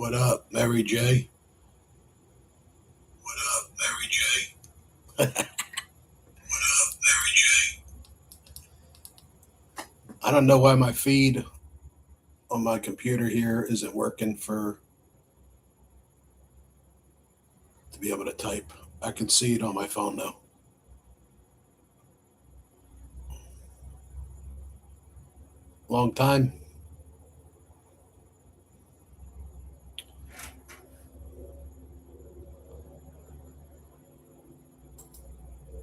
What up, Mary J? What up, Mary J? What up, Mary J? I don't know why my feed on my computer here isn't working to be able to type. I can see it on my phone now. Long time.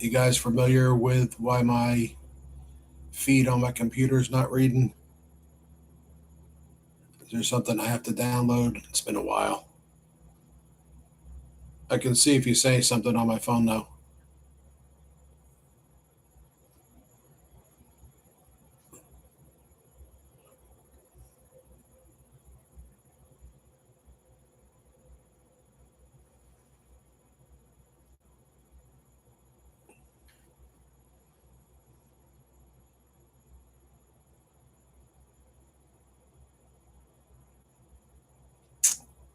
You guys familiar with why my feed on my computer is not reading? Is there something I have to download? It's been a while. I can see if you say something on my phone now.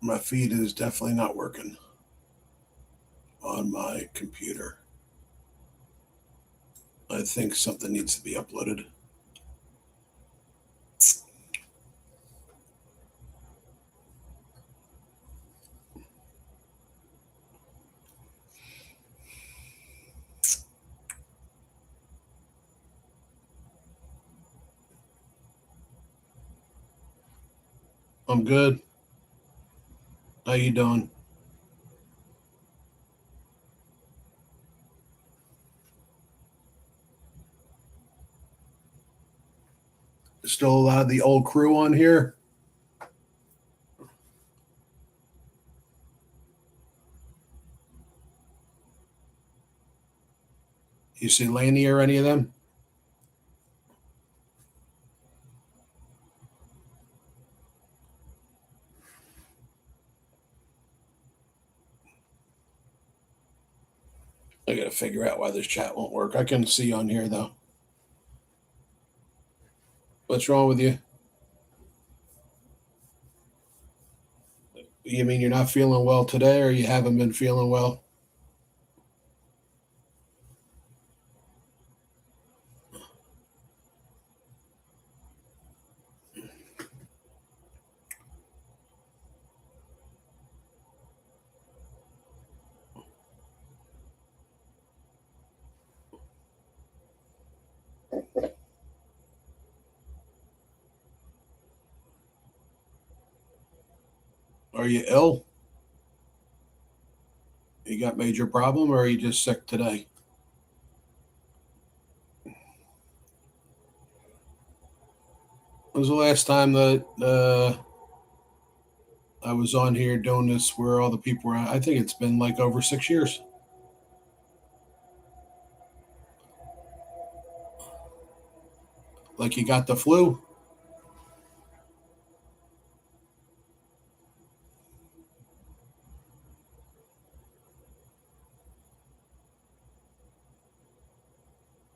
My feed is definitely not working on my computer. I think something needs to be uploaded. I'm good. How you doing? Still a lot of the old crew on here. You see Laney or any of them? I gotta figure out why this chat won't work. I can see on here though. What's wrong with you? You mean you're not feeling well today, or you haven't been feeling well? Are you ill? You got major problem, or are you just sick today? When was the last time that I was on here doing this where all the people were? I think it's been like over 6 years. Like you got the flu?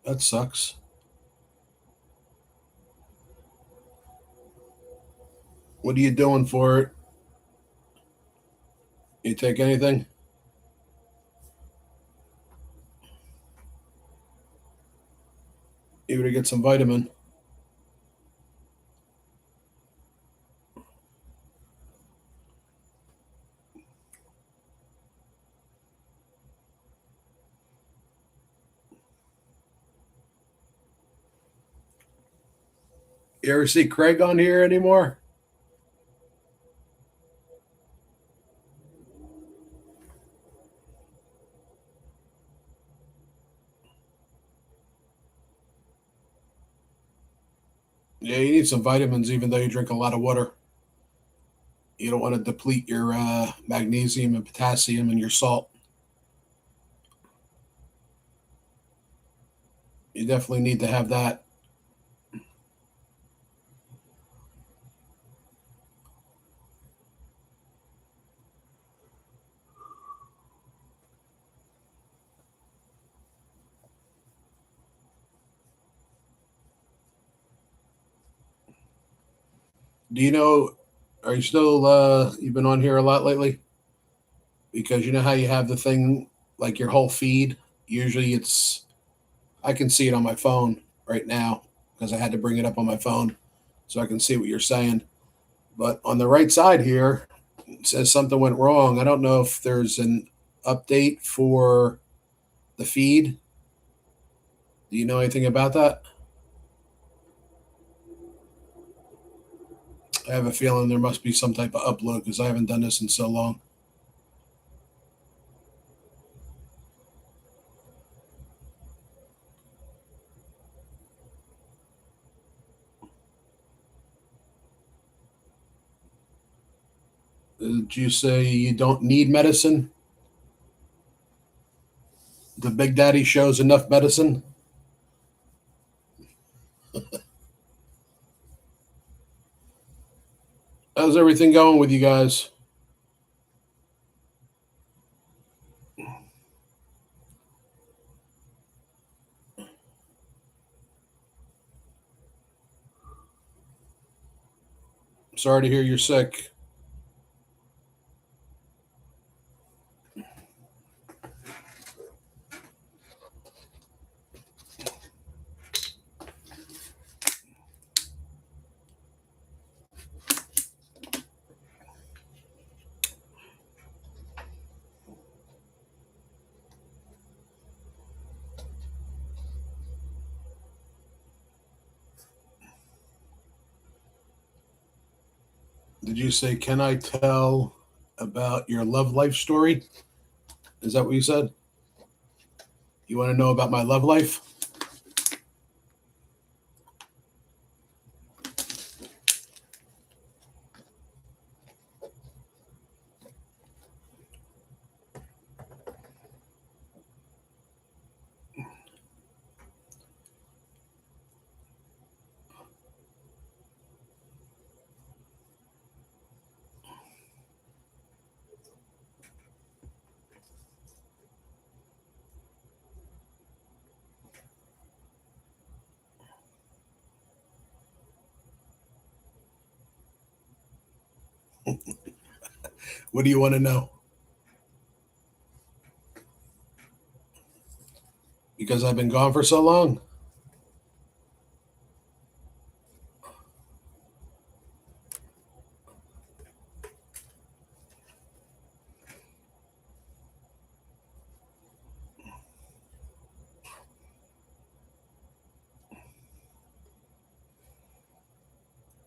That sucks. What are you doing for it? You take anything? You to get some vitamin. You ever see Craig on here anymore? Yeah, you need some vitamins, even though you drink a lot of water. You don't want to deplete your magnesium and potassium and your salt. You definitely need to have that. Do you know? Are you still? You've been on here a lot lately because you know how you have the thing like your whole feed. Usually, it's I can see it on my phone right now because I had to bring it up on my phone so I can see what you're saying. But on the right side here, it says something went wrong. I don't know if there's an update for the feed. Do you know anything about that? I have a feeling there must be some type of upload because I haven't done this in so long. Did you say you don't need medicine? The Big Daddy shows enough medicine? How's everything going with you guys? Sorry to hear you're sick. Did you say, can I tell about your love life story? Is that what you said? You want to know about my love life? What do you want to know? Because I've been gone for so long?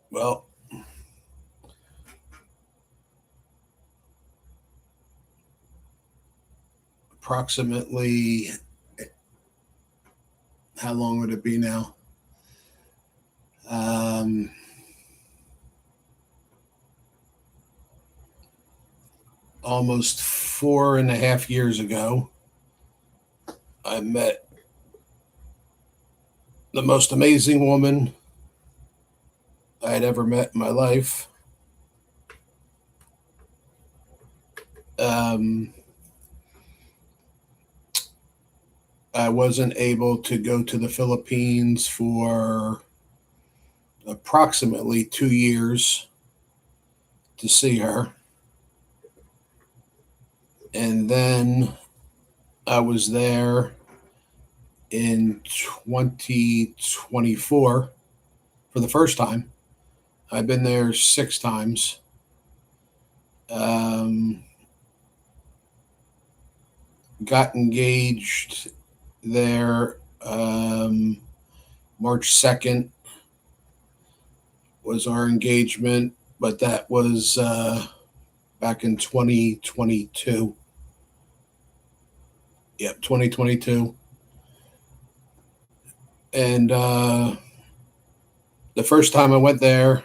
Well, approximately, how long would it be now? Um, Almost 4.5 years ago, I met the most amazing woman I had ever met in my life. Um, I wasn't able to go to the Philippines for approximately 2 years to see her. And then I was there in 2024 for the first time. I've been there 6 times. Um, got engaged there March 2nd was our engagement, but that was back in 2022. Yep, 2022. And the first time I went there,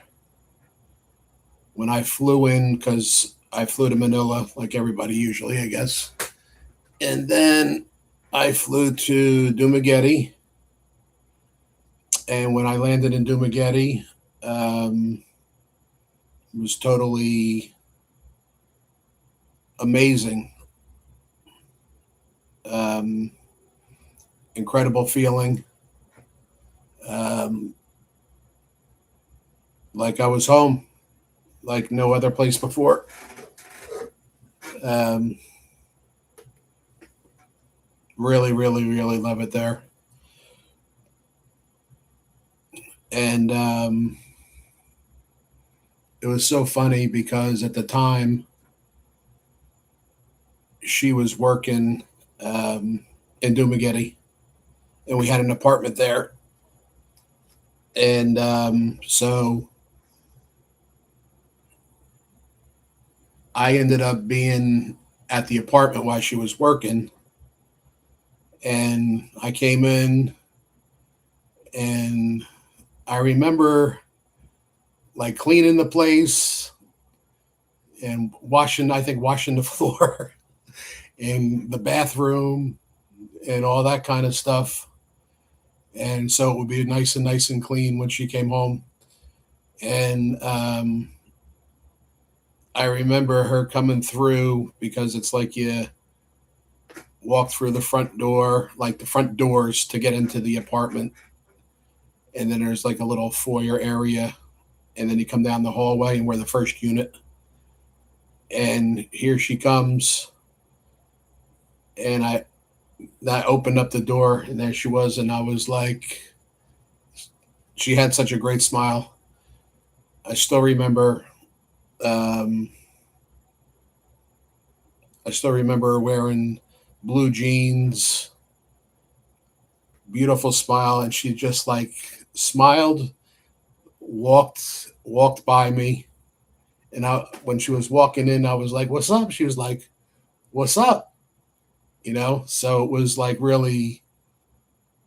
when I flew in, because I flew to Manila like everybody usually, I guess. And then I flew to Dumaguete. And when I landed in Dumaguete, it was totally amazing. Um, Incredible feeling. Um, like I was home. like no other place before. Um, really, really, really love it there. And it was so funny because at the time she was working um, in Dumaguete, and we had an apartment there. And so I ended up being at the apartment while she was working. And I came in, and I remember like cleaning the place and washing, I think, washing the floor in the bathroom and all that kind of stuff. And so it would be nice and clean when she came home. And I remember her coming through because it's like you walk through the front door, like the front doors to get into the apartment. And then there's like a little foyer area. And then you come down the hallway and we're the first unit. And here she comes. And I opened up the door and there she was. And I was like, she had such a great smile. I still remember, um, I still remember her wearing blue jeans, beautiful smile. And she just like smiled, walked by me. And when she was walking in, I was like, "What's up?" She was like, "What's up?" So it was like really,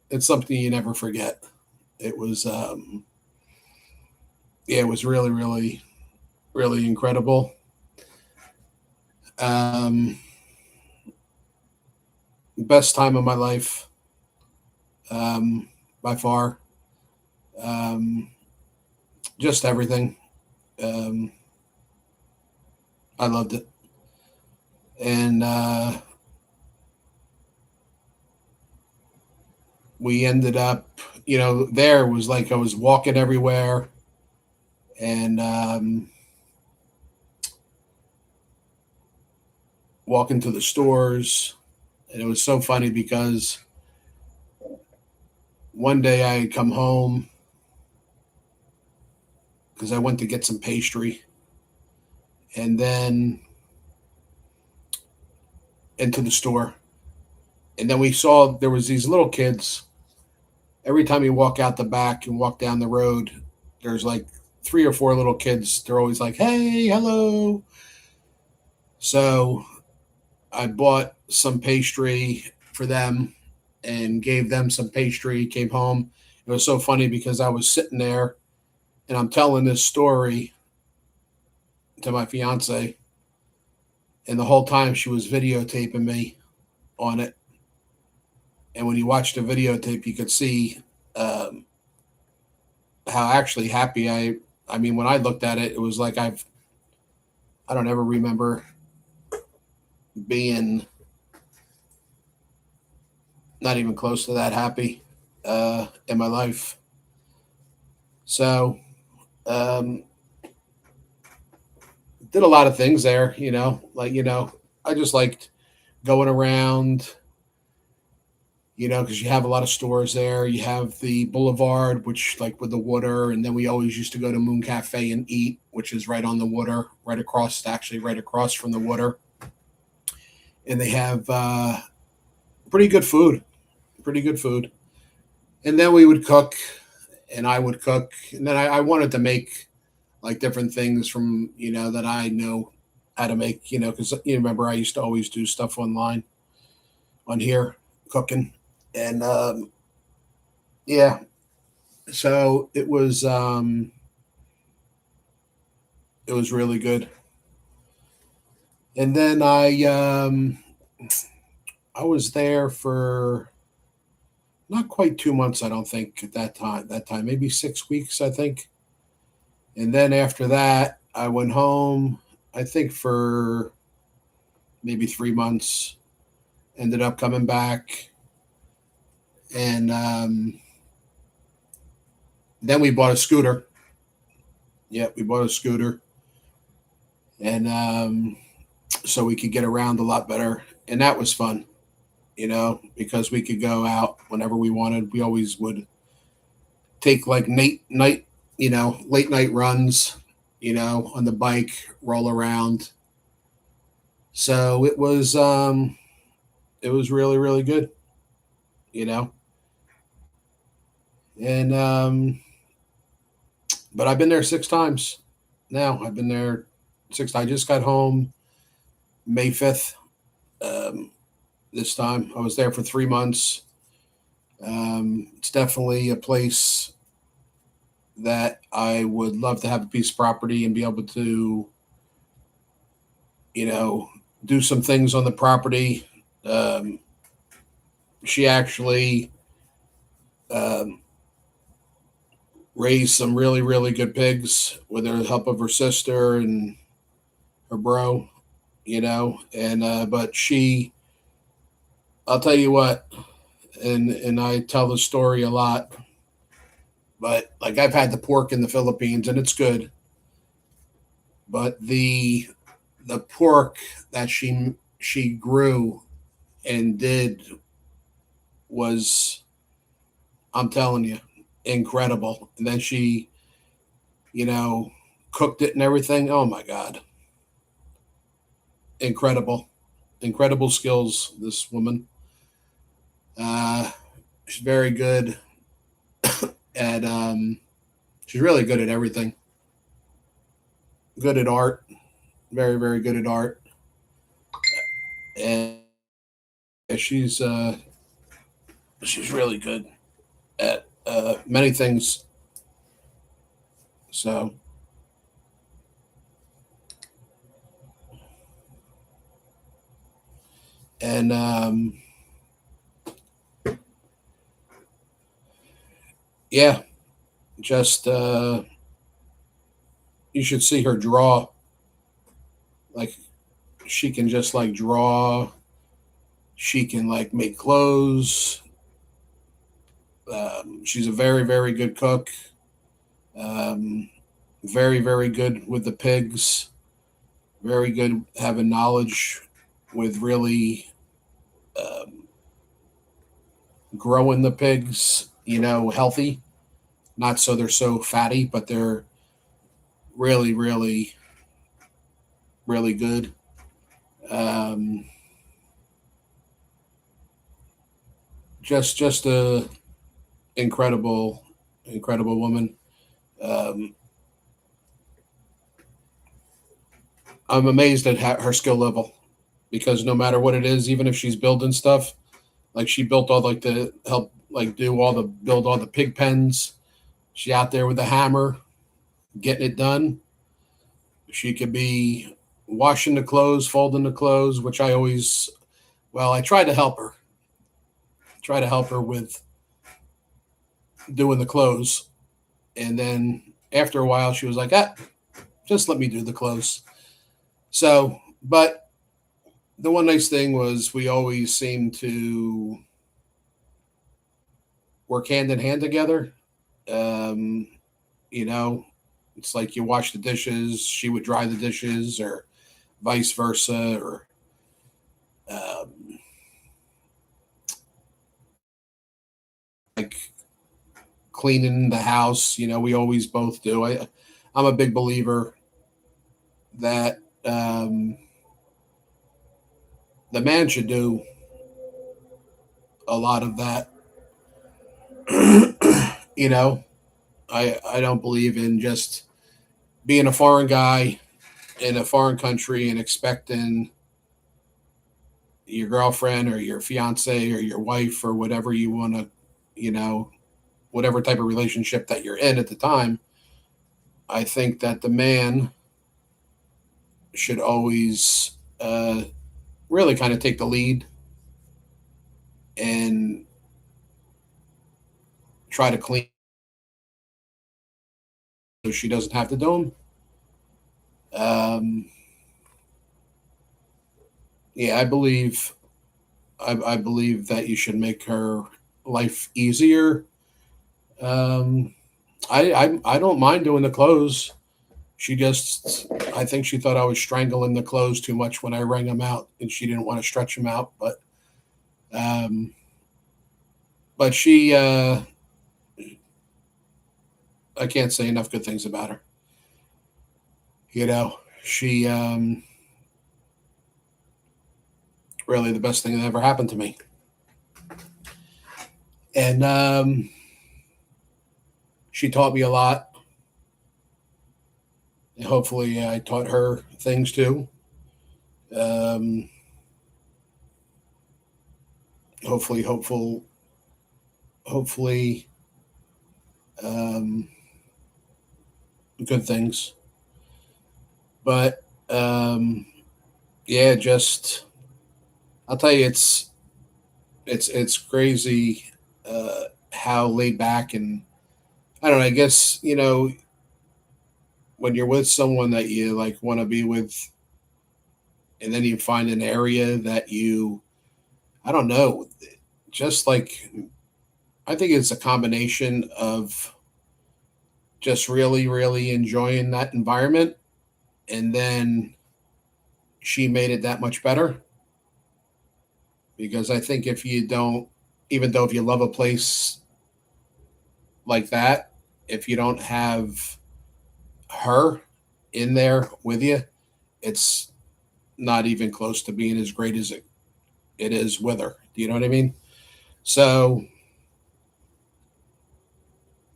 it's something you never forget. It was, yeah, it was really, really, really incredible. Um, Best time of my life, um, by far. Um, just everything. Um, I loved it, and we ended up, there was like I was walking everywhere, and walking to the stores. And it was so funny because one day I had come home because I went to get some pastry, and then into the store. And then we saw there was these little kids. Every time you walk out the back and walk down the road, there's like three or four little kids. They're always like, "Hey, hello." So I bought some pastry for them and gave them some pastry, came home. It was so funny because I was sitting there and I'm telling this story to my fiance, and the whole time she was videotaping me on it. And when you watch the videotape, you could see um, how actually happy I mean, when I looked at it, it was like I don't ever remember being not even close to that happy in my life. So, um, did a lot of things there, like, I just liked going around, because you have a lot of stores there. You have the Boulevard, which like with the water, and then we always used to go to Moon Cafe and eat, which is right on the water, right across from the water. And they have pretty good food, pretty good food. And then we would cook, and I would cook, and then I wanted to make like different things from that I know how to make, because you remember I used to always do stuff online on here cooking, and yeah, so it was really good. And then I was there for not quite 2 months, I don't think, at that time maybe 6 weeks, I think. And then after that I went home, I think, for maybe 3 months. Ended up coming back, and then we bought a scooter. Yeah, we bought a scooter. and so we could get around a lot better, and that was fun, because we could go out whenever we wanted. We always would take like late night runs, on the bike, roll around. So it was really really good, you know. And but I've been there 6 times now. I've been there six. I just got home May 5th. Um, this time I was there for 3 months. It's definitely a place that I would love to have a piece of property and be able to, you know, do some things on the property. Um, she actually um, raised some really, really good pigs with the help of her sister and her bro, and but I'll tell you what, and I tell the story a lot, but like I've had the pork in the Philippines and it's good, but the pork that she grew and did was, I'm telling you, incredible. And then she, you know, cooked it and everything. Oh my God, incredible, incredible skills. This woman, uh, she's very good at. She's really good at everything. Good at art, very very good at art, and she's really good at many things. So and yeah, just you should see her draw. Like she can just like draw. She can like make clothes. She's a very very good cook. Um, very very good with the pigs. Very good having knowledge with really um, growing the pigs. Healthy. Not so they're so fatty, but they're really really really good. Um, just a incredible incredible woman. Um, I'm amazed at her skill level because no matter what it is, even if she's building stuff, like she built all like the help like do all the build all the pig pens. She out there with the hammer getting it done. She could be washing the clothes, folding the clothes, which I always I try to help her. Try to help her with doing the clothes, and then after a while, she was like, "Ah, just let me do the clothes." So, but the one nice thing was we always seemed to work hand in hand together. Um, you know, it's like you wash the dishes, she would dry the dishes, or vice versa, or um, like cleaning the house. We always both do. I'm a big believer that the man should do a lot of that. you know, I don't believe in just being a foreign guy in a foreign country and expecting your girlfriend or your fiance or your wife or whatever you want to, you know, whatever type of relationship that you're in at the time. I think that the man should always really kind of take the lead and try to clean so she doesn't have to do them. Um, yeah, I believe that you should make her life easier. Um, I don't mind doing the clothes. She just, I think she thought I was strangling the clothes too much when I wrung them out, and she didn't want to stretch them out. Um, but she, I can't say enough good things about her. You know, she really the best thing that ever happened to me. And she taught me a lot. And hopefully, I taught her things too. Um, hopefully, hopefully, um, good things. But yeah, just I'll tell you, it's crazy how laid back, and I don't know. I guess when you're with someone that you like want to be with, and then you find an area that you, I don't know, just like I think it's a combination of just really really enjoying that environment, and then she made it that much better, because I think if you don't, even though if you love a place like that, if you don't have her in there with you, it's not even close to being as great as it is with her. Do you know what I mean? So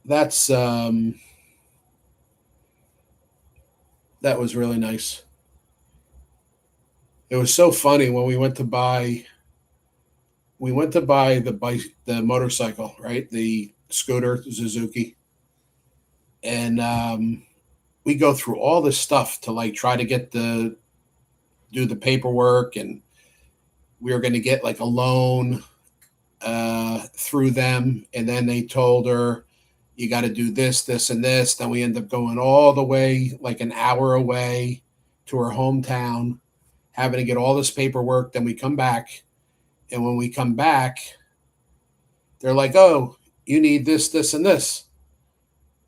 that's that was really nice. It was so funny when we went to buy the motorcycle, right? The scooter Suzuki. And we go through all this stuff to like try to get the do the paperwork, and we were going to get like a loan through them, and then they told her you got to do this, this, and this. Then we end up going all the way like an hour away to her hometown, having to get all this paperwork. Then we come back, and when we come back, they're like, "Oh, you need this, this, and this."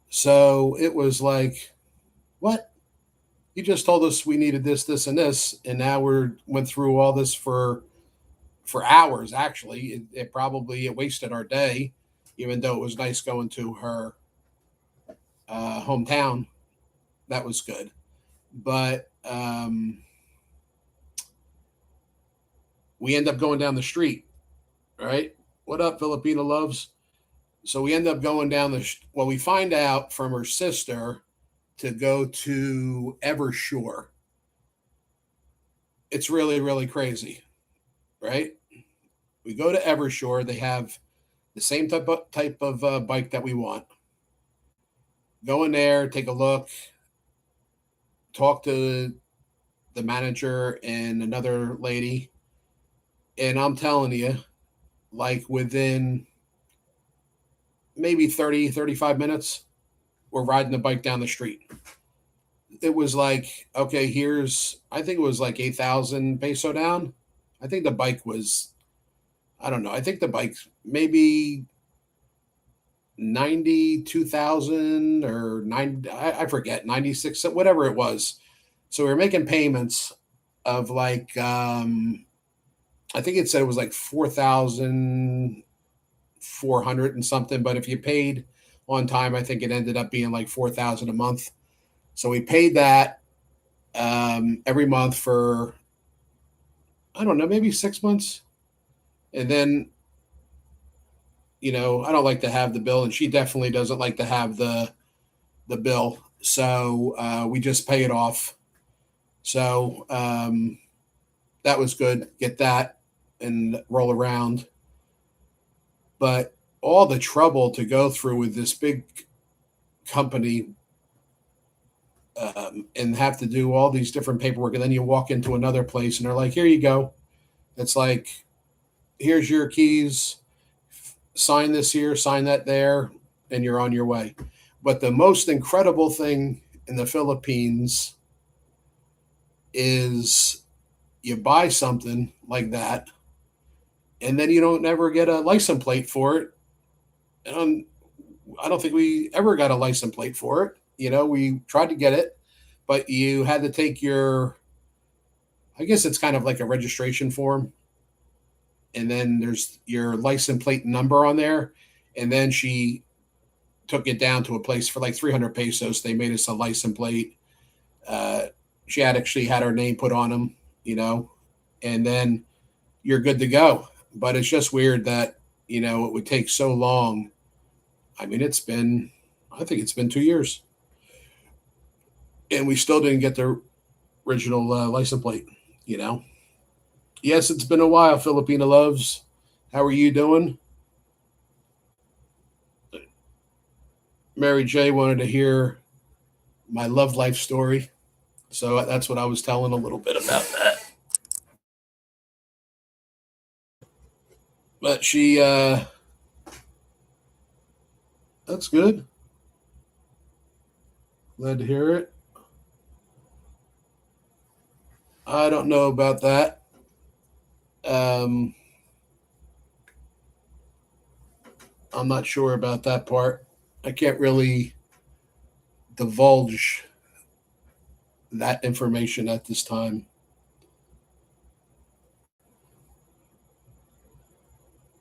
So it was like, "What? You just told us we needed this, this, and this, and now we're went through all this for hours. Actually, it probably it wasted our day, even though it was nice going to her hometown. That was good, but we end up going down the street. Right? What up, Filipino loves? So we end up going down well, we find out from her sister to go to Evershore. It's really really crazy, right? We go to Evershore. They have the same type of bike that we want. Go in there, take a look, talk to the manager and another lady, and I'm telling you, like within maybe 30, 35 minutes, we're riding the bike down the street. It was like, okay, here's, I think it was like 8,000 peso down. I think the bike was, I don't know, I think the bike maybe 92,000 or I forget, 96, whatever it was. So we were making payments of like, I think it said it was like 4,400 and something. But if you paid on time, I think it ended up being like 4,000 a month. So we paid that every month for, I don't know, maybe 6 months. And then, I don't like to have the bill, and she definitely doesn't like to have the bill. So we just pay it off. So that was good. Get that and roll around. But all the trouble to go through with this big company, and have to do all these different paperwork, and then you walk into another place and they're like, "Here you go." It's like, "Here's your keys. Sign this here, sign that there, and you're on your way." But the most incredible thing in the Philippines is you buy something like that, and then you don't ever get a license plate for it. And I don't think we ever got a license plate for it. We tried to get it, but you had to take your, I guess it's kind of like a registration form, and then there's your license plate number on there, and then she took it down to a place for like 300 pesos. They made us a license plate. Uh, she had actually had her name put on them, you know, and then you're good to go. But it's just weird that, it would take so long. I mean, I think it's been 2 years, and we still didn't get the original license plate, you know. Yes, it's been a while, Filipina loves. How are you doing? Mary J wanted to hear my love life story. So that's what I was telling a little bit about that. But that's good. Glad to hear it. I don't know about that. Um, I'm not sure about that part. I can't really divulge that information at this time.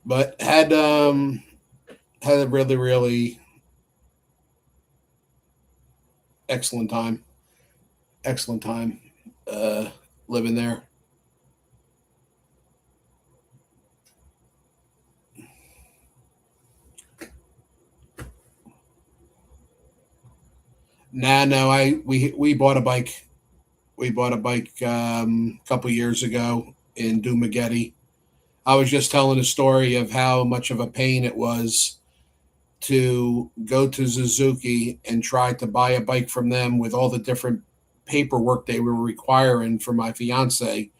But had a really really excellent time. Excellent time uh, living there. Nah, no, we bought a bike. We bought a bike a couple years ago in Dumagetti. I was just telling a story of how much of a pain it was to go to Suzuki and try to buy a bike from them with all the different paperwork they were requiring for my fiance.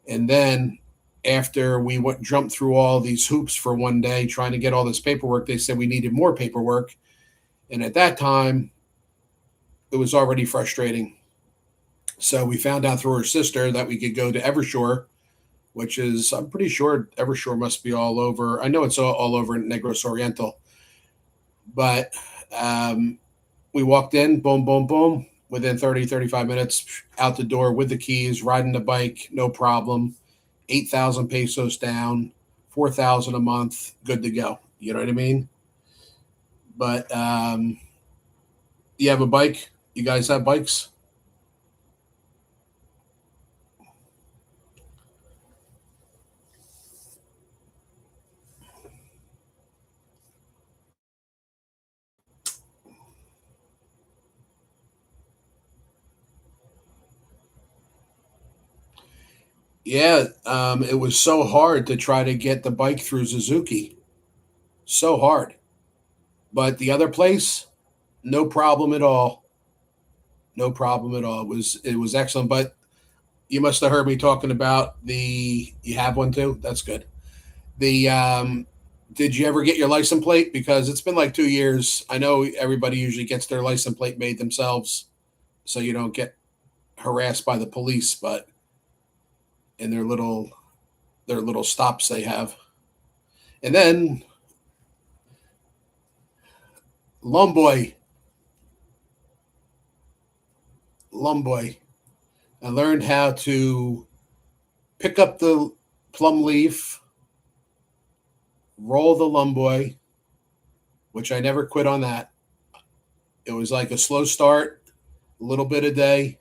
And then after we went jumped through all these hoops for one day trying to get all this paperwork, they said we needed more paperwork. And at that time, it was already frustrating. So we found out through her sister that we could go to Evershore, which is, I'm pretty sure Evershore must be all over. I know it's all over Negros Oriental, but um, we walked in, boom, boom, boom. Within 30, 35 minutes, out the door with the keys, riding the bike, no problem. 8,000 pesos down, 4,000 a month, good to go. You know what I mean? But you have a bike? You guys have bikes? Yeah, it was so hard to try to get the bike through Suzuki. So hard. But the other place, no problem at all. No problem at all. It was excellent. But you must have heard me talking about the. You have one too. That's good. The did you ever get your license plate? Because it's been like 2 years. I know everybody usually gets their license plate made themselves, so you don't get harassed by the police. But in their little stops they have, and then Lumboy, Lumboy. I learned how to pick up the plum leaf, roll the lumboy, which I never quit on that. It was like a slow start, a little bit a day.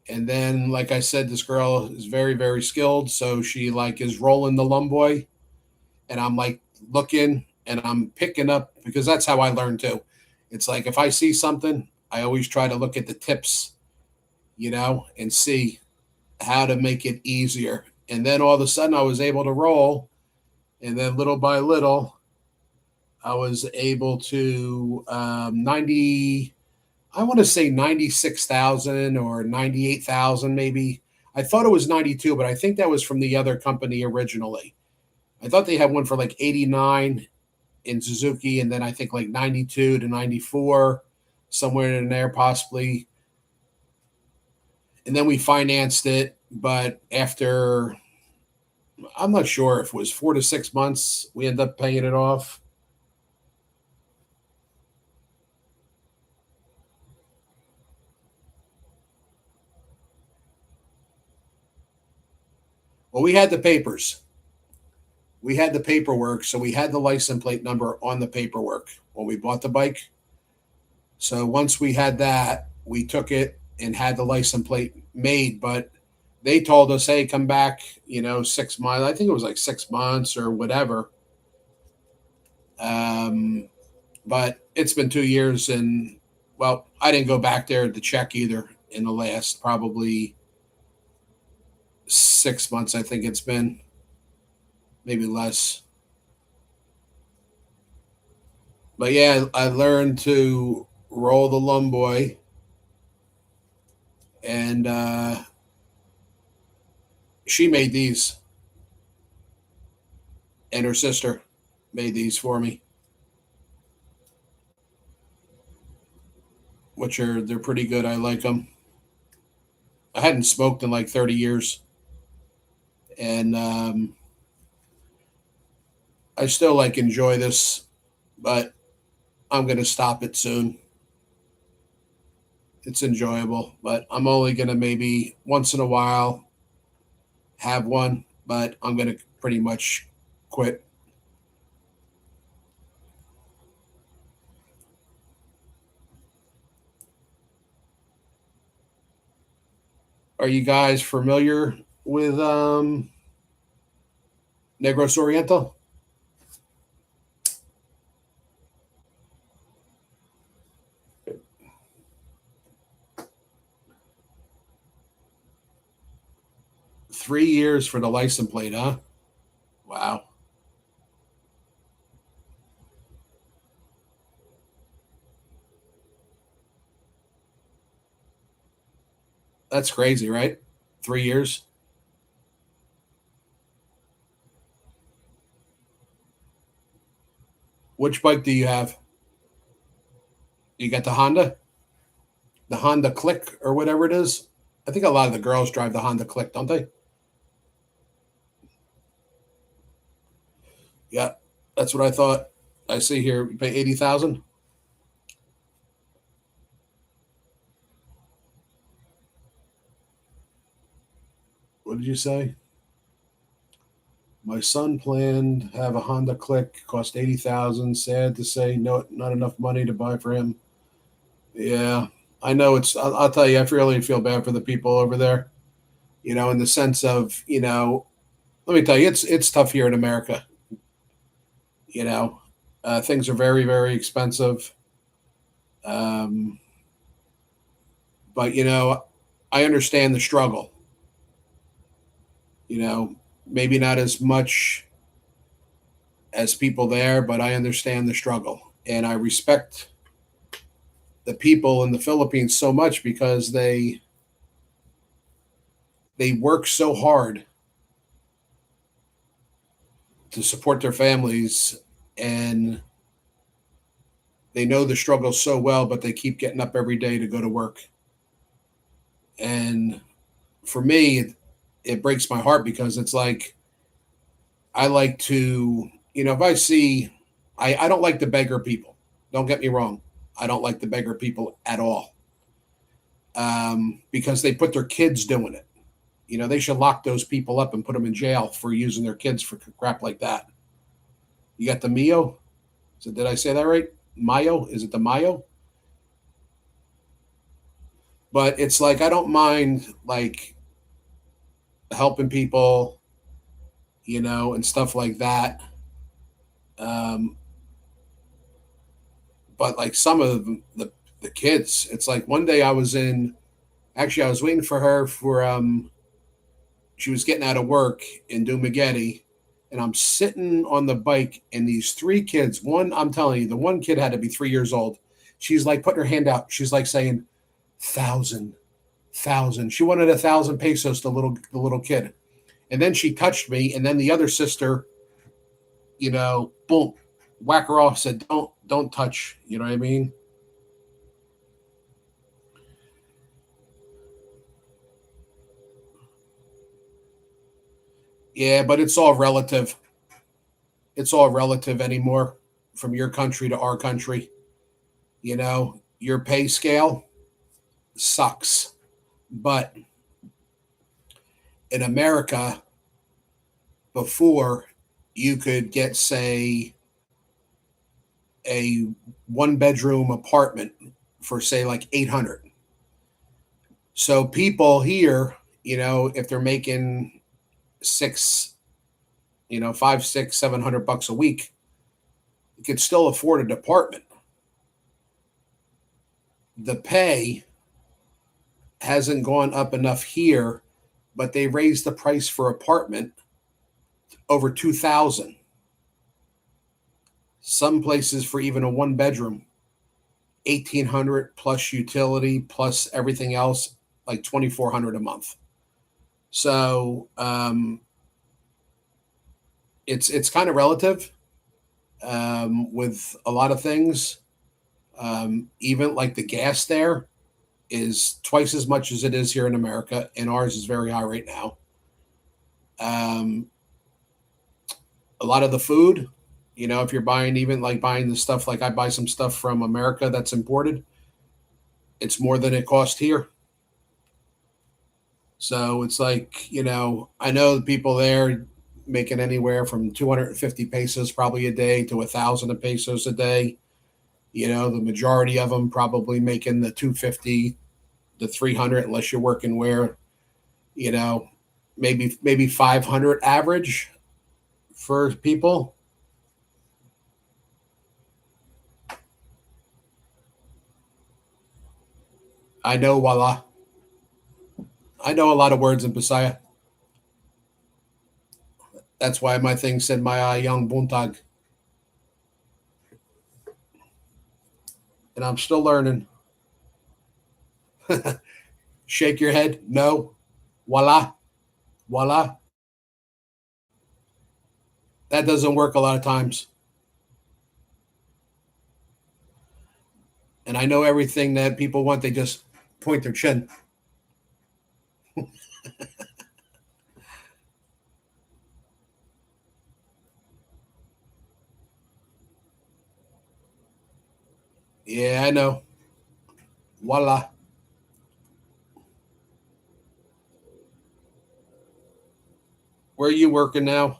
And then, like I said, this girl is very, very skilled. So she like is rolling the lumboy, and I'm like looking and I'm picking up because that's how I learn too. It's like if I see something, I always try to look at the tips, and see how to make it easier. And then all of a sudden I was able to roll. And then little by little, I was able to 90, I want to say 96,000 or 98,000 maybe. I thought it was 92, but I think that was from the other company originally. I thought they had one for like 89 in Suzuki, and then I think like 92 to 94, somewhere in there possibly. And then we financed it, but after, I'm not sure if it was 4 to 6 months, we ended up paying it off. Well, we had the papers. We had the paperwork, so we had the license plate number on the paperwork when we bought the bike. So once we had that, we took it and had the license plate made. But they told us, "Hey, come back." 6 months. I think it was like 6 months or whatever. Um, but it's been 2 years, and well, I didn't go back there to check either in the last probably 6 months. I think it's been maybe less. But yeah, I learned to roll the lumboy, and she made these, and her sister made these for me, which they're pretty good. I like them. I hadn't smoked in like 30 years, and I still like enjoy this, but I'm gonna stop it soon. It's enjoyable, but I'm only gonna maybe once in a while have one, but I'm gonna pretty much quit. Are you guys familiar with Negros Oriental? 3 years for the license plate, huh? Wow, that's crazy, right? 3 years. Which bike do you have? You got the Honda Click or whatever it is. I think a lot of the girls drive the Honda Click, don't they? Yeah, that's what I thought. I see here you pay 80,000. What did you say? My son planned to have a Honda Click, cost 80,000. Sad to say, no, not enough money to buy for him. Yeah, I know it's. I'll tell you, I really feel bad for the people over there. In the sense of, let me tell you, it's tough here in America. You know, things are very very expensive. Um, but I understand the struggle. You know, maybe not as much as people there, but I understand the struggle, and I respect the people in the Philippines so much because they work so hard to support their families, and they know the struggle so well, but they keep getting up every day to go to work. And for me, it breaks my heart because it's like I like to, if I see, I don't like the beggar people. Don't get me wrong. I don't like the beggar people at all, because they put their kids doing it. They should lock those people up and put them in jail for using their kids for crap like that. You got the Mio. So did I say that right? Mayo? Is it the Mayo? But it's like I don't mind like helping people, and stuff like that. Um, but like some of the kids, it's like one day I was in. Actually, I was waiting for her for she was getting out of work in Dumagetti, and I'm sitting on the bike, and these three kids. One, I'm telling you, the one kid had to be 3 years old. She's like putting her hand out. She's like saying, thousand, thousand. She wanted 1,000 pesos. The little kid, and then she touched me, and then the other sister, boom, whack her off. Said, don't touch. You know what I mean? Yeah, but it's all relative. It's all relative anymore, from your country to our country. Your pay scale sucks. But in America, before you could get, say, a one bedroom apartment for, say, like 800. So people here, if they're making six, five, six, 700 bucks a week, you could still afford a department. The pay hasn't gone up enough here, but they raised the price for apartment over 2,000. Some places for even a one bedroom, 1,800 plus utility plus everything else, like 2,400 a month. So it's kind of relative with a lot of things. Even like the gas there is twice as much as it is here in America, and ours is very high right now. Um, a lot of the food, if you're buying, even like buying the stuff, like I buy some stuff from America that's imported, it's more than it cost here. So it's like, I know the people there making anywhere from 250 pesos probably a day to 1,000 pesos a day. The majority of them probably making the 250 to 300, unless you're working where, you know, maybe 500 average for people. I know, voila. I know a lot of words in Pasaya. That's why my thing said Mayayong Buntag, and I'm still learning. Shake your head. No. Voila. Voila. That doesn't work a lot of times. And I know everything that people want. They just point their chin. Yeah, I know. Voila. Where are you working now?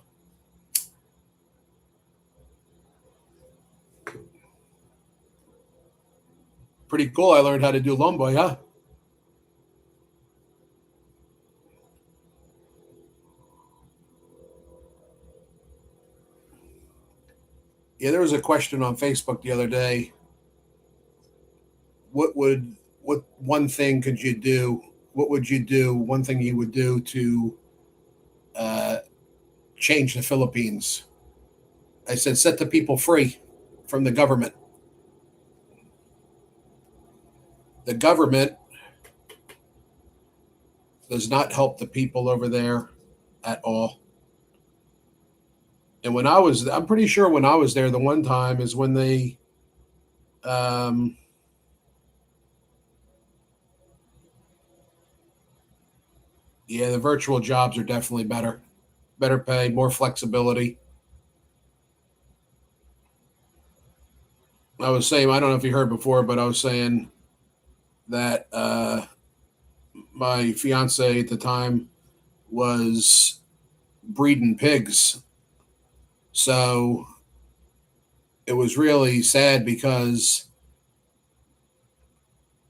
Pretty cool. I learned how to do lomboy, huh? Yeah, there was a question on Facebook the other day. What one thing could you do? What would you do? One thing you would do to uh, change the Philippines? I said, set the people free from the government. The government does not help the people over there at all. And I'm pretty sure when I was there, the one time is when um, yeah, the virtual jobs are definitely better pay, more flexibility. I was saying, I don't know if you heard before, but I was saying that my fiance at the time was breeding pigs. So it was really sad because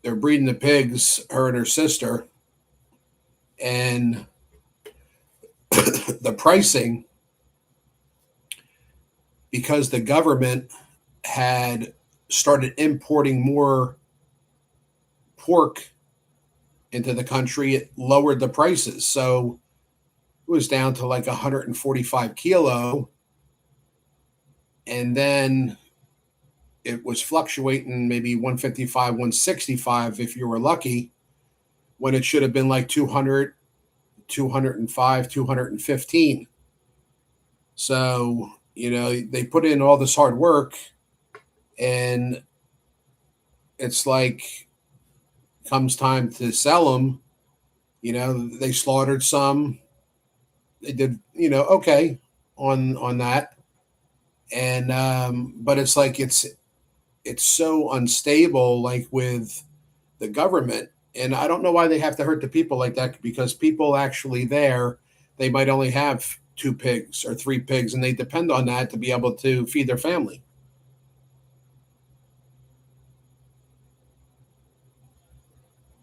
they're breeding the pigs, her and her sister, and the pricing, because the government had started importing more pork into the country, it lowered the prices. So it was down to like 145 kilo. And then it was fluctuating maybe 155, 165 if you were lucky, when it should have been like 200, 205, 215. So, they put in all this hard work, and it's like comes time to sell them, they slaughtered some. They did, okay on that. And but it's like it's so unstable, like with the government. And I don't know why they have to hurt the people like that, because people actually there, they might only have two pigs or three pigs, and they depend on that to be able to feed their family.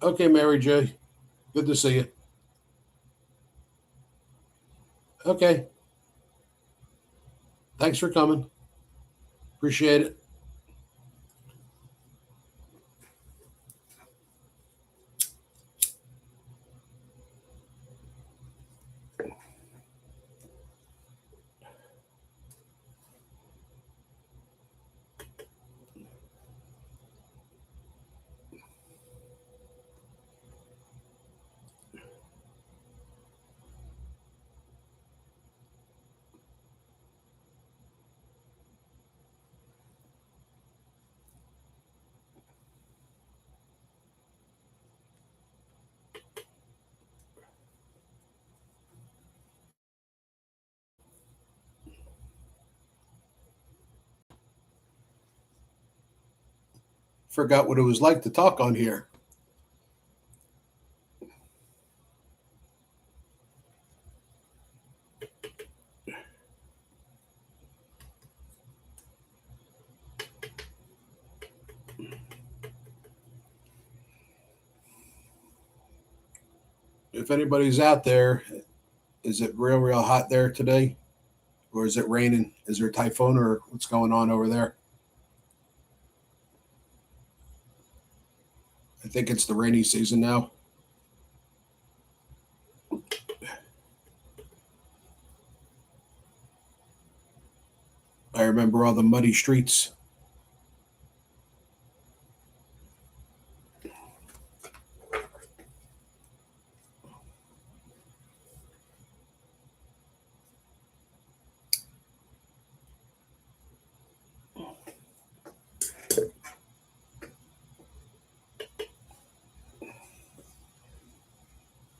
Okay, Mary J. Good to see you. Okay. Thanks for coming. Appreciate it. Forgot what it was like to talk on here. If anybody's out there, is it real hot there today? Or is it raining? Is there a typhoon or what's going on over there? I think it's the rainy season now. I remember all the muddy streets.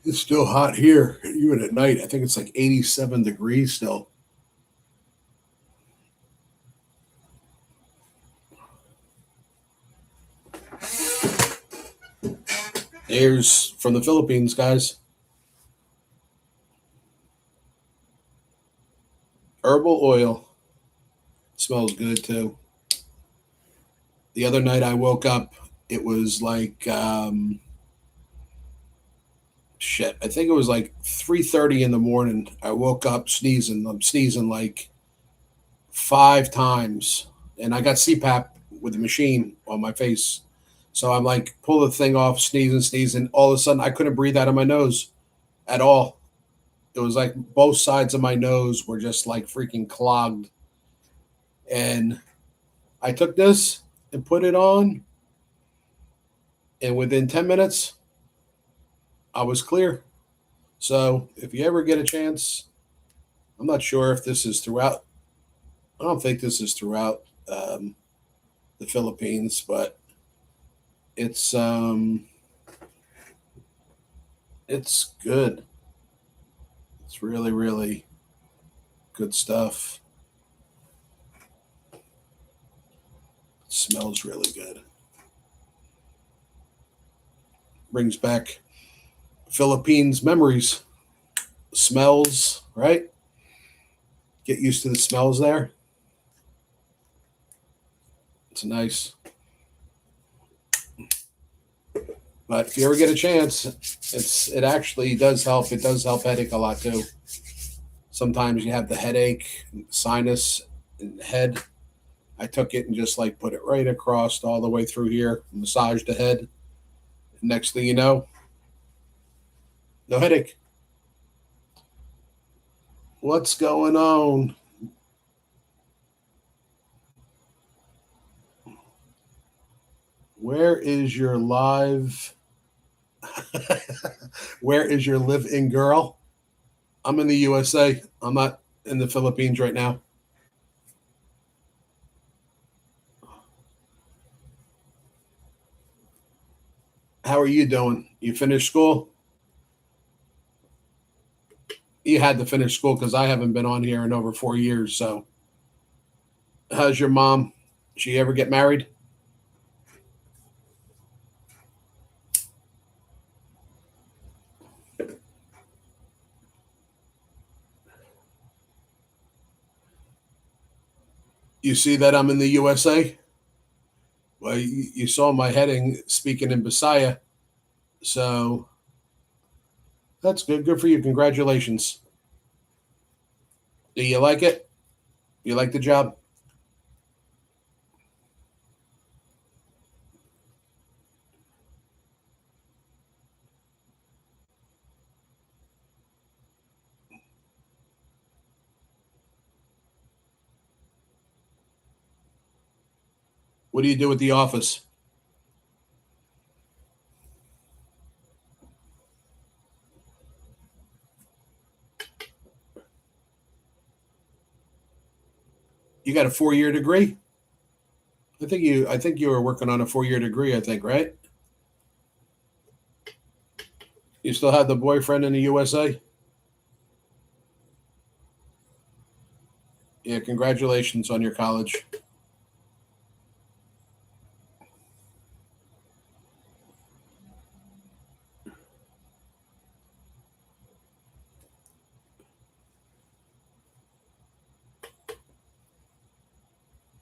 It's still hot here, even at night. I think it's like 87 degrees still. Here's from the Philippines, guys. Herbal oil. Smells good too. The other night I woke up, it was like shit. I think it was like 3:30 in the morning. I woke up sneezing. I'm sneezing like five times, and I got CPAP with the machine on my face. So I'm like, pull the thing off, sneezing, sneezing. All of a sudden, I couldn't breathe out of my nose at all. It was like both sides of my nose were just like freaking clogged. And I took this and put it on, and within 10 minutes, I was clear. So if you ever get a chance, I'm not sure if this is throughout. I don't think this is throughout the Philippines, but it's um, it's good. It's really good stuff. It smells really good. Brings back Philippines memories. Smells, right? Get used to the smells there. It's nice. But if you ever get a chance, it actually does help. It does help headache a lot too. Sometimes you have the headache, sinus, and head. I took it and just like put it right across all the way through here, massaged the head. Next thing you know, no headache. What's going on? Where is your live? Where is your live in girl? I'm in the USA. I'm not in the Philippines right now. How are you doing? You finished school? You had to finish school because I haven't been on here in over 4 years. So, how's your mom? She ever get married? You see that I'm in the USA? Well, you saw my heading speaking in Bisaya. So that's good. Good for you. Congratulations. Do you like it? You like the job? What do you do at the office? You got a 4 year degree? I think you were working on a 4 year degree, I think, right? You still have the boyfriend in the USA? Yeah, congratulations on your college.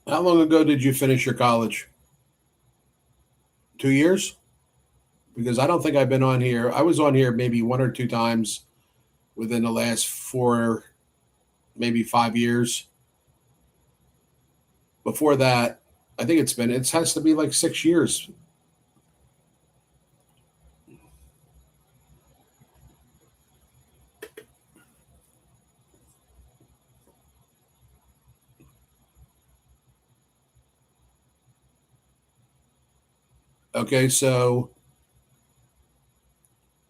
How long ago did you finish your college? 2 years? Because I don't think I've been on here. I was on here maybe one or two times within the last four, maybe 5 years. Before that, I think it has to be like 6 years. Okay, so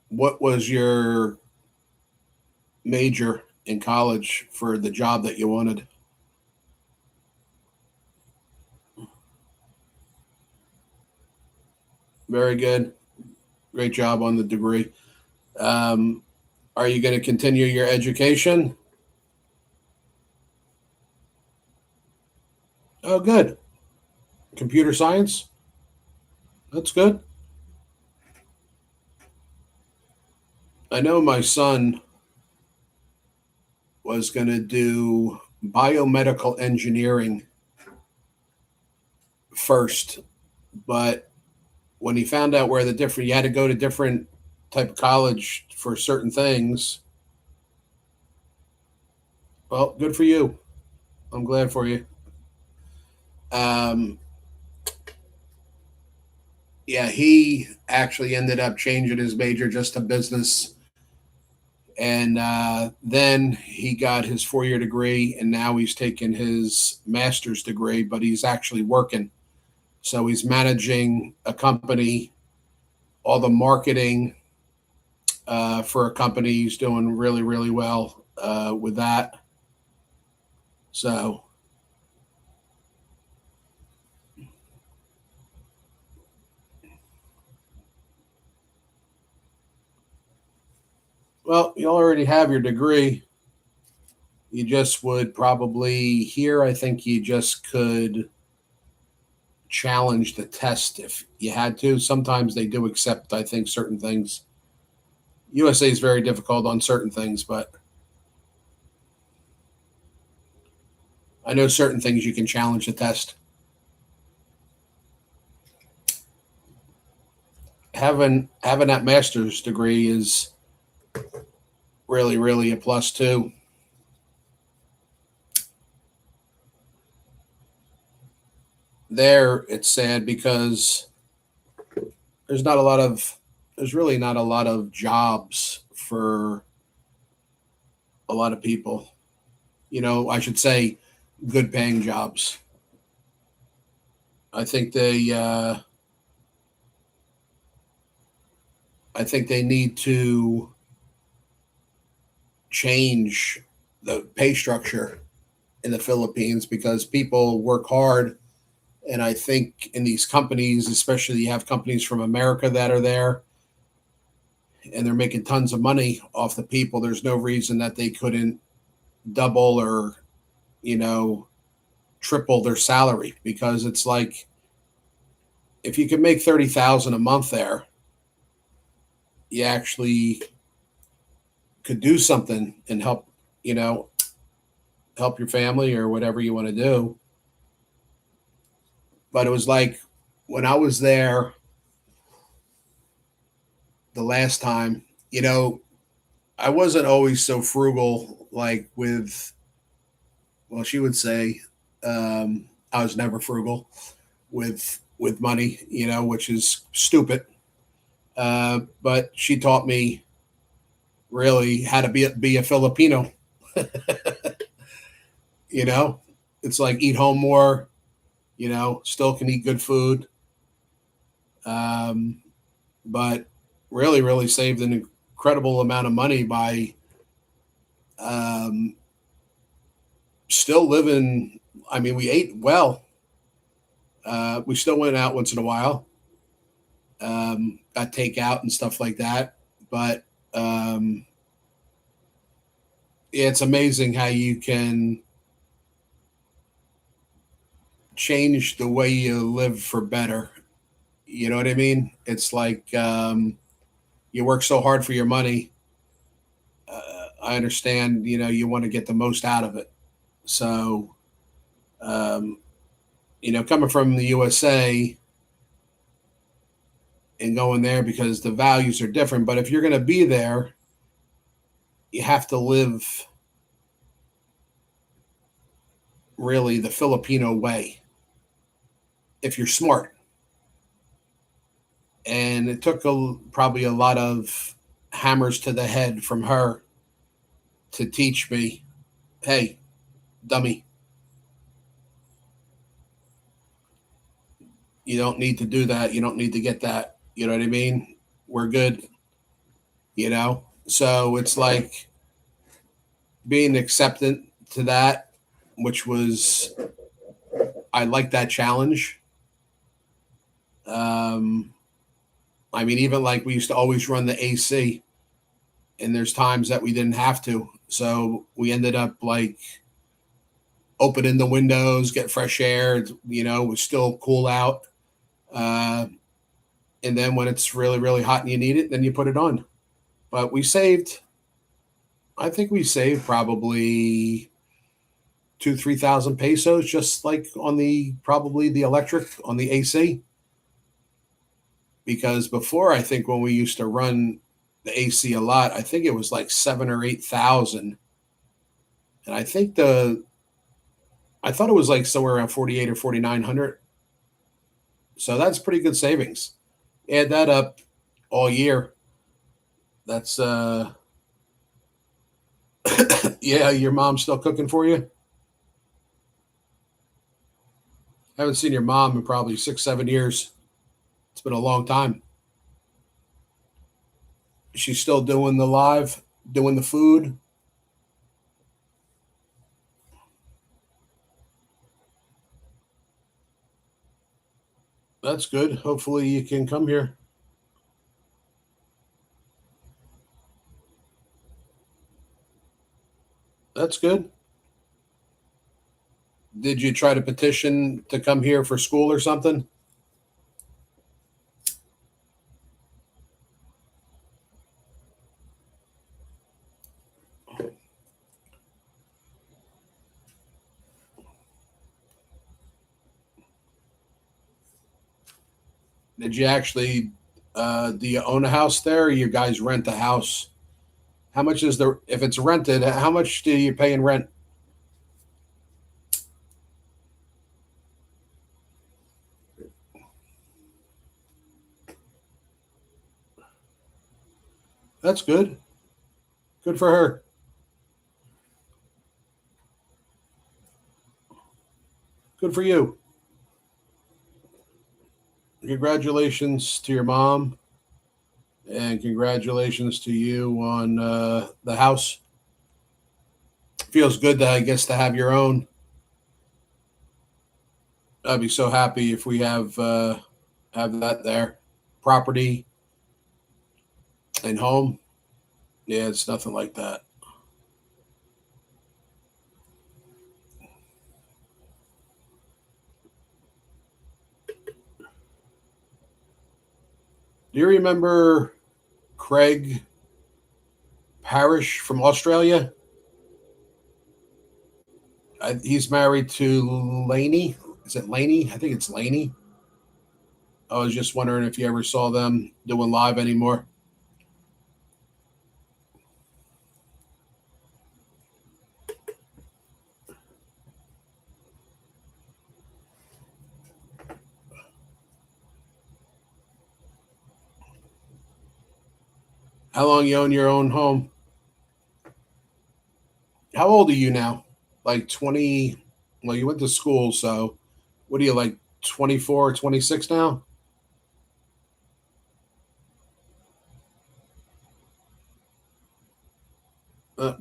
what was your major in college for the job that you wanted? Very good. Great job on the degree. Um, are you going to continue your education? Oh, good. Computer science? That's good. I know my son was going to do biomedical engineering first, but when he found out where the different, you had to go to different type of college for certain things. Well, good for you. I'm glad for you. Um, yeah, he actually ended up changing his major just to business. And then he got his 4 year degree, and now he's taking his master's degree, but he's actually working. So he's managing a company, all the marketing for a company. He's doing really, really well with that. So, well, you already have your degree. You just would probably here, I think you just could challenge the test if you had to. Sometimes they do accept, I think, certain things. USA is very difficult on certain things, but I know certain things you can challenge the test. Having that master's degree is really, really a plus too. There, it's sad because there's not a lot of there's really not a lot of jobs for a lot of people. I should say good paying jobs. I think they need to change the pay structure in the Philippines because people work hard. And I think in these companies, especially you have companies from America that are there and they're making tons of money off the people. There's no reason that they couldn't double or, you know, triple their salary because it's like if you can make 30,000 a month there, you actually could do something and help, you know, help your family or whatever you want to do. But it was like when I was there the last time, you know, I wasn't always so frugal, like with, well, she would say, I was never frugal with money, you know, which is stupid. But she taught me really how to be a Filipino. You know, it's like eat home more. You know, still can eat good food, um, but really saved an incredible amount of money by um, still living. I mean, we ate well. We still went out once in a while, got takeout and stuff like that. But um, it's amazing how you can change the way you live for better. You know what I mean? It's like you work so hard for your money. I understand, you know, you want to get the most out of it. So, um, you know, coming from the USA and going there because the values are different. But if you're going to be there, you have to live really the Filipino way if you're smart. And it took probably a lot of hammers to the head from her to teach me, hey, dummy, you don't need to do that. You don't need to get that. You know what I mean? We're good, you know? So it's like being acceptant to that, which was, I like that challenge. Um, I mean, even like we used to always run the AC, and there's times that we didn't have to. So we ended up like opening the windows, get fresh air, you know, it was still cool out. Uh, and then when it's really hot and you need it, then you put it on. But we saved, I think we saved probably 2, 3,000 pesos just like on the probably the electric on the AC. Because before, I think when we used to run the AC a lot, I think it was like 7 or 8,000, and I thought it was like somewhere around 48 or 4,900. So that's pretty good savings. Add that up all year. That's yeah. Your mom's still cooking for you. I haven't seen your mom in probably 6, 7 years. It's been a long time. She's still doing the live, doing the food. That's good. Hopefully you can come here. That's good. Did you try to petition to come here for school or something? Did you actually? Do you own a house there? Or you guys rent a house? How much is the if it's rented? How much do you pay in rent? That's good. Good for her. Good for you. Congratulations to your mom, and congratulations to you on the house. Feels good to I guess to have your own. I'd be so happy if we have that there. Property and home. Yeah, it's nothing like that. Do you remember Craig Parrish from Australia? He's married to Lainey. Is it Laney? I think it's Laney. I was just wondering if you ever saw them doing live anymore. How long you own your own home? How old are you now? Like 20? Well, you went to school, so what are you like 24 or 26 now?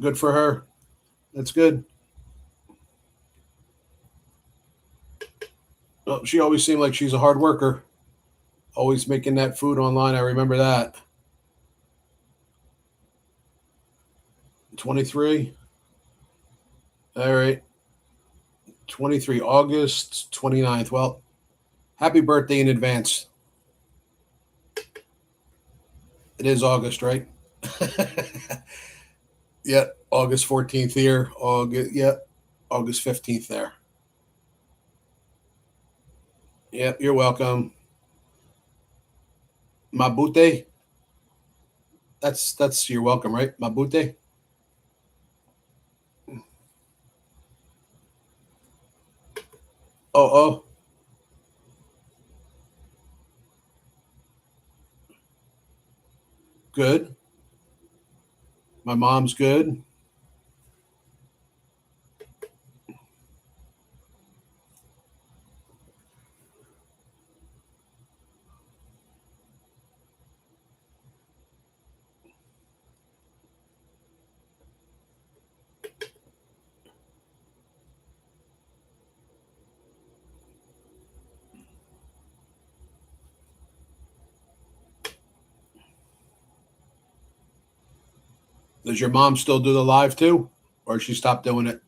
Good for her. That's good. She always seemed like she's a hard worker, always making that food online. I remember that. 23. All right. 23, August 29th. Well, happy birthday in advance. It is August, right? Yeah, August 14th here. August, yeah, August 15th there. Yep, you're welcome. Mabute. That's you're welcome, right? Mabute. Oh, oh, good. My mom's good. Does your mom still do the live too, or she stopped doing it?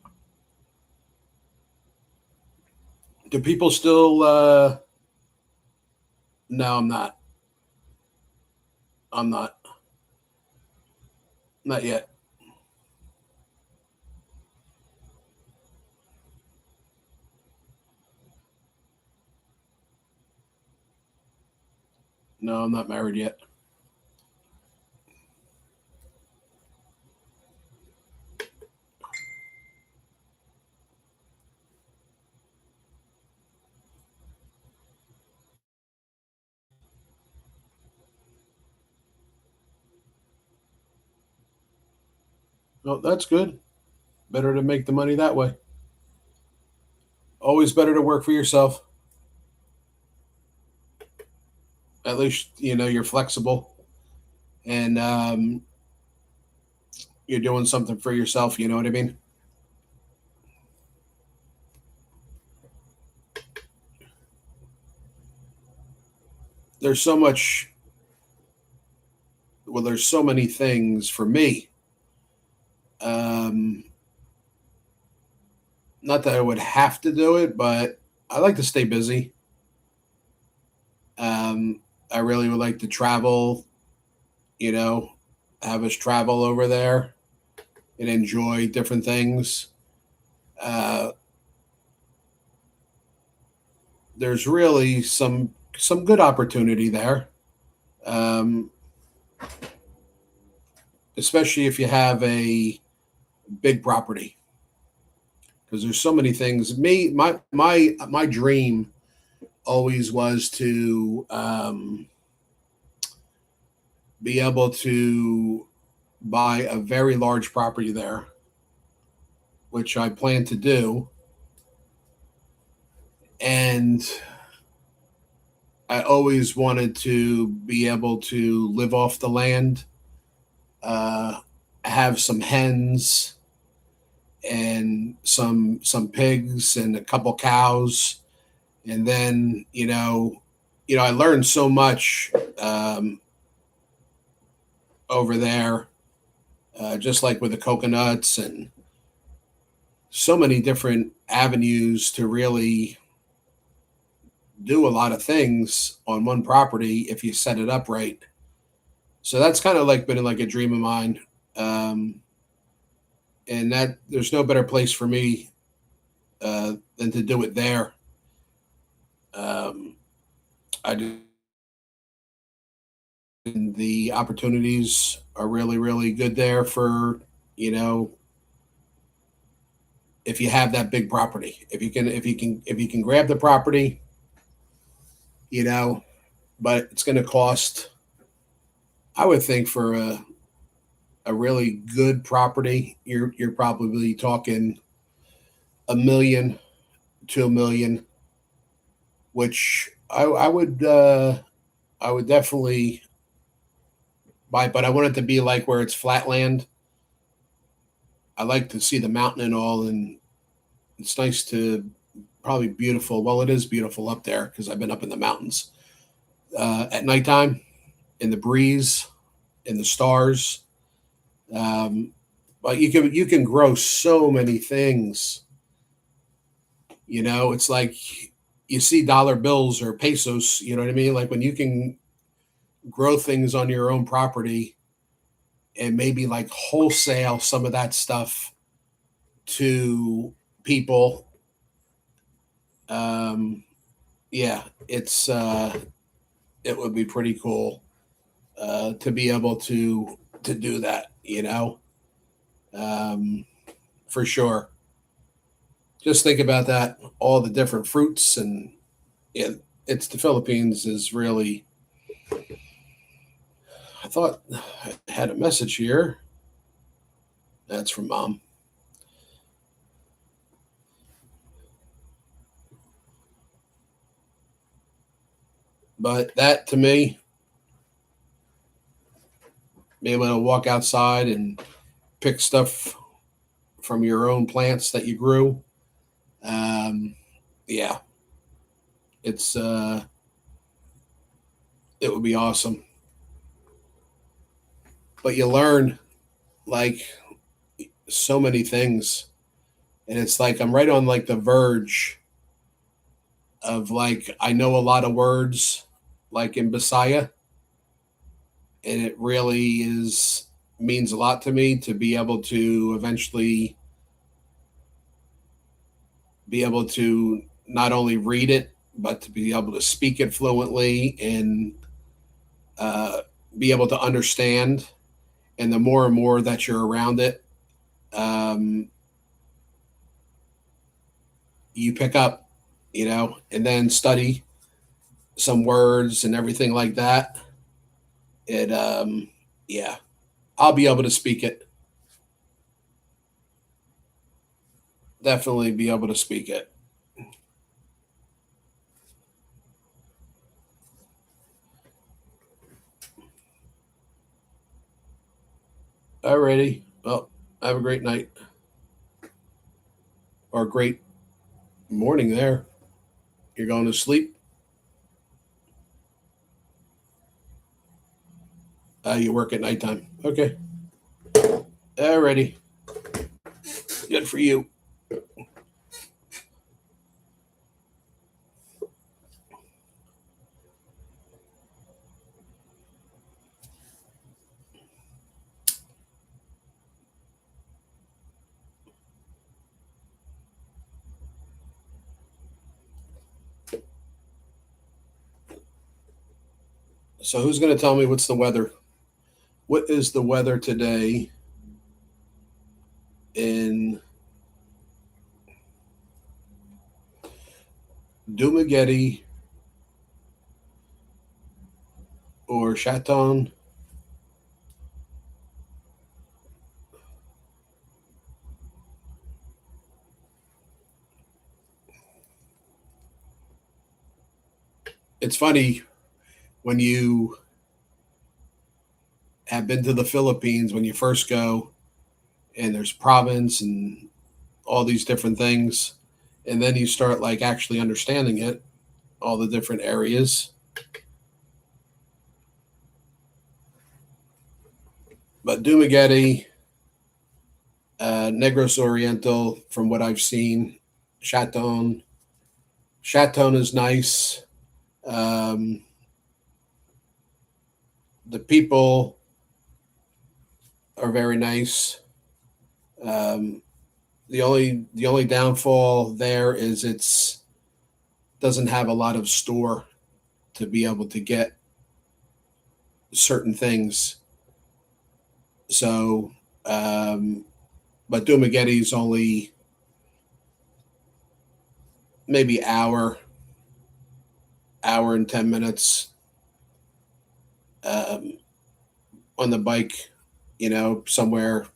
Do people still? No, I'm not. I'm not. Not yet. No, I'm not married yet. Oh, that's good. Better to make the money that way. Always better to work for yourself. At least you know you're flexible and you're doing something for yourself. You know what I mean? There's so much. Well, there's so many things for me. Um, Not that I would have to do it, but I like to stay busy. Um, I really would like to travel. You know, have us travel over there and enjoy different things. Uh, there's really some good opportunity there, um, especially if you have a big property, because there's so many things. My dream always was to be able to buy a very large property there, which I plan to do, and I always wanted to be able to live off the land, uh, have some hens and some pigs and a couple cows, and then I learned so much over there, just like with the coconuts and so many different avenues to really do a lot of things on one property if you set it up right. So that's kind of like been like a dream of mine. Um, and that there's no better place for me than to do it there. I just, the opportunities are really, really good there for, you know, if you have that big property. If you can grab the property, you know, but it's going to cost, I would think for a really good property, you're probably talking 1 million to 1 million, which I would definitely buy, but I want it to be like where it's flat land. I like to see the mountain and all, and it's nice to, probably beautiful. Well, it is beautiful up there because I've been up in the mountains at nighttime, in the breeze, in the stars. Um, but you can grow so many things. You know, it's like you see dollar bills or pesos. You know what I mean? Like when you can grow things on your own property and maybe like wholesale some of that stuff to people. Um, yeah, it would be pretty cool to be able to do that. You know, um, for sure. Just think about that. All the different fruits and yeah, it's the Philippines is really. I thought I had a message here. That's from mom, but that to me, be able to walk outside and pick stuff from your own plants that you grew. Um, yeah, it's it would be awesome. But you learn like so many things, and it's like I'm right on like the verge of like I know a lot of words like in Bisaya, and it really is means a lot to me to be able to eventually be able to not only read it but to be able to speak it fluently and uh, be able to understand. And the more and more that you're around it, um, you pick up, you know, and then study some words and everything like that. It, yeah, I'll be able to speak it. Definitely be able to speak it. Alrighty. Well, have a great night or great morning there. You're going to sleep. You work at nighttime. Okay. Alrighty. Good for you. So, who's going to tell me what's the weather? What is the weather today in Dumagetti or Chaton? It's funny when you have been to the Philippines when you first go, and there's province and all these different things, and then you start like actually understanding it, all the different areas. But Dumagetti, Negros Oriental, from what I've seen, Chaton, Chaton is nice. Um, the people are very nice. Um, the only downfall there is it's doesn't have a lot of store to be able to get certain things. So, but Dumagetti is only maybe hour and 10 minutes um, on the bike. Somewhere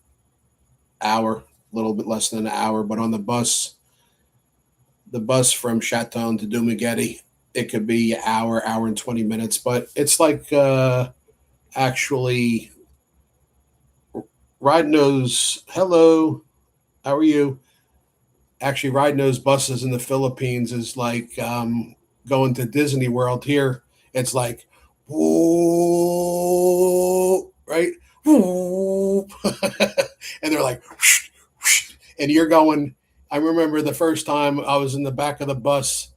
hour, a little bit less than an hour. But on the bus from Chaton to Dumagetti, it could be hour and 20 minutes. But it's like actually riding those. Hello, how are you? Actually, riding those buses in the Philippines is like going to Disney World here. It's like, whoa, right? Whoa. And they're like, whoosh, whoosh, and you're going. I remember the first time I was in the back of the bus.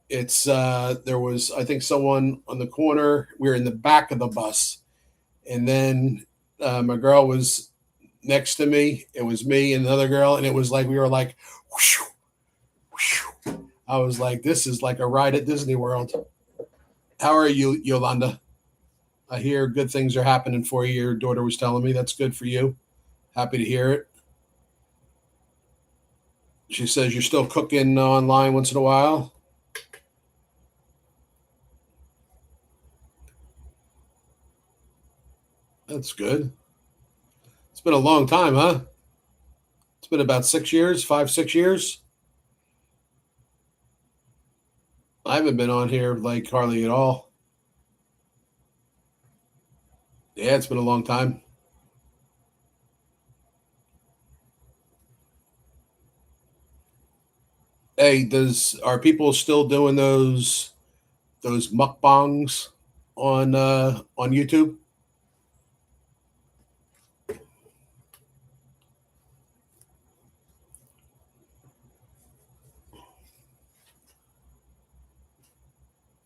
There was, I think, someone on the corner. We were in the back of the bus, and then my girl was next to me. It was me and another girl, and it was like we were like, whoosh, whoosh. I was like, this is like a ride at Disney World. How are you, Yolanda? I hear good things are happening for you. Your daughter was telling me that's good for you. Happy to hear it. She says you're still cooking online once in a while. That's good. It's been a long time, huh? It's been about 6 years, 5, 6 years. I haven't been on here like hardly at all. Yeah, it's been a long time. Hey, does are people still doing those mukbangs on YouTube?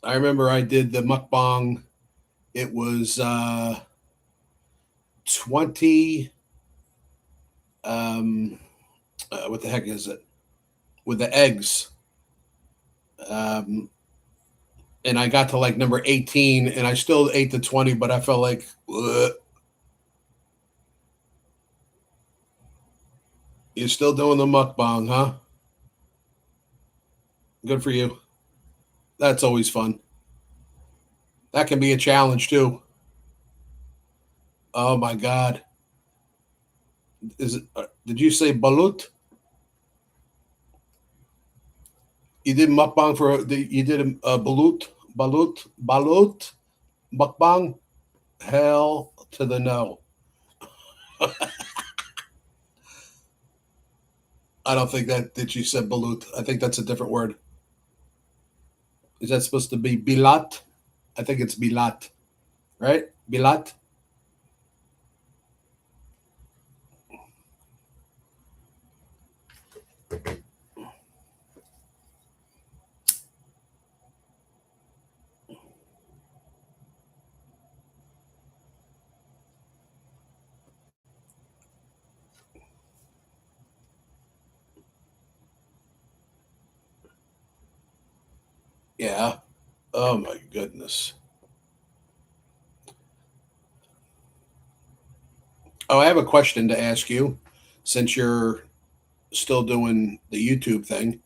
I remember I did the mukbang. It was 20 um what the heck is it? With the eggs. Um and I got to like number 18 and I still ate the 20, but I felt like ugh. You're still doing the mukbang, huh? Good for you. That's always fun. That can be a challenge too. Oh my god. Is it did you say balut? You did mukbang you did a balut mukbang? Hell to the no. I don't think that you said balut. I think that's a different word. Is that supposed to be bilat? I think it's bilat, right? Bilat. Yeah. Oh my goodness. Oh, I have a question to ask you since you're still doing the YouTube thing.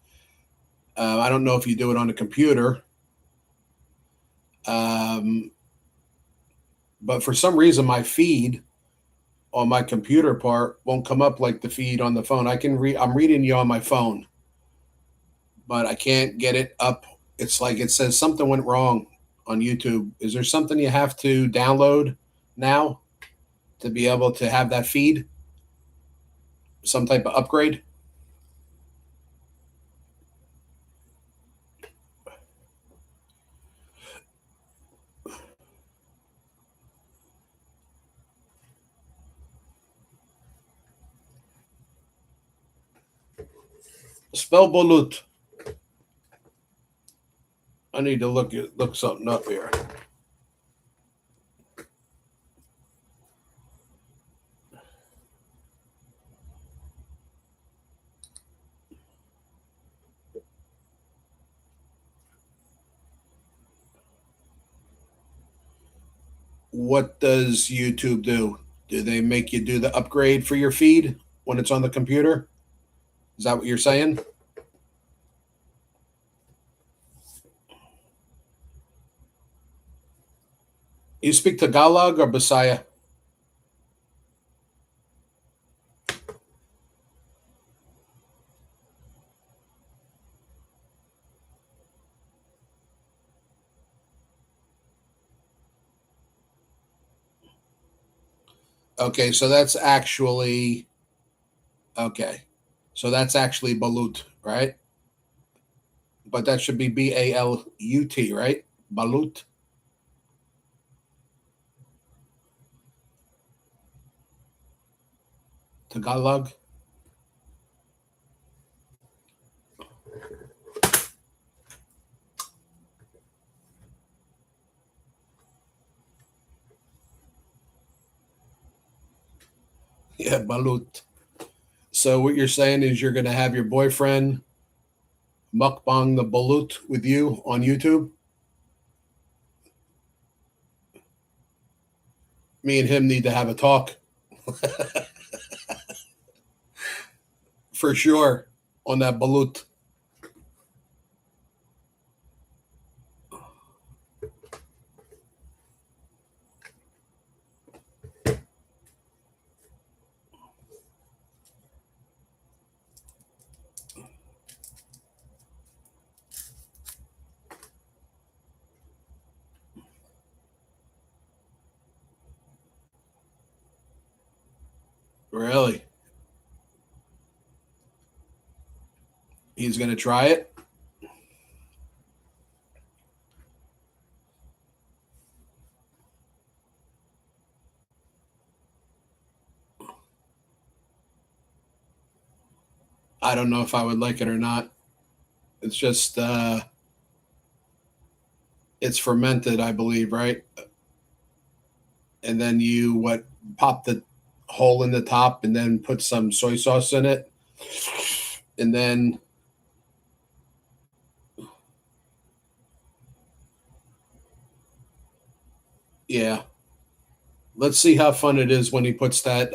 I don't know if you do it on a computer, um, but for some reason, my feed on my computer part won't come up like the feed on the phone. I can read. I'm reading you on my phone, but I can't get it up. It's like it says something went wrong on YouTube. Is there something you have to download now to be able to have that feed? Some type of upgrade? Spell balut. I need to look something up here. what does YouTube do? Do they make you do the upgrade for your feed when it's on the computer? Is that what you're saying? You speak Tagalog or Bisaya? Okay, so that's actually okay. So that's actually balut, right? But that should be Balut, right? Balut, Tagalog. Yeah, balut. So what you're saying is you're going to have your boyfriend mukbang the balut with you on YouTube. Me and him need to have a talk for sure on that balut. Really? He's going to try it? I don't know if I would like it or not. It's just it's fermented, I believe, right? And then you what pop the hole in the top and then put some soy sauce in it. And then yeah, let's see how fun it is when he puts that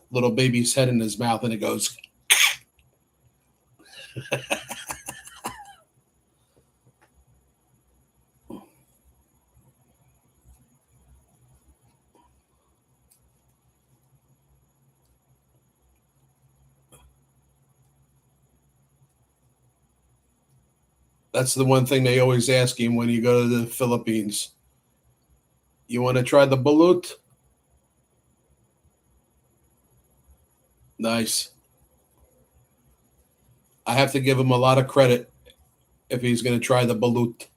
little baby's head in his mouth and it goes. That's the one thing they always ask him when you go to the Philippines. You want to try the balut? Nice. I have to give him a lot of credit if he's going to try the balut.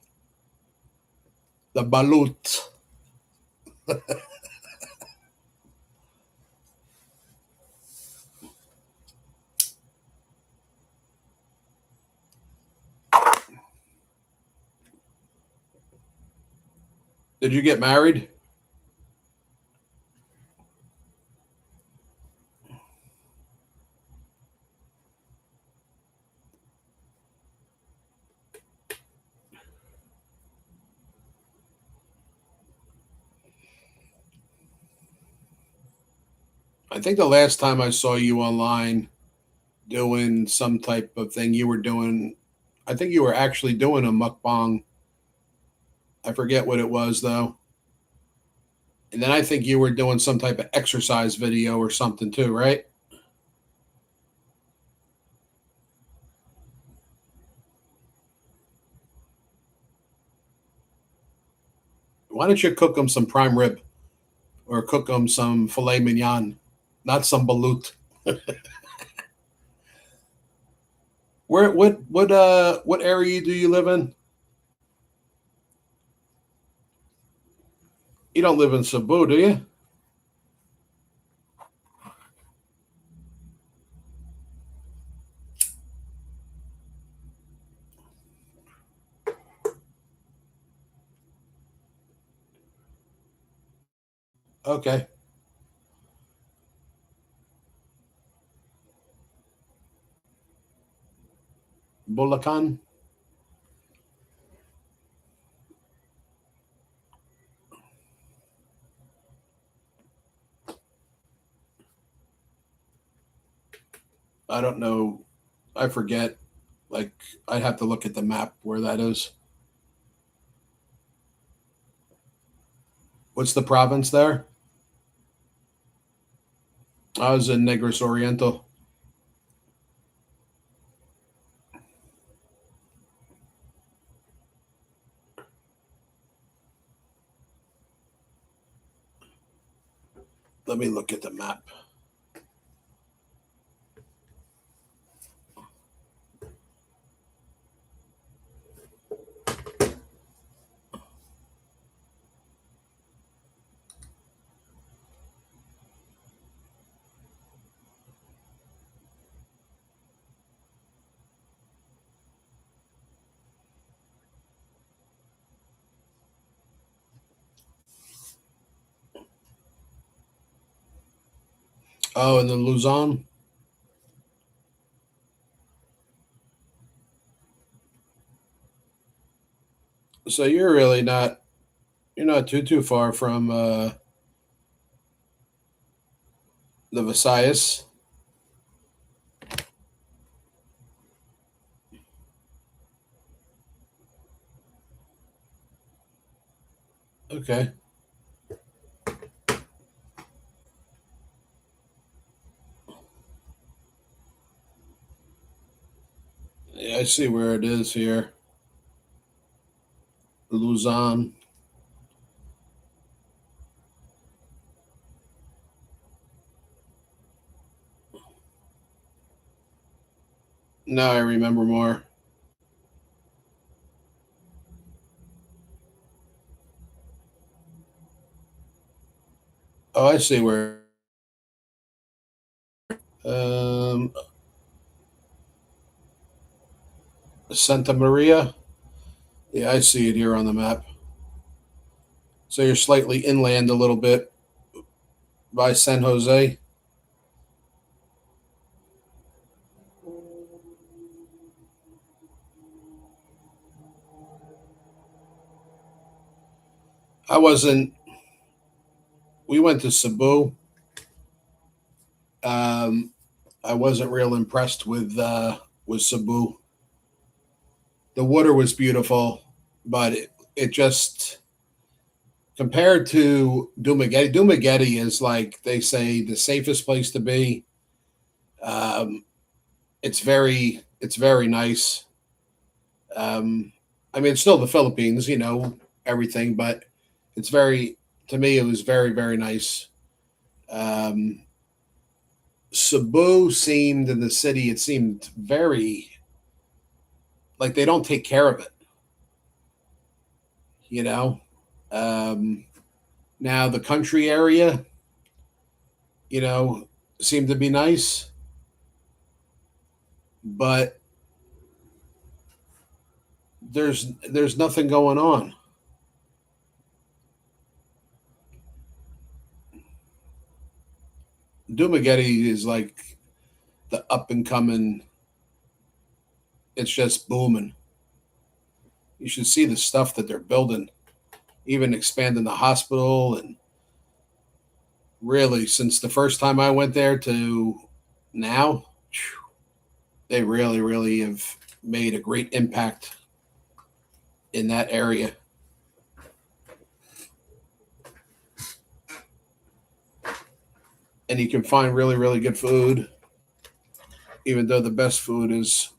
The balut. Did you get married? I think the last time I saw you online doing some type of thing, you were doing, I think you were actually doing a mukbang. I forget what it was though. And then I think you were doing some type of exercise video or something too, right? Why don't you cook them some prime rib or cook them some filet mignon, not some balut? Where what area do you live in? You don't live in Cebu, do you? Okay. Bulacan. I don't know. I forget. Like, I'd have to look at the map where that is. What's the province there? I was in Negros Oriental. Let me look at the map. Oh, and then Luzon. So you're really not. You're not too far from the Visayas. Okay. Yeah, I see where it is here. Luzon. Now I remember more. Oh, I see where. Um, Santa Maria. Yeah, I see it here on the map. So you're slightly inland a little bit by San Jose. I wasn't. We went to Cebu. Um, I wasn't real impressed with Cebu. The water was beautiful, but it just compared to Dumaguete. Dumaguete is like they say the safest place to be. Um, it's very nice. Um, I mean, it's still the Philippines, everything, but it's very to me it was very nice. Um, Cebu seemed in the city, it seemed very like they don't take care of it, you know. Um, Now the country area, you know, seemed to be nice, but there's nothing going on. Dumaguete is like the up and coming. It's just booming. You should see the stuff that they're building, even expanding the hospital, and really since the first time I went there to now, they really have made a great impact in that area. And you can find really good food, even though the best food is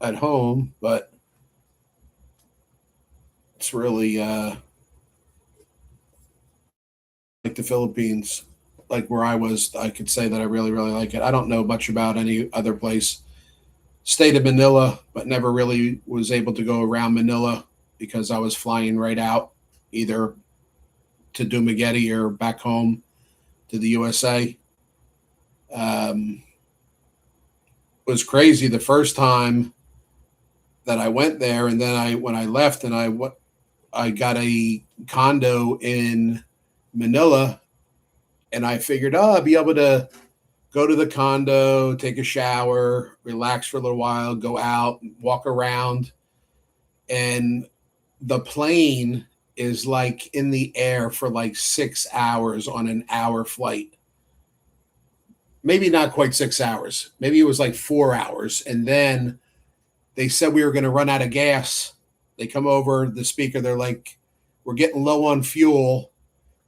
at home. But it's really like the Philippines, like where I was. I could say that I really like it. I don't know much about any other place. Stayed in Manila, but never really was able to go around Manila because I was flying right out either to Dumaguete or back home to the USA. It was crazy the first time that I went there, and then when I left, and I got a condo in Manila, and I figured, oh, I'll be able to go to the condo, take a shower, relax for a little while, go out, walk around, and the plane is like in the air for like 6 hours on an hour flight. maybe not quite 6 hours. Maybe it was like 4 hours. And then they said we were going to run out of gas. They come over the speaker. They're like, we're getting low on fuel.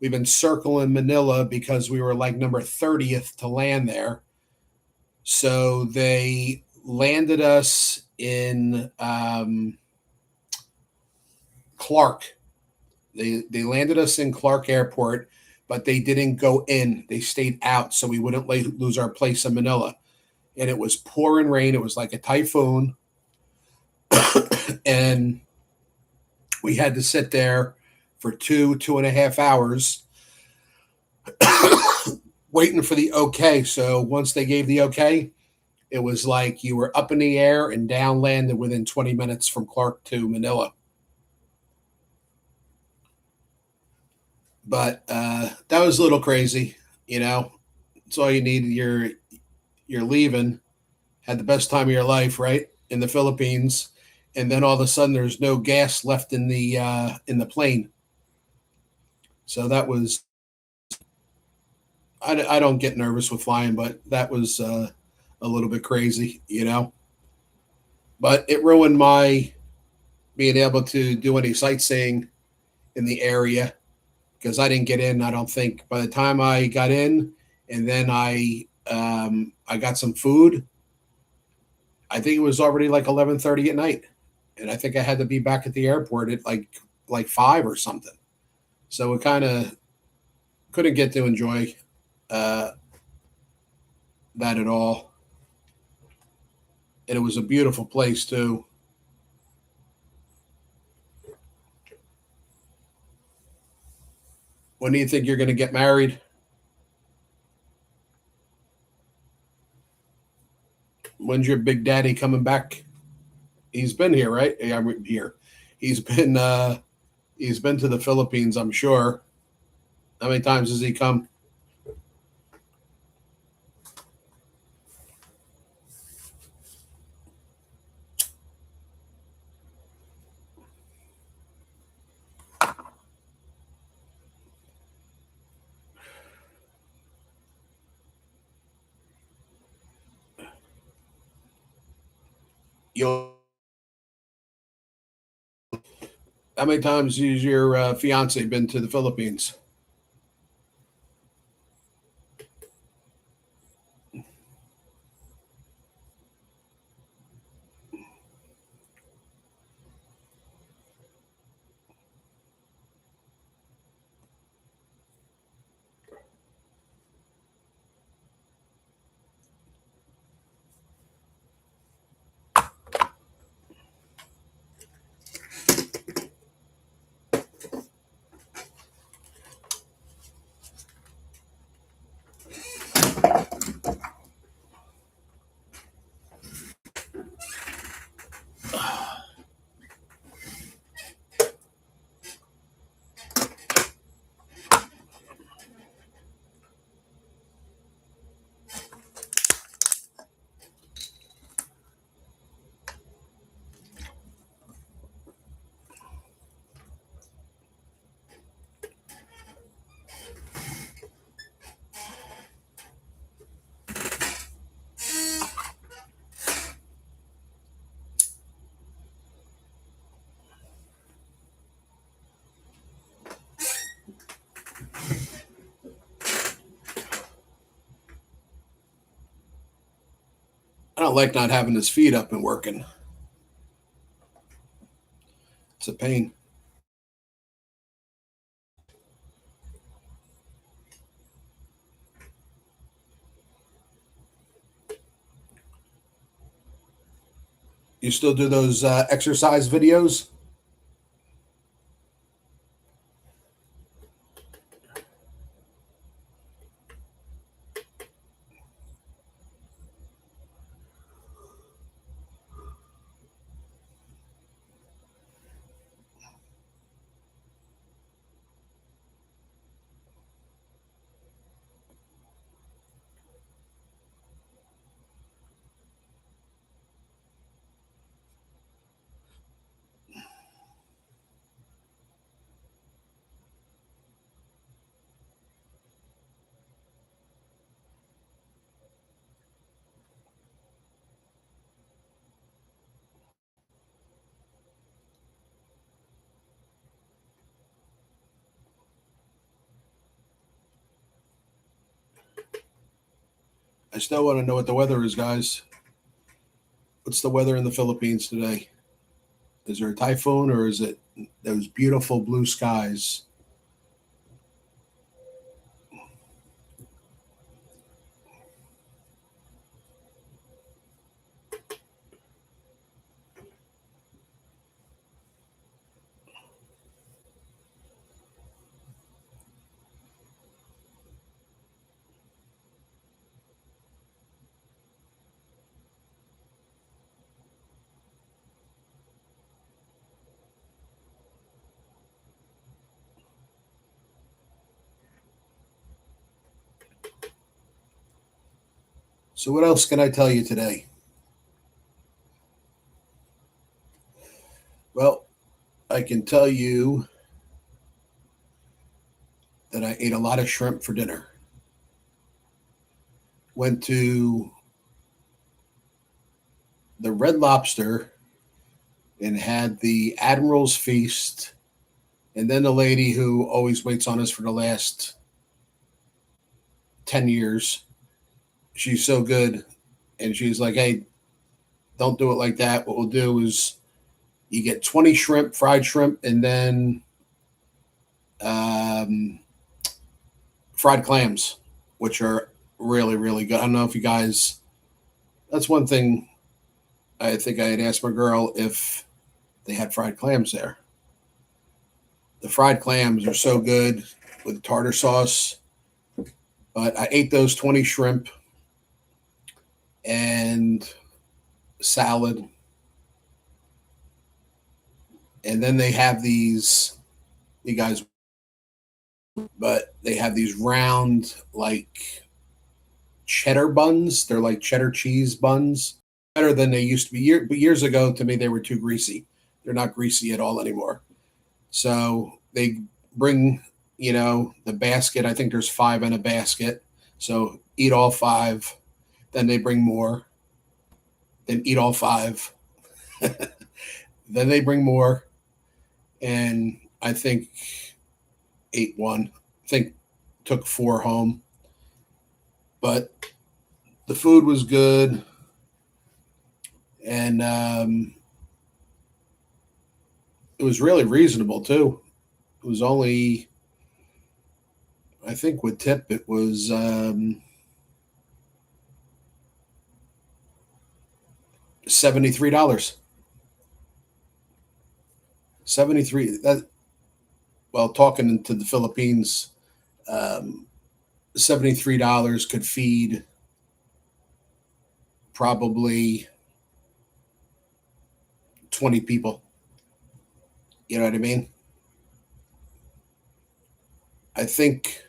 We've been circling Manila because we were like number 30th to land there. So they landed us in Clark. They landed us in Clark Airport, but they didn't go in. They stayed out so we wouldn't lose our place in Manila. And it was pouring rain. It was like a typhoon, and we had to sit there for 2.5 hours waiting for the okay. So once they gave the okay, it was like you were up in the air and down landed within 20 minutes from Clark to Manila. But that was a little crazy, you know. It's all you need. You're leaving, had the best time of your life, right, in the Philippines, and then all of a sudden there's no gas left in the plane. So that was I don't get nervous with flying, but that was a little bit crazy, you know. But it ruined my being able to do any sightseeing in the area because I didn't get in. I don't think by the time I got in, and then I got some food. I think it was already like 11:30 at night, and I think I had to be back at the airport at like 5 or something. So we kind of couldn't get to enjoy uh, that at all, and it was a beautiful place too. When do you think you're going to get married? When's your big daddy coming back? He's been here, right? Yeah, I'm here. He's been he's been to the Philippines, I'm sure. How many times has he come? You How many times has your fiance been to the Philippines? I don't like not having his feet up and working. It's a pain. You still do those exercise videos? I still want to know what the weather is, guys. What's the weather in the Philippines today? Is there a typhoon or is it those beautiful blue skies? So, what else can I tell you today? Well, I can tell you that I ate a lot of shrimp for dinner. Went to the Red Lobster and had the Admiral's Feast. And then the lady who always waits on us for the last 10 years, she's so good. And she's like, hey, don't do it like that. What we'll do is you get 20 shrimp, fried shrimp, and then um, fried clams, which are really, really good. I don't know if you guys, that's one thing I think I had asked my girl if they had fried clams there. The fried clams are so good with tartar sauce. But I ate those 20 shrimp and salad. And then they have these, you guys, but they have these round, like cheddar buns. They're like cheddar cheese buns. Better than they used to be. But years ago, to me, they were too greasy. They're not greasy at all anymore. So they bring, the basket. I think there's 5 in a basket. So eat all 5. Then they bring more. Then eat all 5. Then they bring more. And I think ate one. I think took 4 home. But the food was good. And it was really reasonable, too. It was only, I think with tip, it was $73. 73. Well, talking to the Philippines, $73 could feed probably 20 people. You know what I mean? I think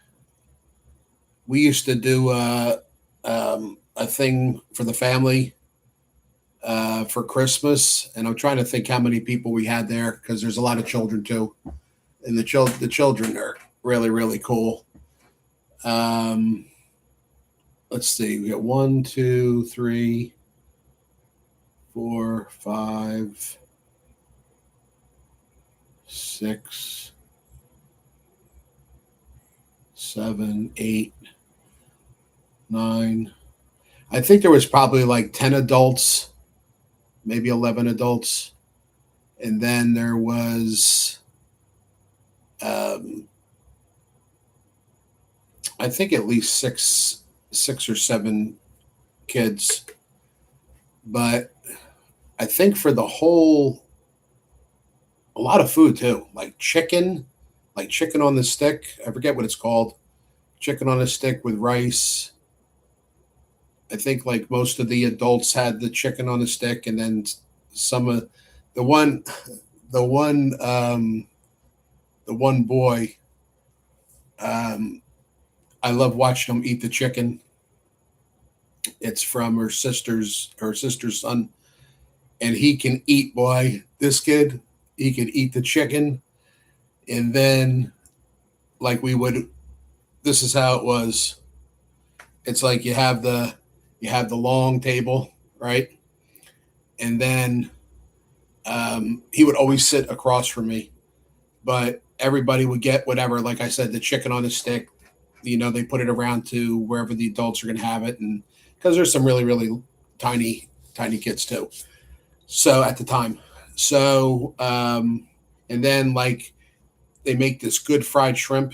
we used to do a thing for the family for Christmas, and I'm trying to think how many people we had there because there's a lot of children too, and the children are really really cool. Um, let's see, we got 1, 2, 3, 4, 5, 6, 7, 8, 9. I think there was probably like 10 adults, maybe 11 adults, and then there was um, I think at least six or seven kids. But I think for the whole, a lot of food too, like chicken on the stick. I forget what it's called. Chicken on a stick with rice. I think like most of the adults had the chicken on the stick, and then some of the one, the one, the one boy. Um, I love watching him eat the chicken. It's from her sister's son, and he can eat. Boy, this kid, he could eat the chicken, and then like we would. This is how it was. It's like you have the long table, right, and then he would always sit across from me, but everybody would get whatever. Like I said, the chicken on the stick. They put it around to wherever the adults are going to have it, and because there's some really really tiny kids too. So at the time, so and then like they make this good fried shrimp.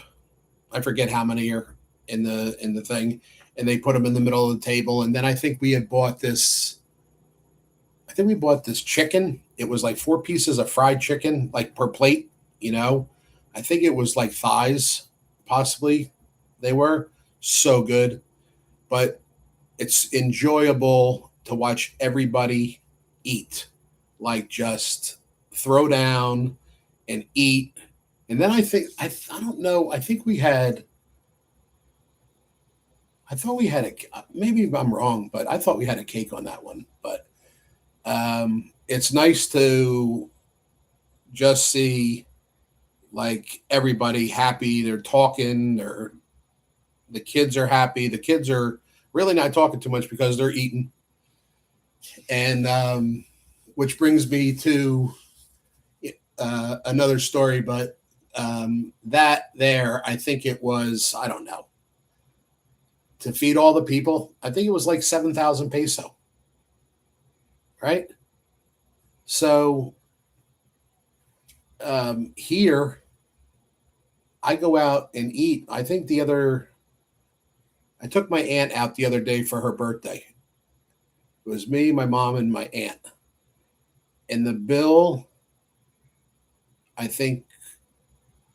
I forget how many are in the thing, and they put them in the middle of the table. And then I think we had bought this. I think we bought this chicken. It was like four pieces of fried chicken, like per plate. You know, I think it was like thighs, possibly. They were so good, but it's enjoyable to watch everybody eat, like just throw down and eat. And then I don't know. I think we had I thought we had maybe I'm wrong, but I thought we had a cake on that one. But it's nice to just see like everybody happy. They're talking. The kids are happy. The kids are really not talking too much because they're eating. And which brings me to another story, but that there, I think it was, I don't know, to feed all the people. I think it was like 7,000 peso, right? So here, I go out and eat. I took my aunt out the other day for her birthday. It was me, my mom, and my aunt. And the bill, I think,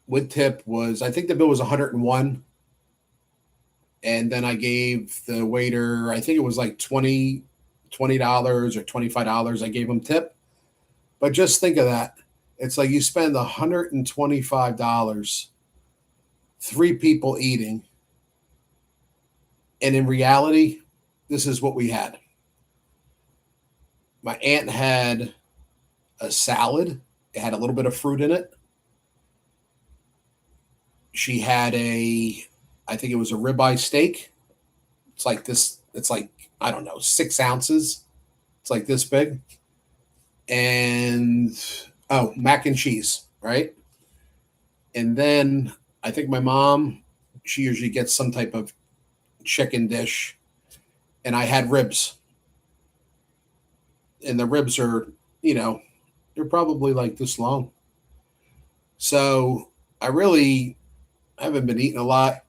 with tip was, I think the bill was 101. And then I gave the waiter, I think it was like $20 or $25. I gave him tip. But just think of that. It's like you spend $125, three people eating. And in reality, this is what we had. My aunt had a salad. It had a little bit of fruit in it. She had I think it was a ribeye steak. It's like this, it's like, I don't know, 6 ounces. It's like this big. And, oh, mac and cheese, right? And then I think my mom, she usually gets some type of chicken dish. And I had ribs. And the ribs are, you know, they're probably like this long. So I really haven't been eating a lot.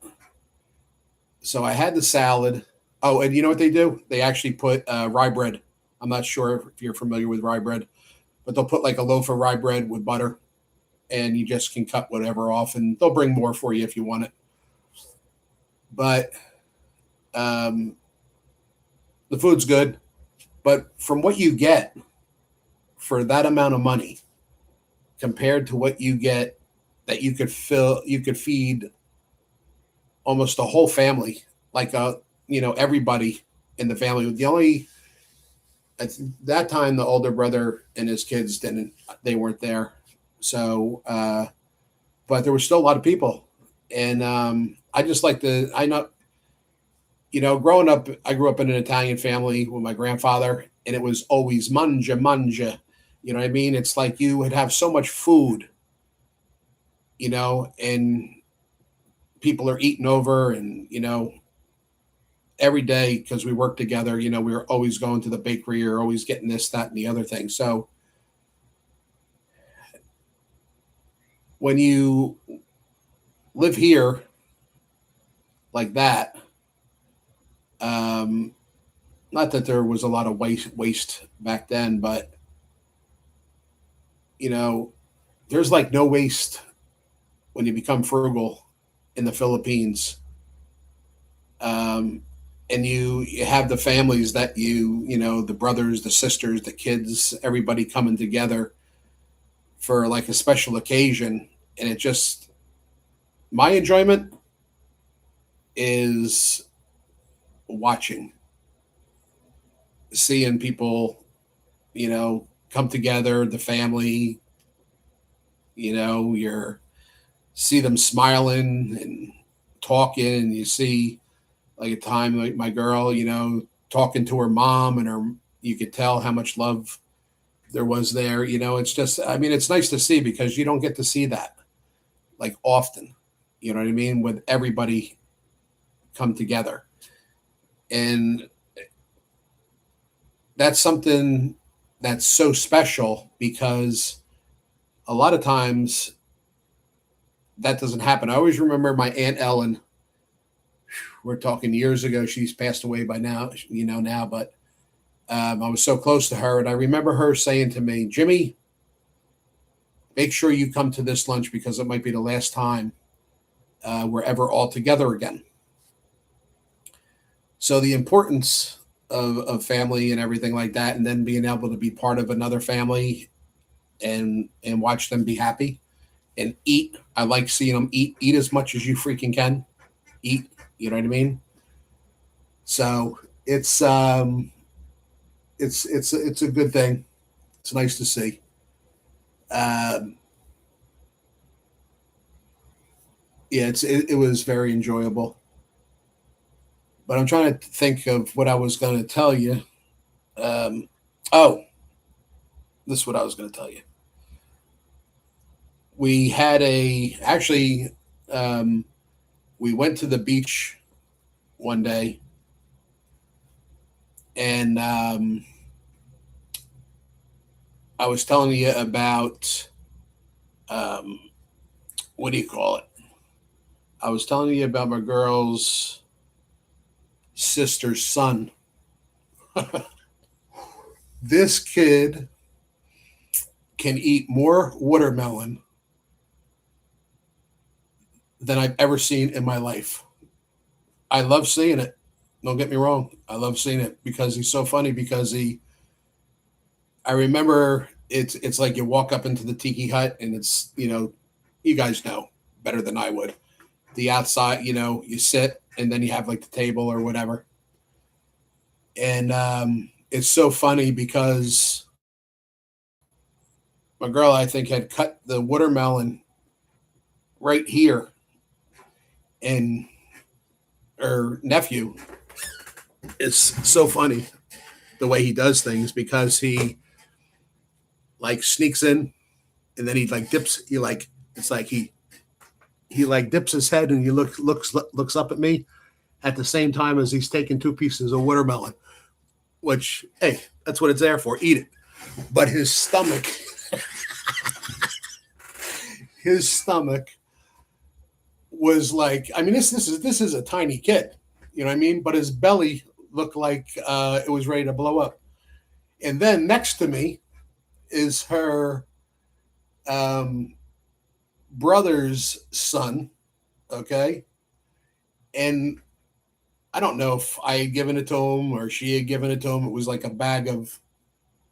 So I had the salad. Oh, and you know what they do? They actually put rye bread. I'm not sure if you're familiar with rye bread, but they'll put like a loaf of rye bread with butter, and you just can cut whatever off, and they'll bring more for you if you want it. But um, the food's good. But from what you get for that amount of money compared to what you get that you could feed almost a whole family, like everybody in the family. The only at that time the older brother and his kids they weren't there, so but there was still a lot of people, and I just like the I know growing up I grew up in an Italian family with my grandfather, and it was always manja manja. You know what I mean? It's like you would have so much food, and people are eating over, and every day because we work together. We were always going to the bakery or always getting this, that, and the other thing. So when you live here like that, um, not that there was a lot of waste back then, but there's like no waste when you become frugal in the Philippines. Um, and you have the families that the brothers, the sisters, the kids, everybody coming together for like a special occasion. And it just, my enjoyment is watching, seeing people, come together, the family, you're see them smiling and talking, and you see like a time like my girl, talking to her mom, and you could tell how much love there was there. It's just, I mean, it's nice to see because you don't get to see that like often. You know what I mean? With everybody come together, and that's something that's so special because a lot of times that doesn't happen. I always remember my Aunt Ellen. We're talking years ago. She's passed away by now, now, but I was so close to her. And I remember her saying to me, Jimmy, make sure you come to this lunch because it might be the last time we're ever all together again. So the importance of family and everything like that, and then being able to be part of another family and watch them be happy and eat. I like seeing them eat as much as you freaking can eat. You know what I mean? So it's a good thing. It's nice to see. Um, yeah, it was very enjoyable. But I'm trying to think of what I was going to tell you. Um, oh, this is what I was going to tell you. We had a actually um, we went to the beach one day, and I was telling you about um, what do you call it? I was telling you about my girl's sister's son. This kid can eat more watermelon than I've ever seen in my life. I love seeing it. Don't get me wrong. I love seeing it because he's so funny because I remember it's like you walk up into the tiki hut and it's, you guys know better than I would. The outside, you sit and then you have like the table or whatever. And it's so funny because my girl, I think, had cut the watermelon right here, and her nephew, it's so funny the way he does things because he like sneaks in and then he like dips. He like it's like he like dips his head and he looks up at me at the same time as he's taking two pieces of watermelon. Which, hey, that's what it's there for. Eat it. But his stomach was like, I mean, this is a tiny kid, you know what I mean? But his belly looked like it was ready to blow up. And then next to me is her um, brother's son, okay? And I don't know if I had given it to him or she had given it to him. It was like a bag of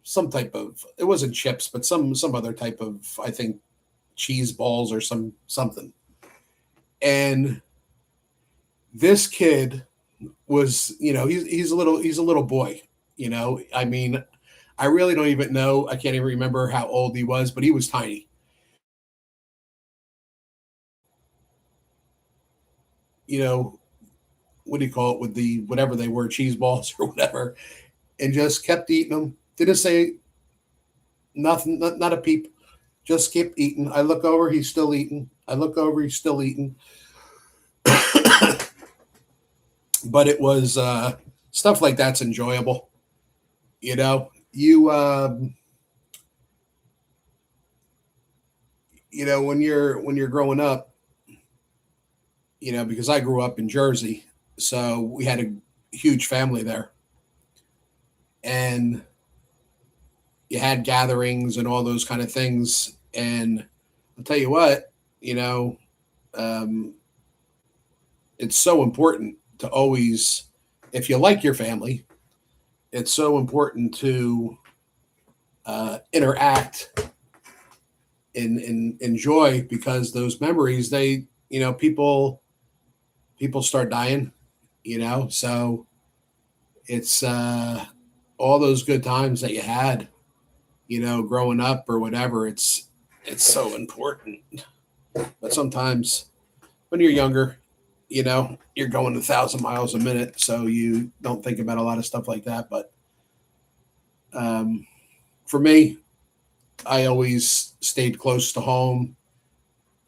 some type of. It wasn't chips, but some other type of. I think cheese balls or something. And this kid was, he's a little boy. I mean, I really don't even know. I can't even remember how old he was, but he was tiny. You know, what do you call it with the whatever they were, cheese balls or whatever, and just kept eating them. Didn't say nothing, not a peep. Just kept eating. I look over, he's still eating. I look over, he's still eating. But it was stuff like that's enjoyable. When you're growing up, because I grew up in Jersey, so we had a huge family there, and you had gatherings and all those kind of things. And I'll tell you what, you know, um, it's so important to always, if you like your family, it's so important to interact and enjoy because those memories, people start dying, so it's all those good times that you had, growing up or whatever. It's so important. But sometimes when you're younger, you're going 1,000 miles a minute, so you don't think about a lot of stuff like that. But um, for me, I always stayed close to home,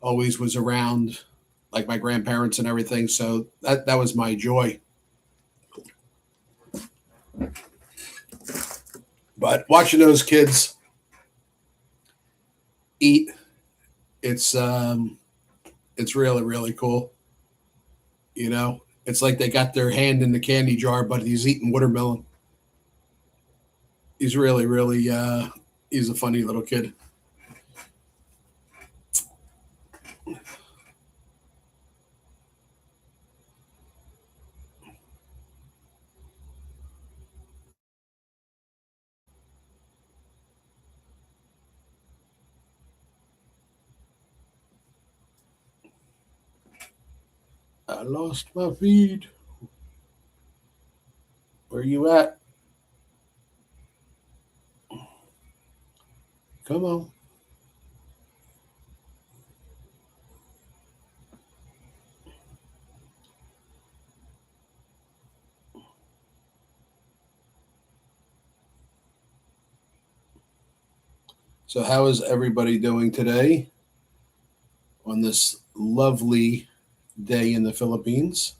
always was around like my grandparents and everything. So that was my joy. But watching those kids eat, it's it's really really cool. You know, it's like they got their hand in the candy jar, but he's eating watermelon. He's really really he's a funny little kid. I lost my feed. Where you at? Come on. So how is everybody doing today on this lovely day in the Philippines?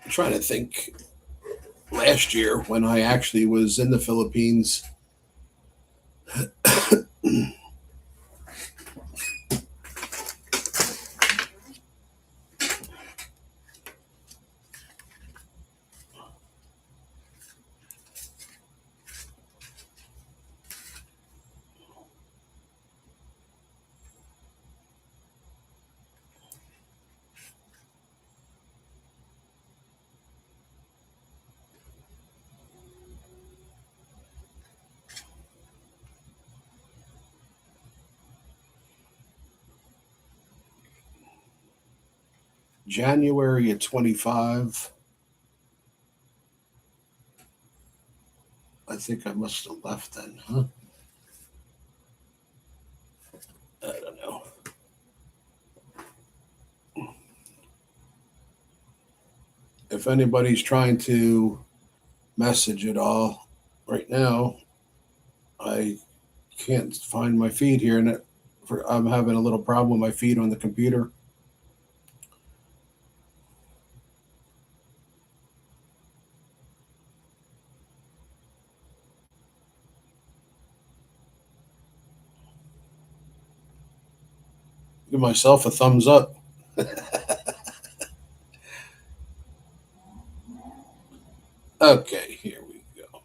I'm trying to think last year when I actually was in the Philippines. January of 25. I think I must have left then, huh? I don't know. If anybody's trying to message at all right now, I can't find my feed here, and I'm having a little problem with my feed on the computer. Give myself a thumbs up. Okay, here we go.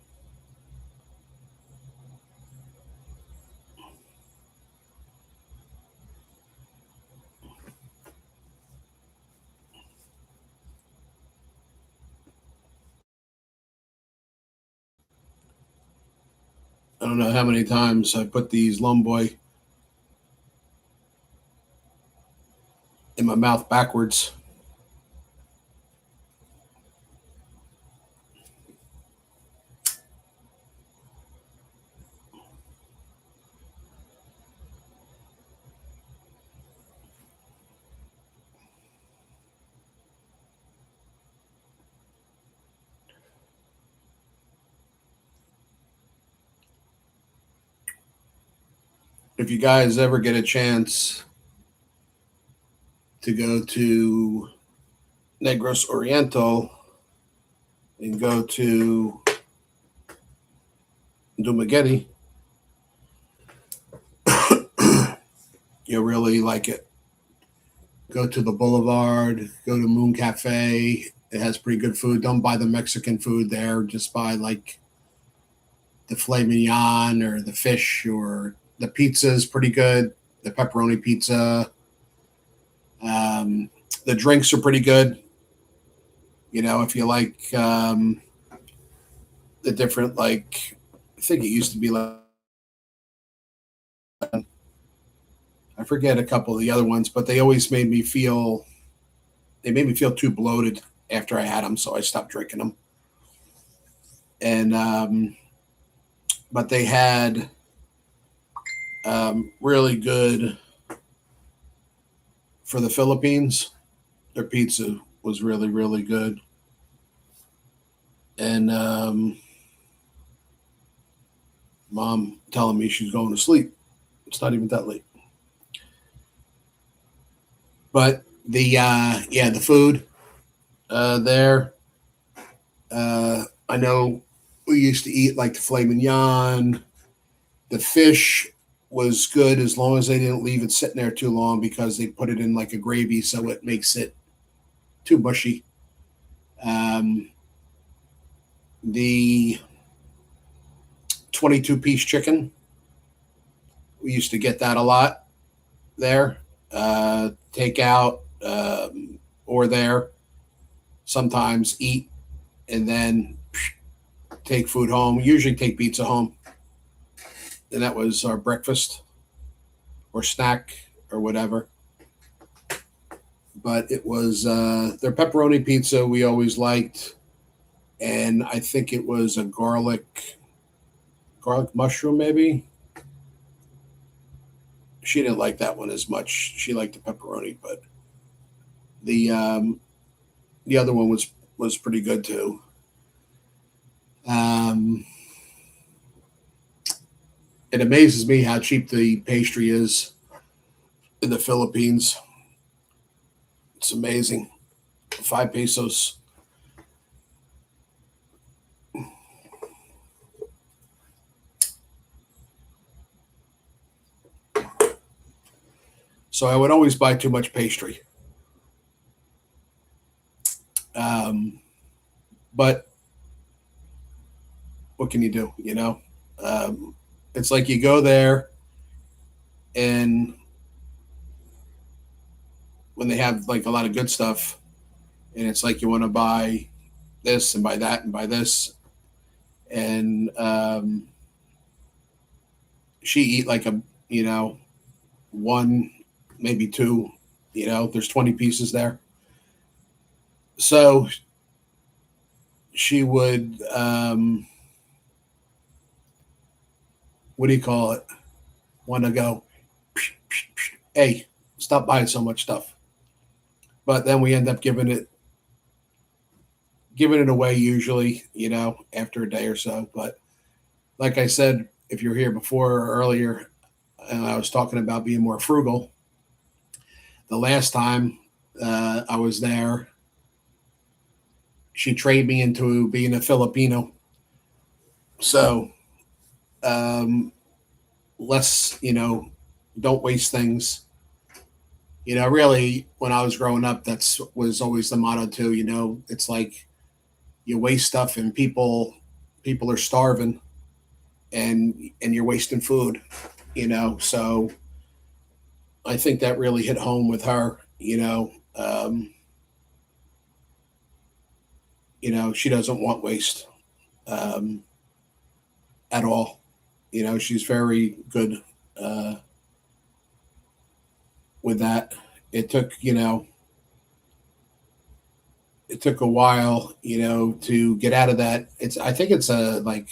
I don't know how many times I put these Lumboy in my mouth backwards. If you guys ever get a chance to go to Negros Oriental and go to Dumaguete, you'll really like it. Go to the Boulevard, go to Moon Cafe. It has pretty good food. Don't buy the Mexican food there. Just buy like the filet mignon or the fish, or the pizza is pretty good. The pepperoni pizza. Um, the drinks are pretty good. You know, if you like the different, like, I think it used to be like, I forget a couple of the other ones, but they always made me feel too bloated after I had them, so I stopped drinking them. And but they had really good for the Philippines. Their pizza was really really good, and Mom telling me she's going to sleep. It's not even that late. But the food there. I know we used to eat like the filet mignon. The fish was good as long as they didn't leave it sitting there too long because they put it in like a gravy, so it makes it too mushy. Um, the 22-piece chicken, we used to get that a lot there. Take out or there. Sometimes eat and then take food home. We usually take pizza home, and that was our breakfast or snack or whatever. But it was their pepperoni pizza we always liked, and I think it was a garlic mushroom maybe. She didn't like that one as much. She liked the pepperoni, but the um, the other one was pretty good too. Um, it amazes me how cheap the pastry is in the Philippines. It's amazing. 5 pesos. So I would always buy too much pastry. Um, but what can you do? Um, it's like you go there, and when they have like a lot of good stuff, and it's like you want to buy this and buy that and buy this, and she eat like you know one, maybe two. There's 20 pieces there, so she would what do you call it? Want to go, hey, stop buying so much stuff. But then we end up giving it away usually, after a day or so. But like I said, if you're here before or earlier, and I was talking about being more frugal, the last time I was there, she trained me into being a Filipino. So less, don't waste things. Really, when I was growing up, that's was always the motto too. It's like you waste stuff, and people are starving, and you're wasting food. So I think that really hit home with her. She doesn't want waste um, at all. She's very good uh, with that. It took, it took a while, to get out of that. I think it's a like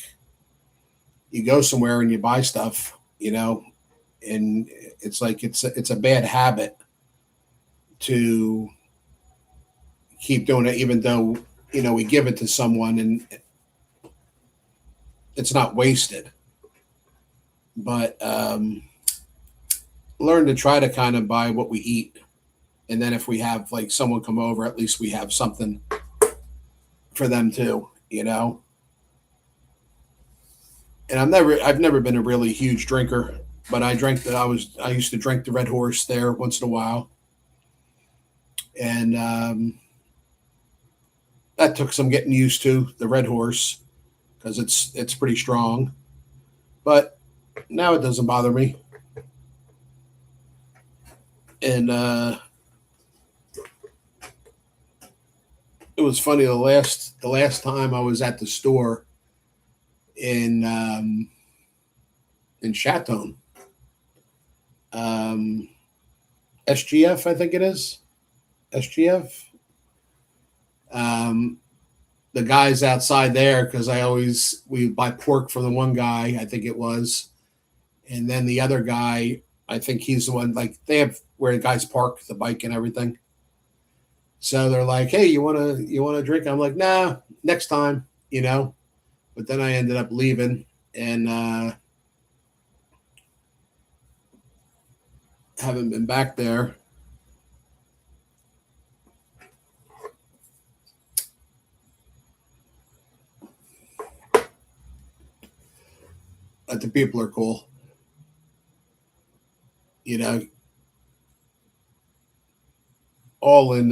you go somewhere and you buy stuff, and it's like it's a bad habit to keep doing it, even though we give it to someone and it's not wasted. But learn to try to kind of buy what we eat, and then if we have like someone come over, at least we have something for them too. And I've never been a really huge drinker, but I used to drink the Red Horse there once in a while, and that took some getting used to the Red Horse because it's pretty strong, but now it doesn't bother me. And it was funny, the last time I was at the store in Chatone, um, SGF, I think it is SGF. Um, the guys outside there, because we buy pork from the one guy, I think it was, and then the other guy, I think he's the one, like they have where the guys park the bike and everything. So they're like, "Hey, you wanna drink?" I'm like, "Nah, next time," But then I ended up leaving, and Haven't been back there. But the people are cool. You know, all in.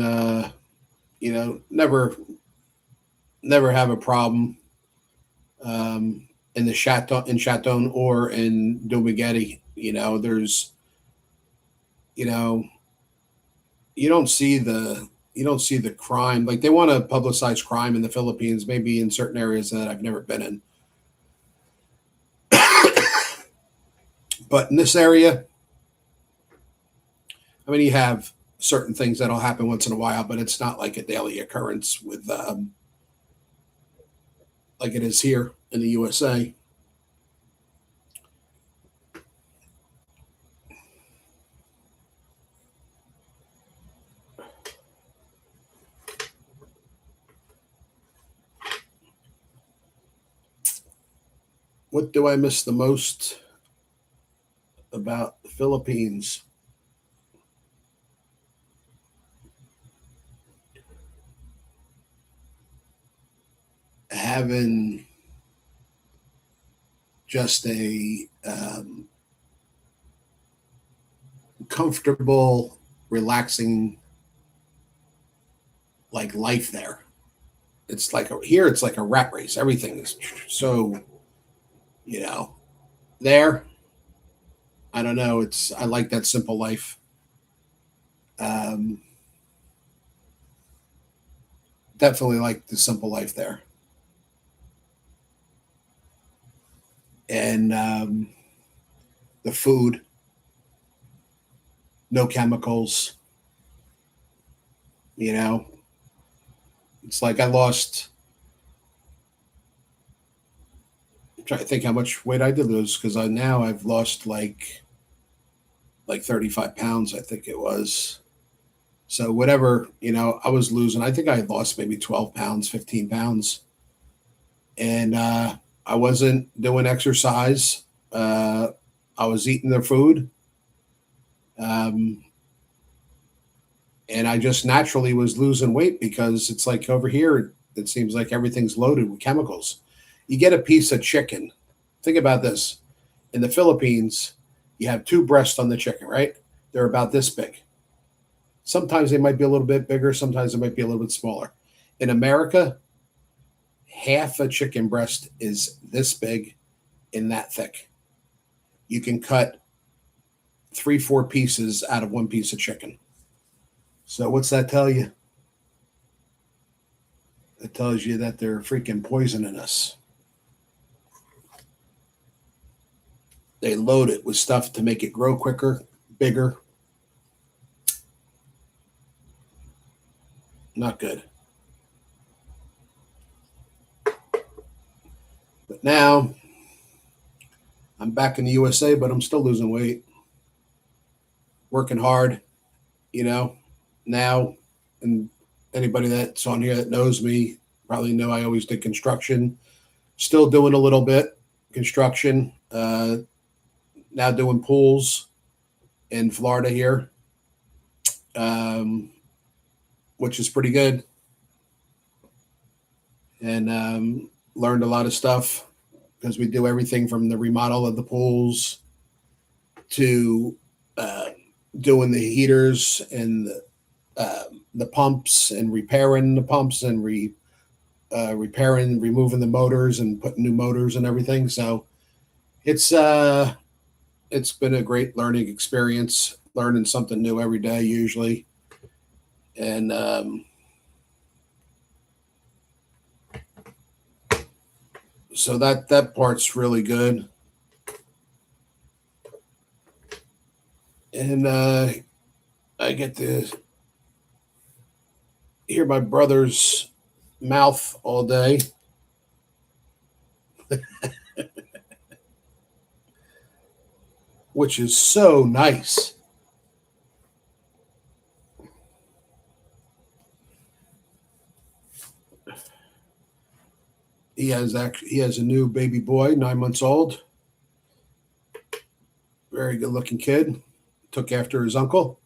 Never have a problem in the Chateau or in Dumagetti. There's you know you don't see the crime. Like, they want to publicize crime in the Philippines, maybe in certain areas that I've never been in, but in this area, I mean, you have certain things that'll happen once in a while, but it's not like a daily occurrence with like it is here in the USA. What do I miss the most about the Philippines? Having just a comfortable, relaxing like life there. It's like here, it's like a rat race. Everything is so, you know, there. I don't know. I like that simple life. Um, Definitely like the simple life there, and the food, no chemicals. You know, it's like I lost. I'm trying to think how much weight I did lose, because now I've lost like 35 pounds, I think it was. So whatever, I was losing. I think I had lost maybe 12 pounds, 15 pounds, and I wasn't doing exercise. Uh, I was eating their food, um, and I just naturally was losing weight, because it's like over here, it seems like everything's loaded with chemicals. You get a piece of chicken. Think about this. In the Philippines, you have two breasts on the chicken, right? They're about this big. Sometimes they might be a little bit bigger, sometimes they might be a little bit smaller. In America, half a chicken breast is this big and that thick. You can cut three, four pieces out of one piece of chicken. So what's that tell you? It tells you that they're freaking poisoning us. They load it with stuff to make it grow quicker, bigger. Not good. But now I'm back in the USA, but I'm still losing weight, working hard, you know. Now, and anybody that's on here that knows me probably know I always did construction. Still doing a little bit construction. Now doing pools in Florida here, um, which is pretty good, and learned a lot of stuff, because we do everything from the remodel of the pools to uh, doing the heaters and the pumps, and repairing the pumps, and repairing, removing the motors, and putting new motors and everything. So it's uh, it's been a great learning experience, learning something new every day usually, and so that part's really good. And I get to hear my brother's mouth all day, which is so nice. He has a new baby boy, 9 months old. Very good looking kid. took after his uncle.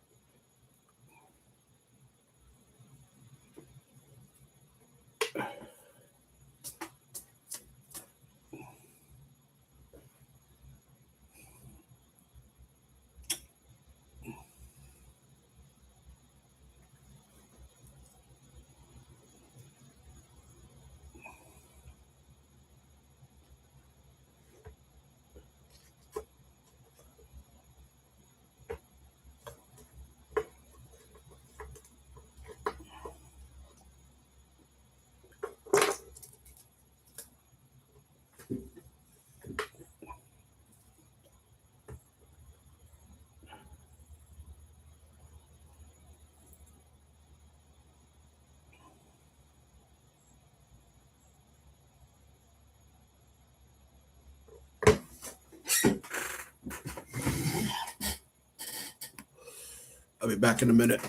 I'll be back in a minute.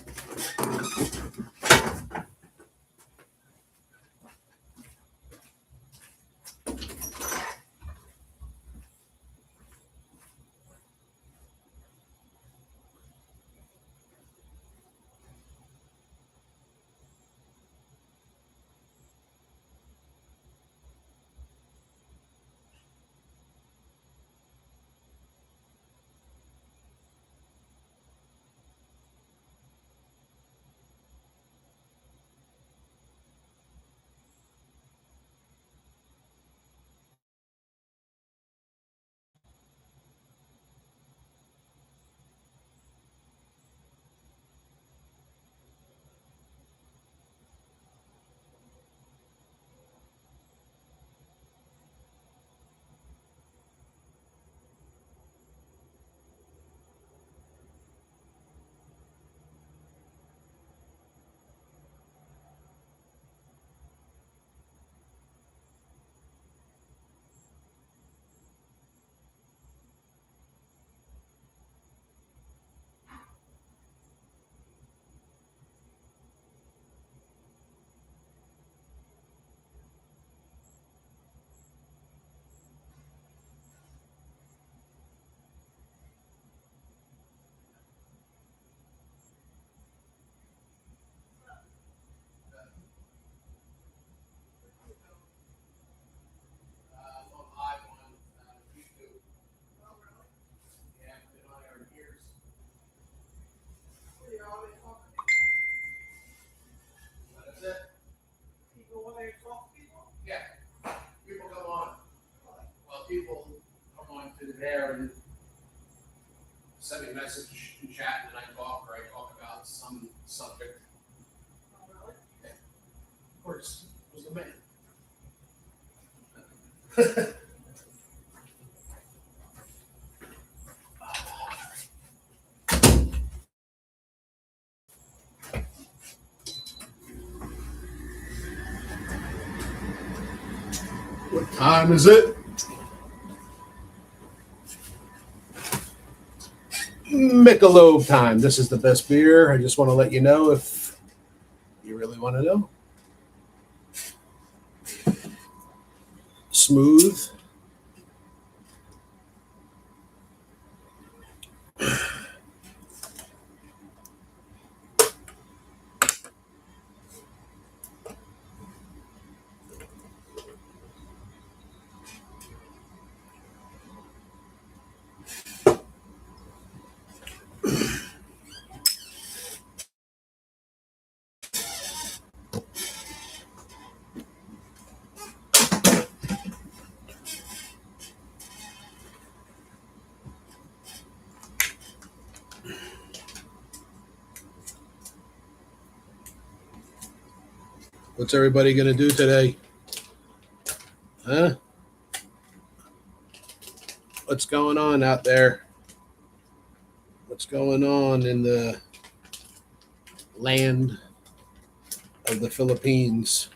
People come on. Well, people come on to there and send me a message in chat, and I talk, or I talk about some subject. Yeah. Of course, was the man. What time is it? Michelob time. This is the best beer. I just want to let you know if you really want to know. Smooth. What's everybody going to do today? Huh? What's going on out there? What's going on in the land of the Philippines?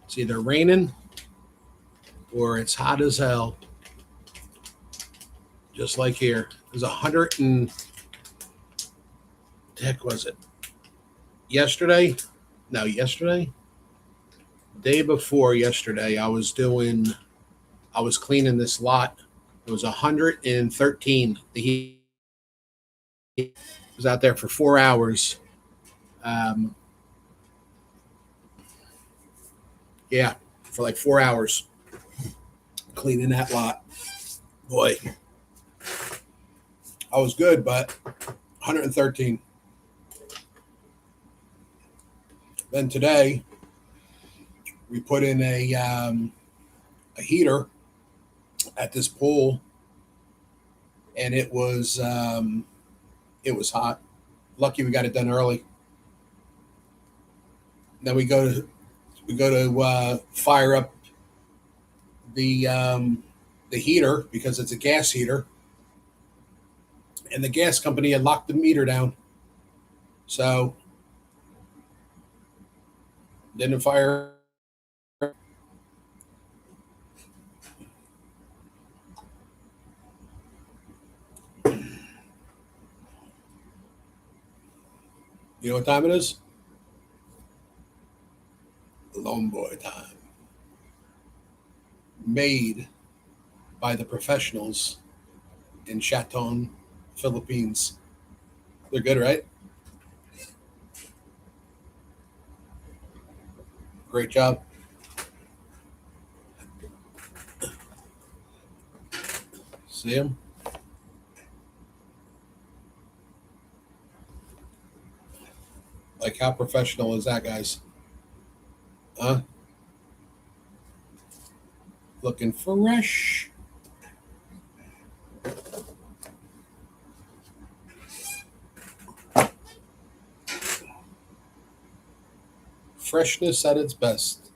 It's either raining or it's hot as hell. Just like here. There's 100 and... What the heck was it? Yesterday? No, yesterday? Day before yesterday, I was cleaning this lot It was 113. The heat was out there for 4 hours. Um, yeah, for like 4 hours cleaning that lot. Boy, I was good, but 113. Then today we put in a heater at this pool, and it was hot. Lucky we got it done early. Then we go to fire up the um, the heater because it's a gas heater, and the gas company had locked the meter down, so didn't fire. You know what time it is? Lomboy time. Made by the professionals in Chaton, Philippines. They're good, right? Great job. See them? Like, how professional is that, guys? Huh? Looking fresh. Freshness at its best.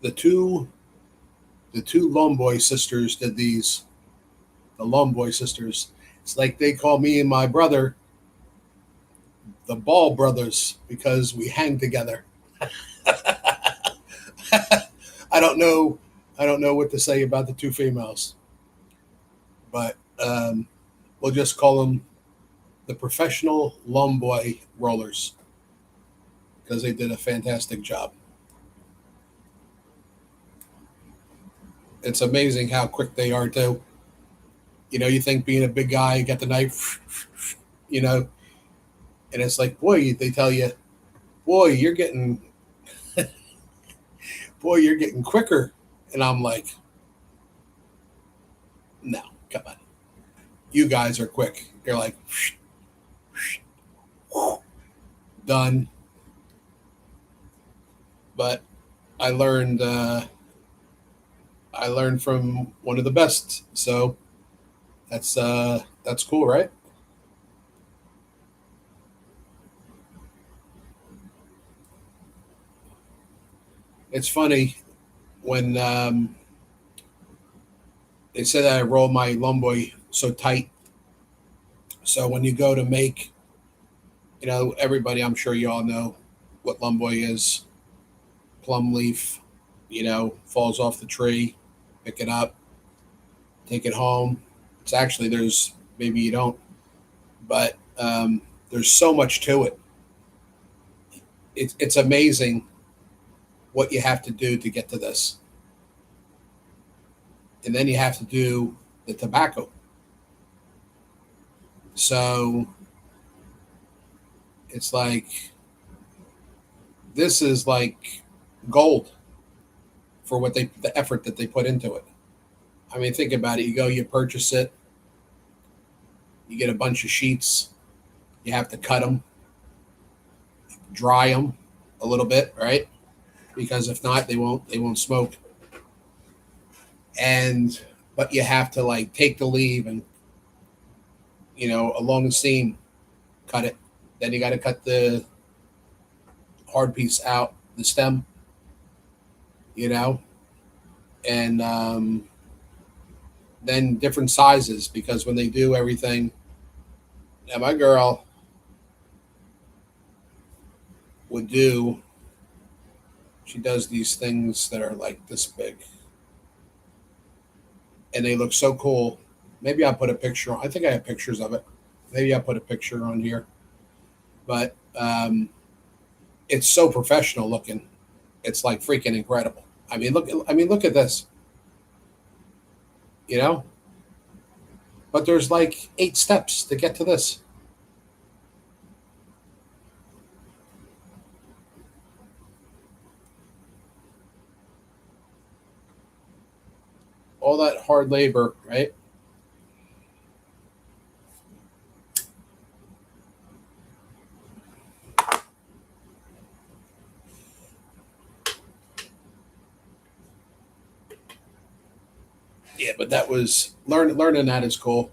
The two the two Lomboy sisters did these. The Lomboy sisters. It's like they call me and my brother the Ball Brothers because we hang together. I don't know. I don't know what to say about the two females, but we'll just call them the professional Lomboy rollers because they did a fantastic job. It's amazing how quick they are too. You think being a big guy, you got the knife, you know, and it's like, boy, they tell you, boy, you're getting quicker, and I'm like, no, come on, you guys are quick. You're like, done. But I learned, uh, I learned from one of the best, so that's cool, right? It's funny when they say that I roll my lumboy so tight. So when you go to make, everybody, I'm sure you all know what lumboy is. Plum leaf, falls off the tree, pick it up, take it home. It's actually, there's, maybe you don't, but there's so much to it. It's amazing what you have to do to get to this. And then you have to do the tobacco. So it's like, this is like gold for the effort that they put into it. I mean, think about it. You go, you purchase it, you get a bunch of sheets, you have to cut them, dry them a little bit, right? Because if not, they won't smoke. And but you have to like take the leaf and along the seam, cut it. Then you got to cut the hard piece out, the stem, you know, and then different sizes because when they do everything, now my girl would do. She does these things that are like this big, and they look so cool. Maybe I'll put a picture. I think I have pictures of it. Maybe I'll put a picture on here. But it's so professional looking. It's like freaking incredible. I mean, look. I mean, look at this. You know, but there's like 8 steps to get to this. All that hard labor, right? Yeah, but that was learning that is cool.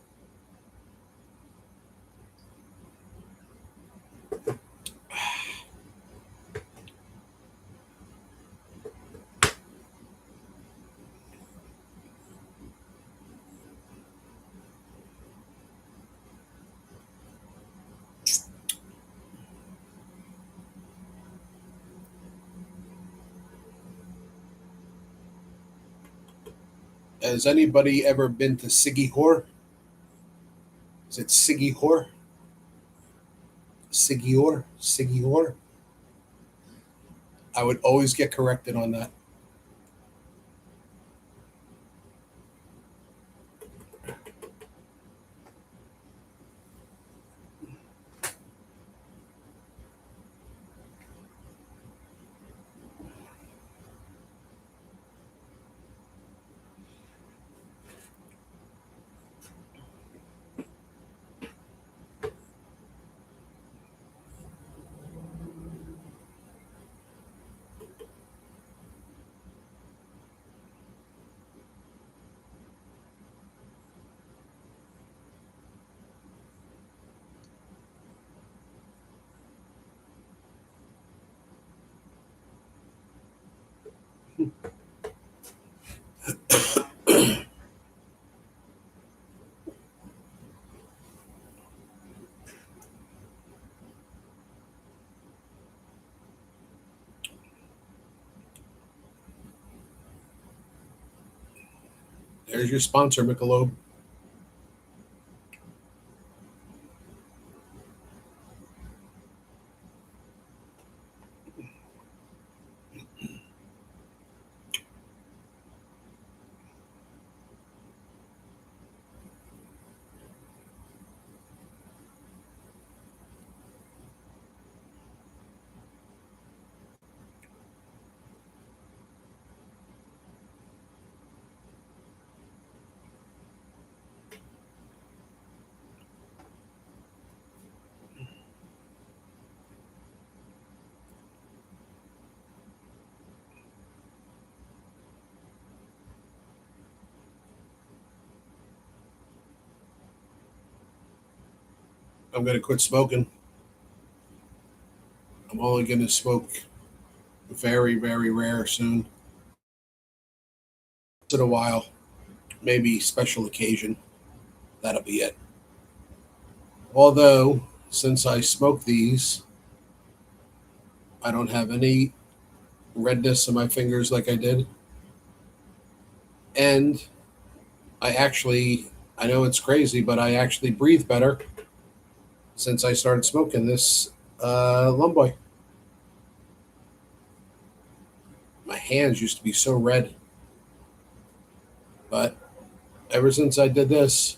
Has anybody ever been to Siggy Hor? Is it Siggy Hor? Siggy Hor? Siggy Hor? I would always get corrected on that. There's your sponsor, Michelob. I'm gonna quit smoking. I'm only gonna smoke very, very rare soon. Once in a while, maybe special occasion. That'll be it. Although, since I smoke these, I don't have any redness in my fingers like I did. And I know it's crazy, but I actually breathe better since I started smoking this Lumboy. My hands used to be so red, but ever since I did this,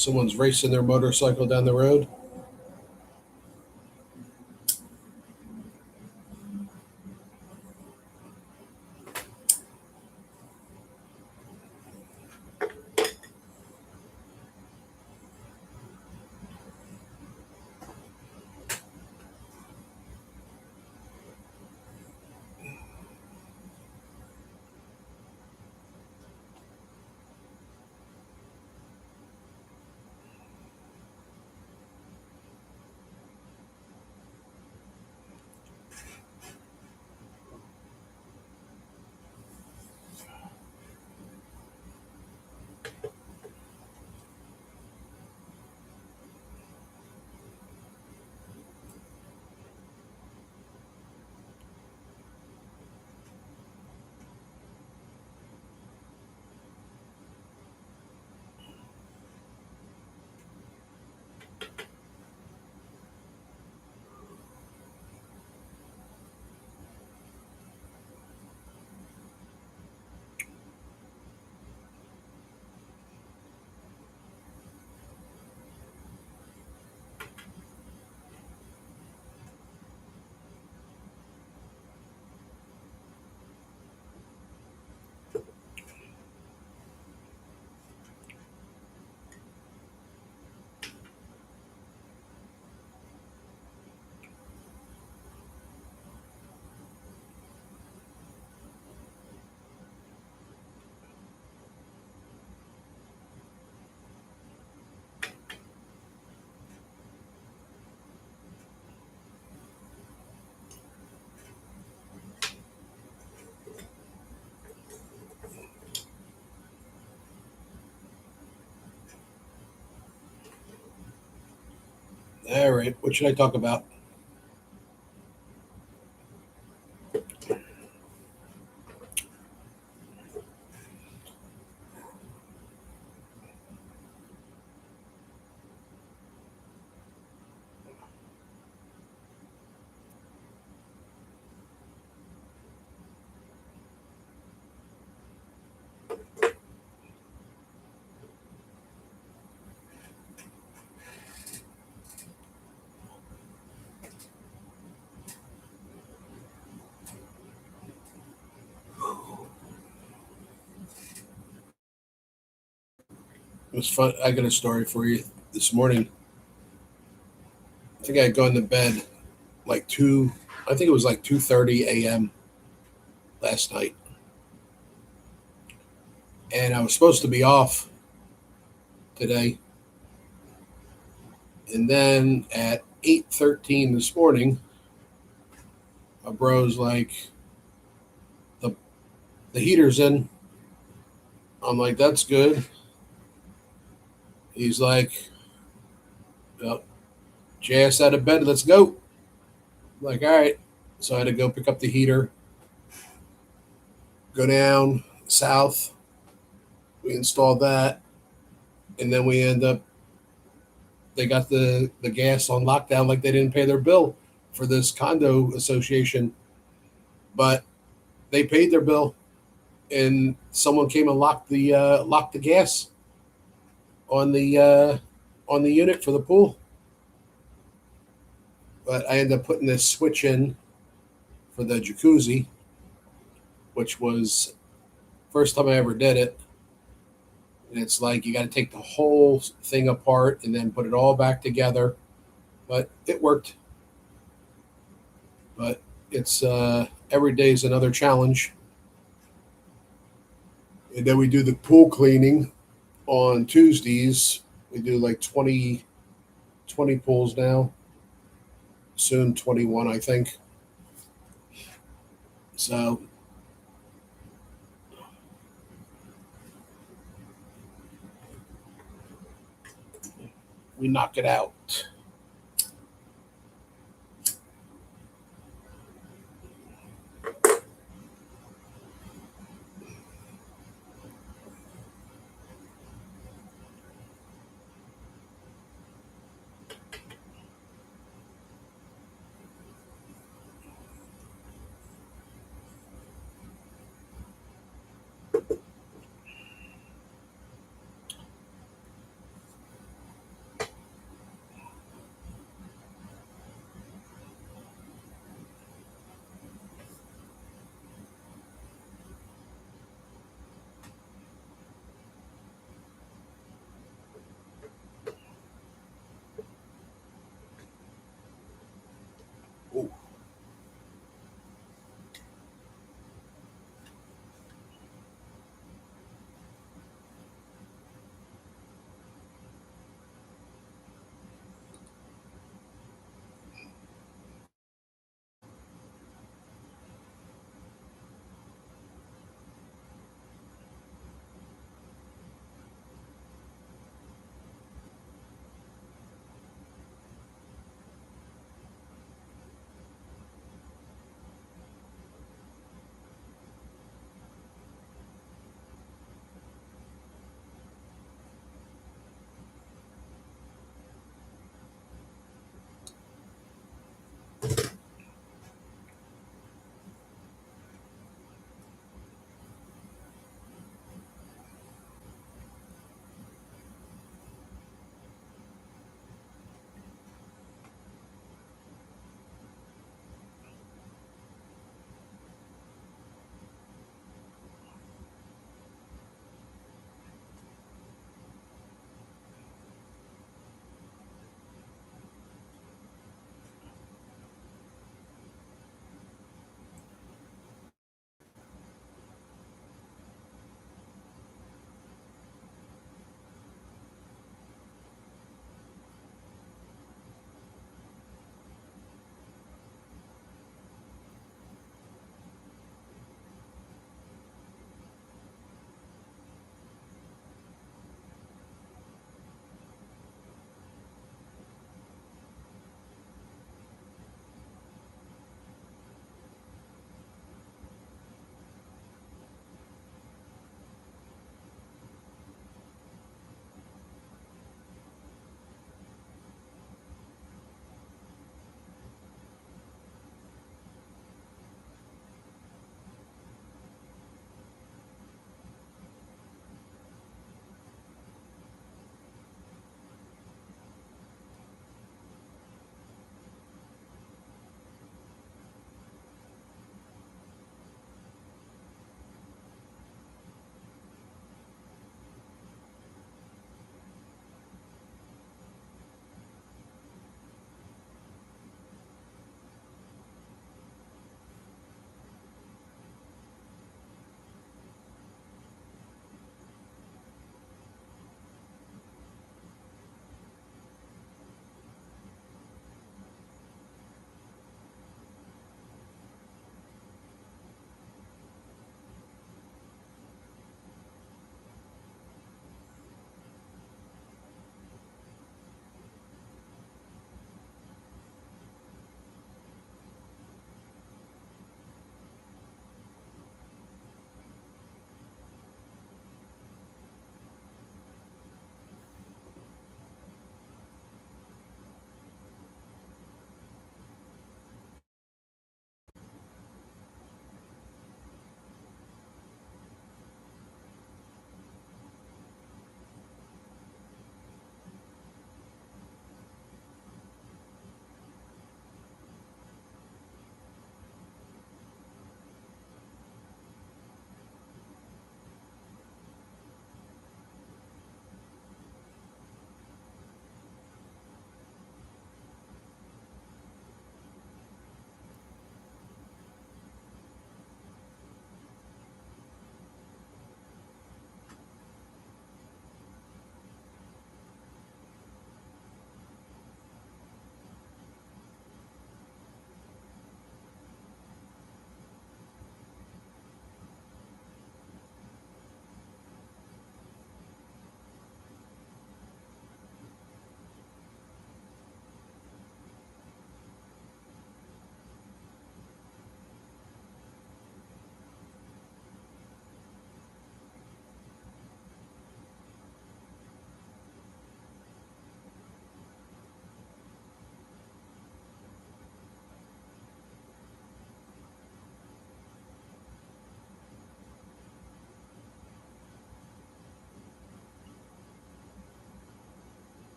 someone's racing their motorcycle down the road. All right. What should I talk about? It was fun. I got a story for you this morning. I think I had gone to bed like two. I think it was like 2:30 a.m. last night, and I was supposed to be off today. And then at 8:13 this morning, my bro's like, the the heater's in. I'm like, that's good. He's like, well, Jay out of bed. Let's go. I'm like, all right. So I had to go pick up the heater, go down south. We installed that, and then we end up. They got the gas on lockdown, like they didn't pay their bill for this condo association, but they paid their bill, and someone came and locked the gas on the unit for the pool. But I ended up putting this switch in for the jacuzzi, which was first time I ever did it. And it's like you got to take the whole thing apart and then put it all back together. But it worked. But it's every day is another challenge. And then we do the pool cleaning on Tuesdays. We do like 20 pools now. Soon 21, I think. So we knock it out.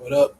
What up?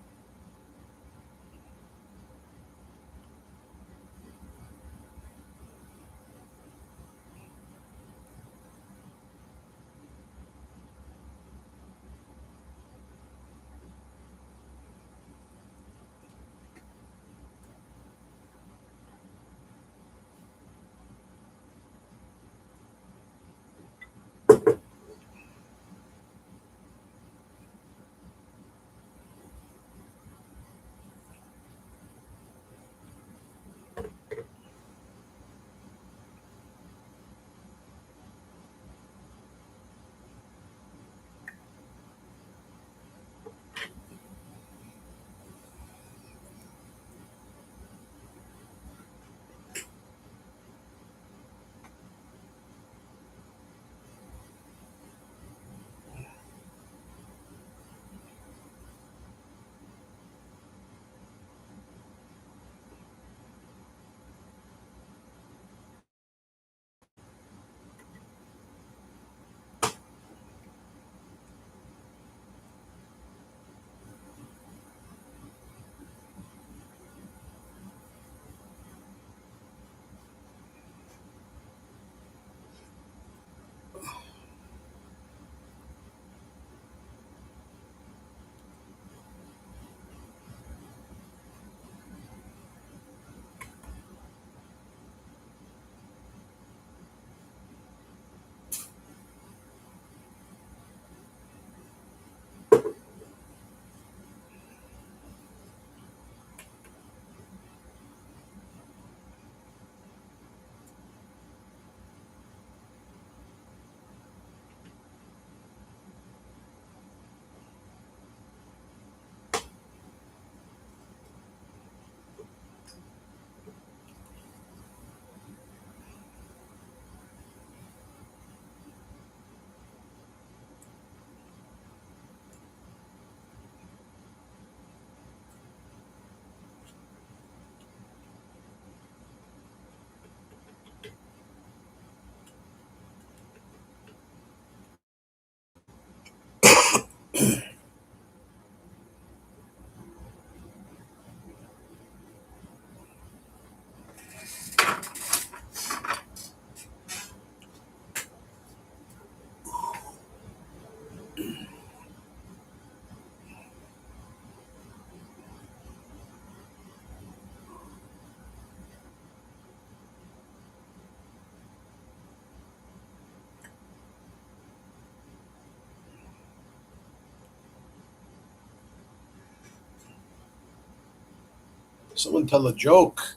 Someone tell a joke.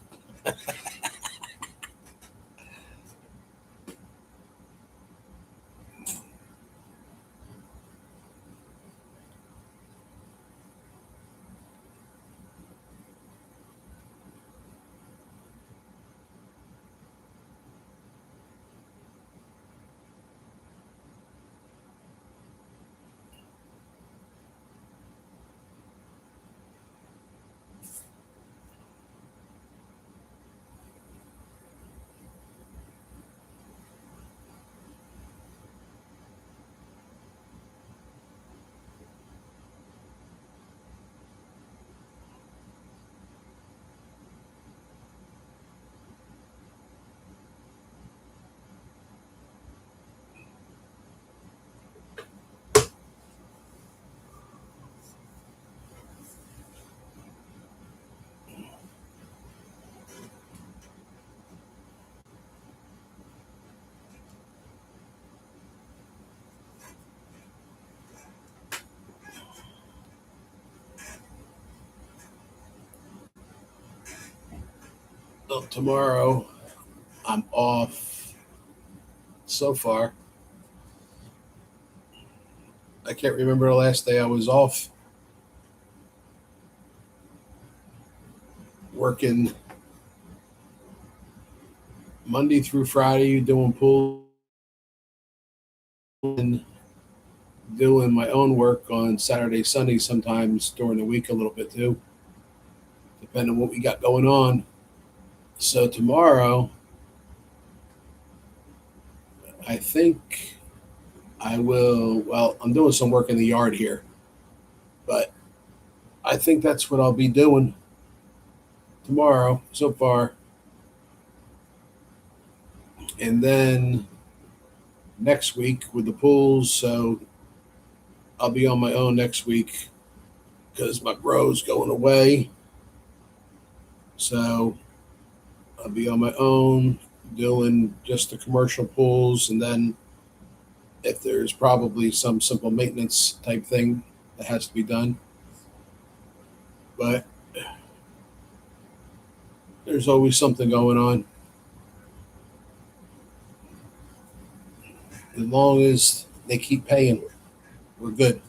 Well, tomorrow I'm off. So far, I can't remember the last day I was off working Monday through Friday, doing pool and doing my own work on Saturday, Sunday, sometimes during the week a little bit too, depending on what we got going on. So tomorrow, I think I will. Well, I'm doing some work in the yard here, but I think that's what I'll be doing tomorrow so far. And then next week with the pools. So I'll be on my own next week because my bro's going away. So I'll be on my own doing just the commercial pools. And then if there's probably some simple maintenance type thing that has to be done. But there's always something going on. As long as they keep paying, we're good.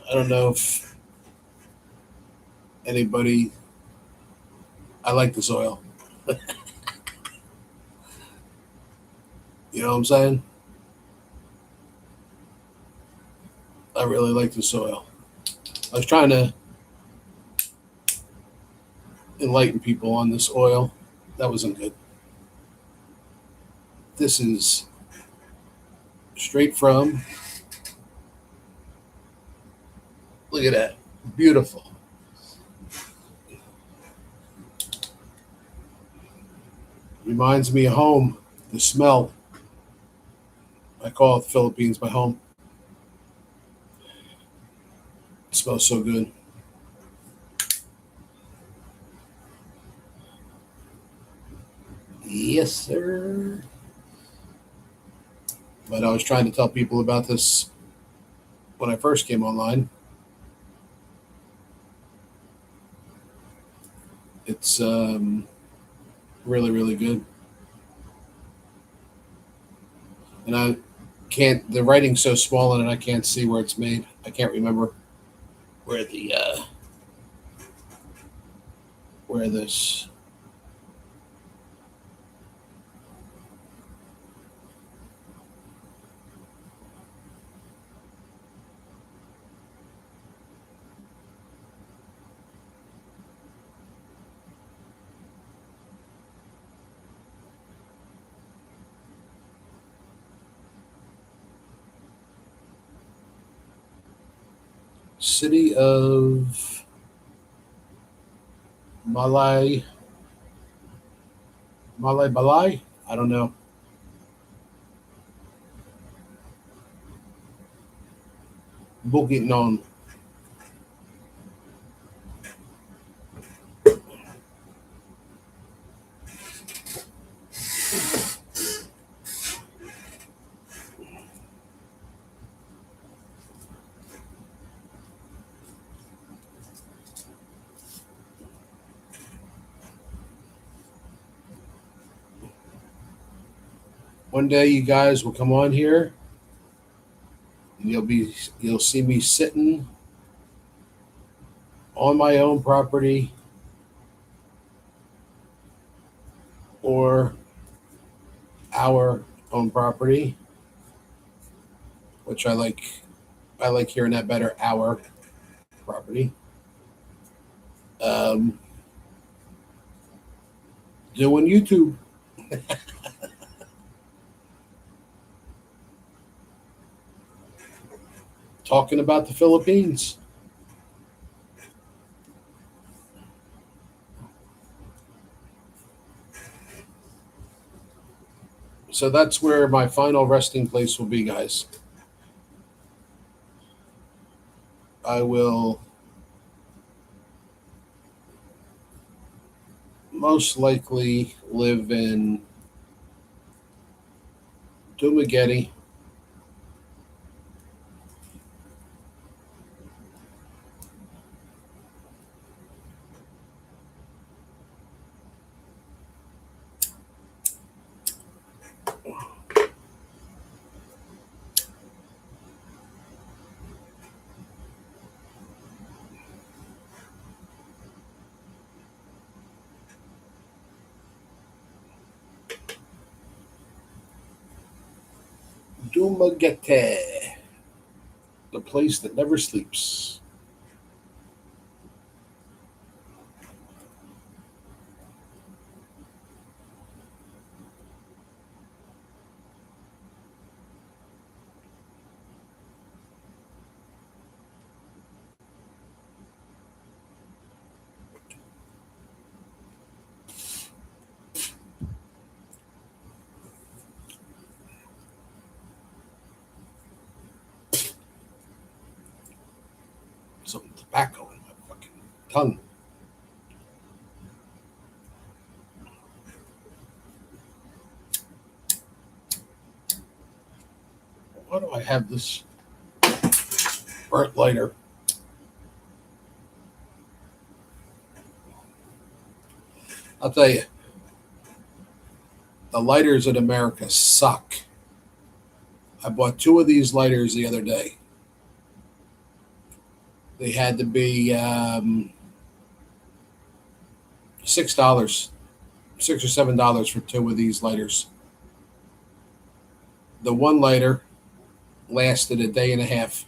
I don't know if anybody, I like the soil. You know what I'm saying? I really like the soil. I was trying to enlighten people on this oil. That wasn't good. This is straight from, look at that. Beautiful. Reminds me of home. The smell. I call the Philippines my home. It smells so good. Yes, sir. But I was trying to tell people about this when I first came online. It's really, really good. And I can't, the writing's so small in it, I can't see where it's made. I can't remember where where this city of Malay, Malay Balay? I don't know. Bukidnon. One day you guys will come on here and you'll see me sitting on my own property or our own property, which I like hearing that better, our property. Um, doing YouTube, talking about the Philippines. So that's where my final resting place will be, guys. I will most likely live in Dumagetti. Dumagetti. The place that never sleeps. Some tobacco in my fucking tongue. Why do I have this burnt lighter? I'll tell you, the lighters in America suck. I bought two of these lighters the other day. They had to be $6, $6 or $7 for two of these lighters. The one lighter lasted a day and a half.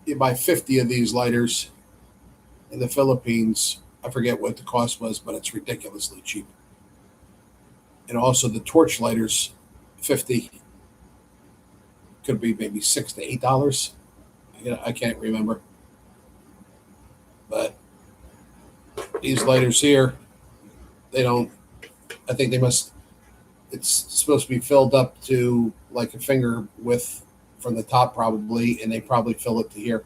You buy 50 of these lighters in the Philippines. I forget what the cost was, but it's ridiculously cheap. And also the torch lighters, 50 could be maybe $6 to $8. I can't remember. But these lighters here, they don't. I think they must. It's supposed to be filled up to like a finger width from the top, probably, and they probably fill it to here.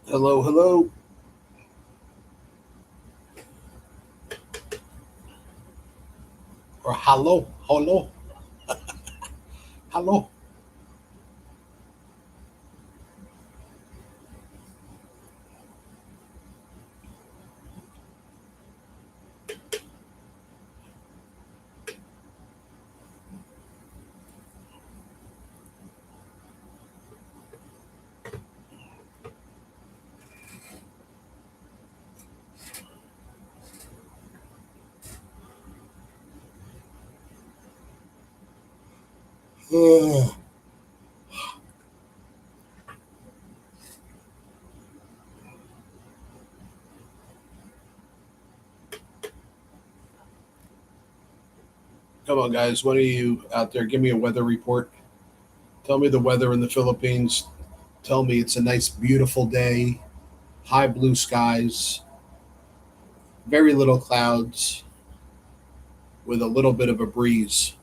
Hello, hello, or hello, hello, hello. Ugh. Come on, guys. One of you out there, give me a weather report. Tell me the weather in the Philippines. tell me it's a nice, beautiful day, high blue skies, very little clouds, with a little bit of a breeze.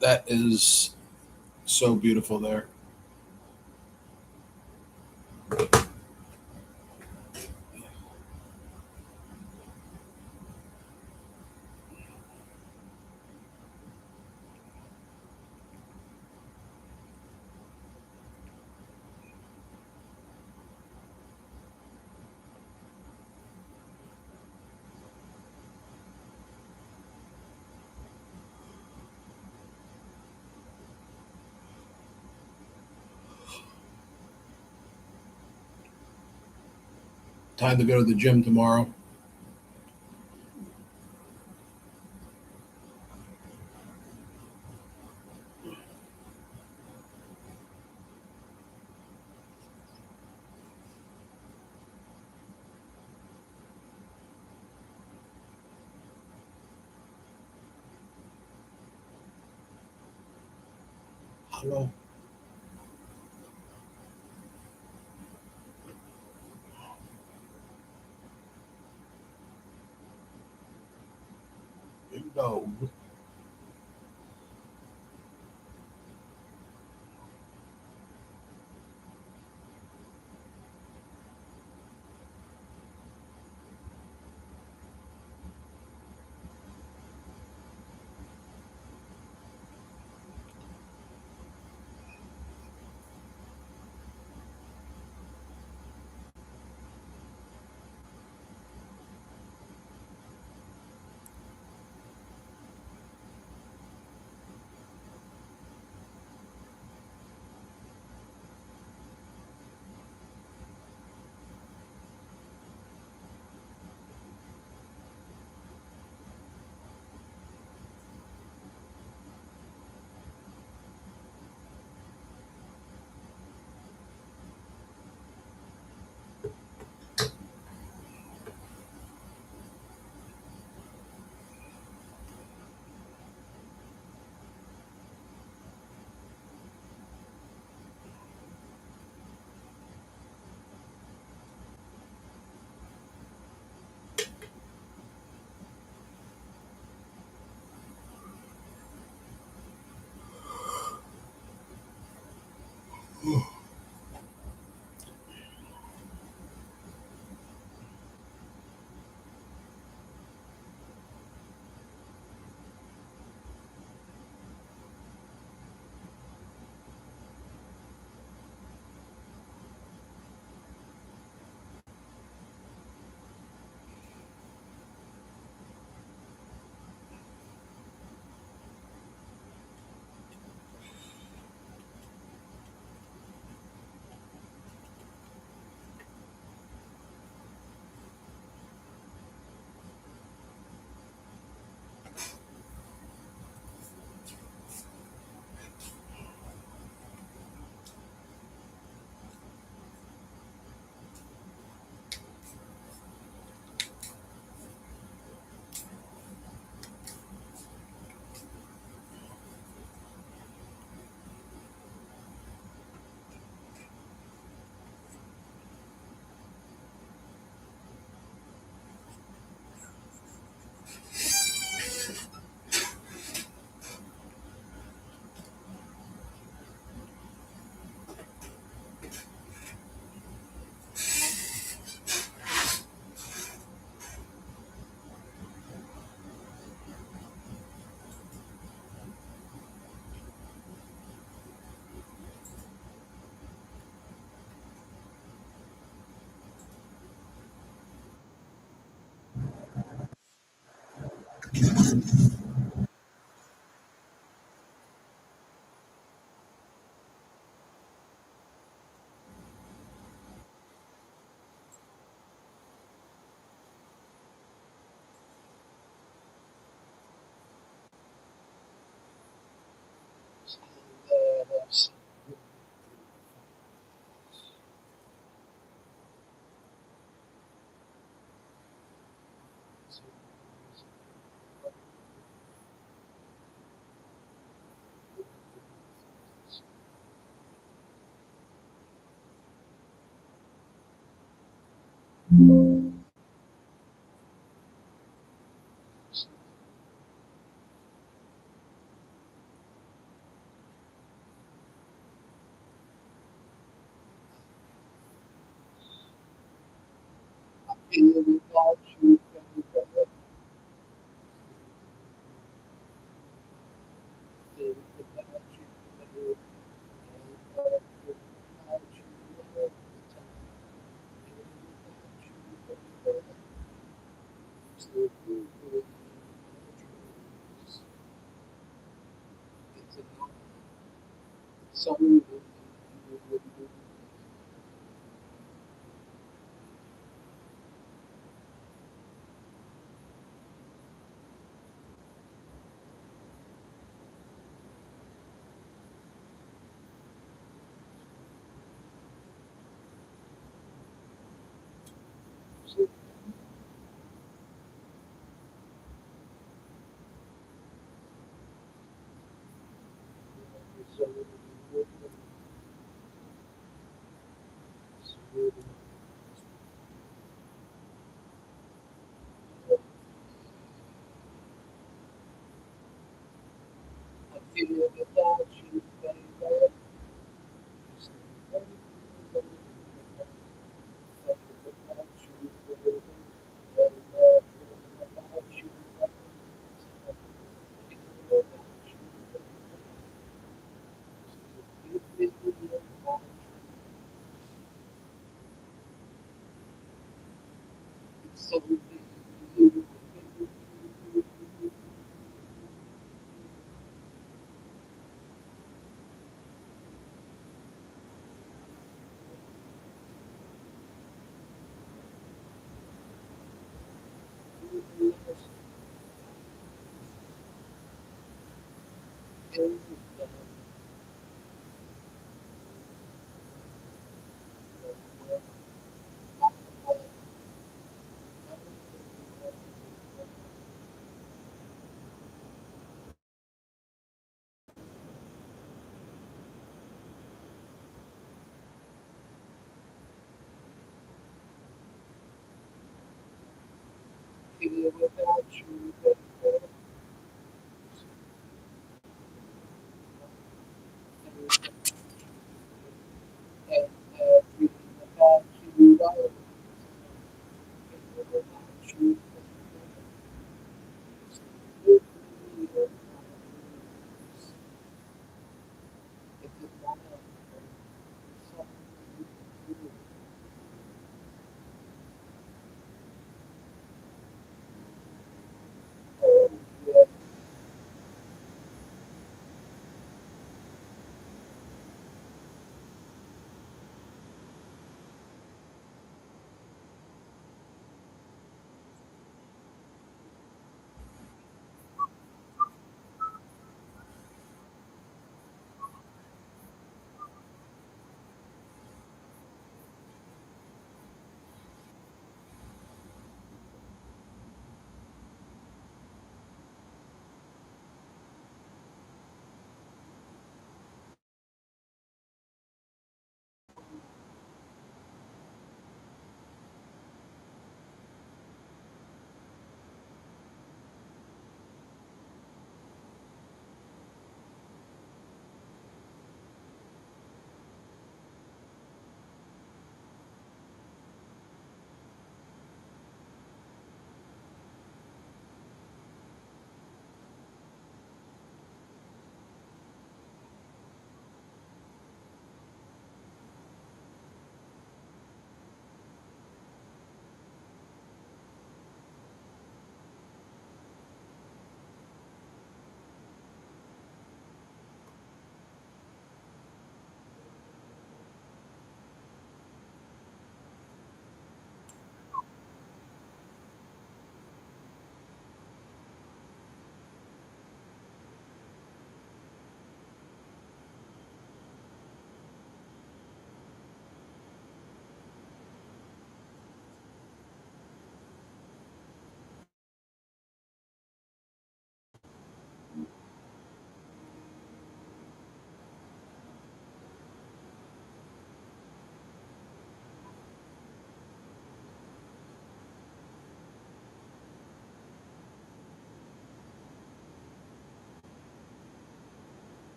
That is so beautiful there. Time to go to the gym tomorrow. Hello. Big dog.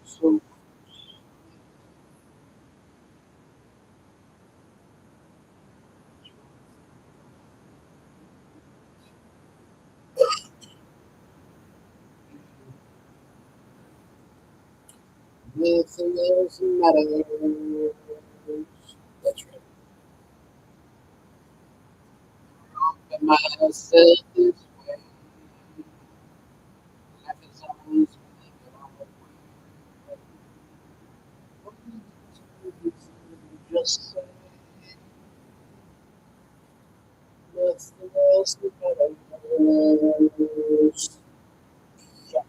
So nothing else matters. That's right. But myself this way. Life is always been all just say nothing else matters. Yeah,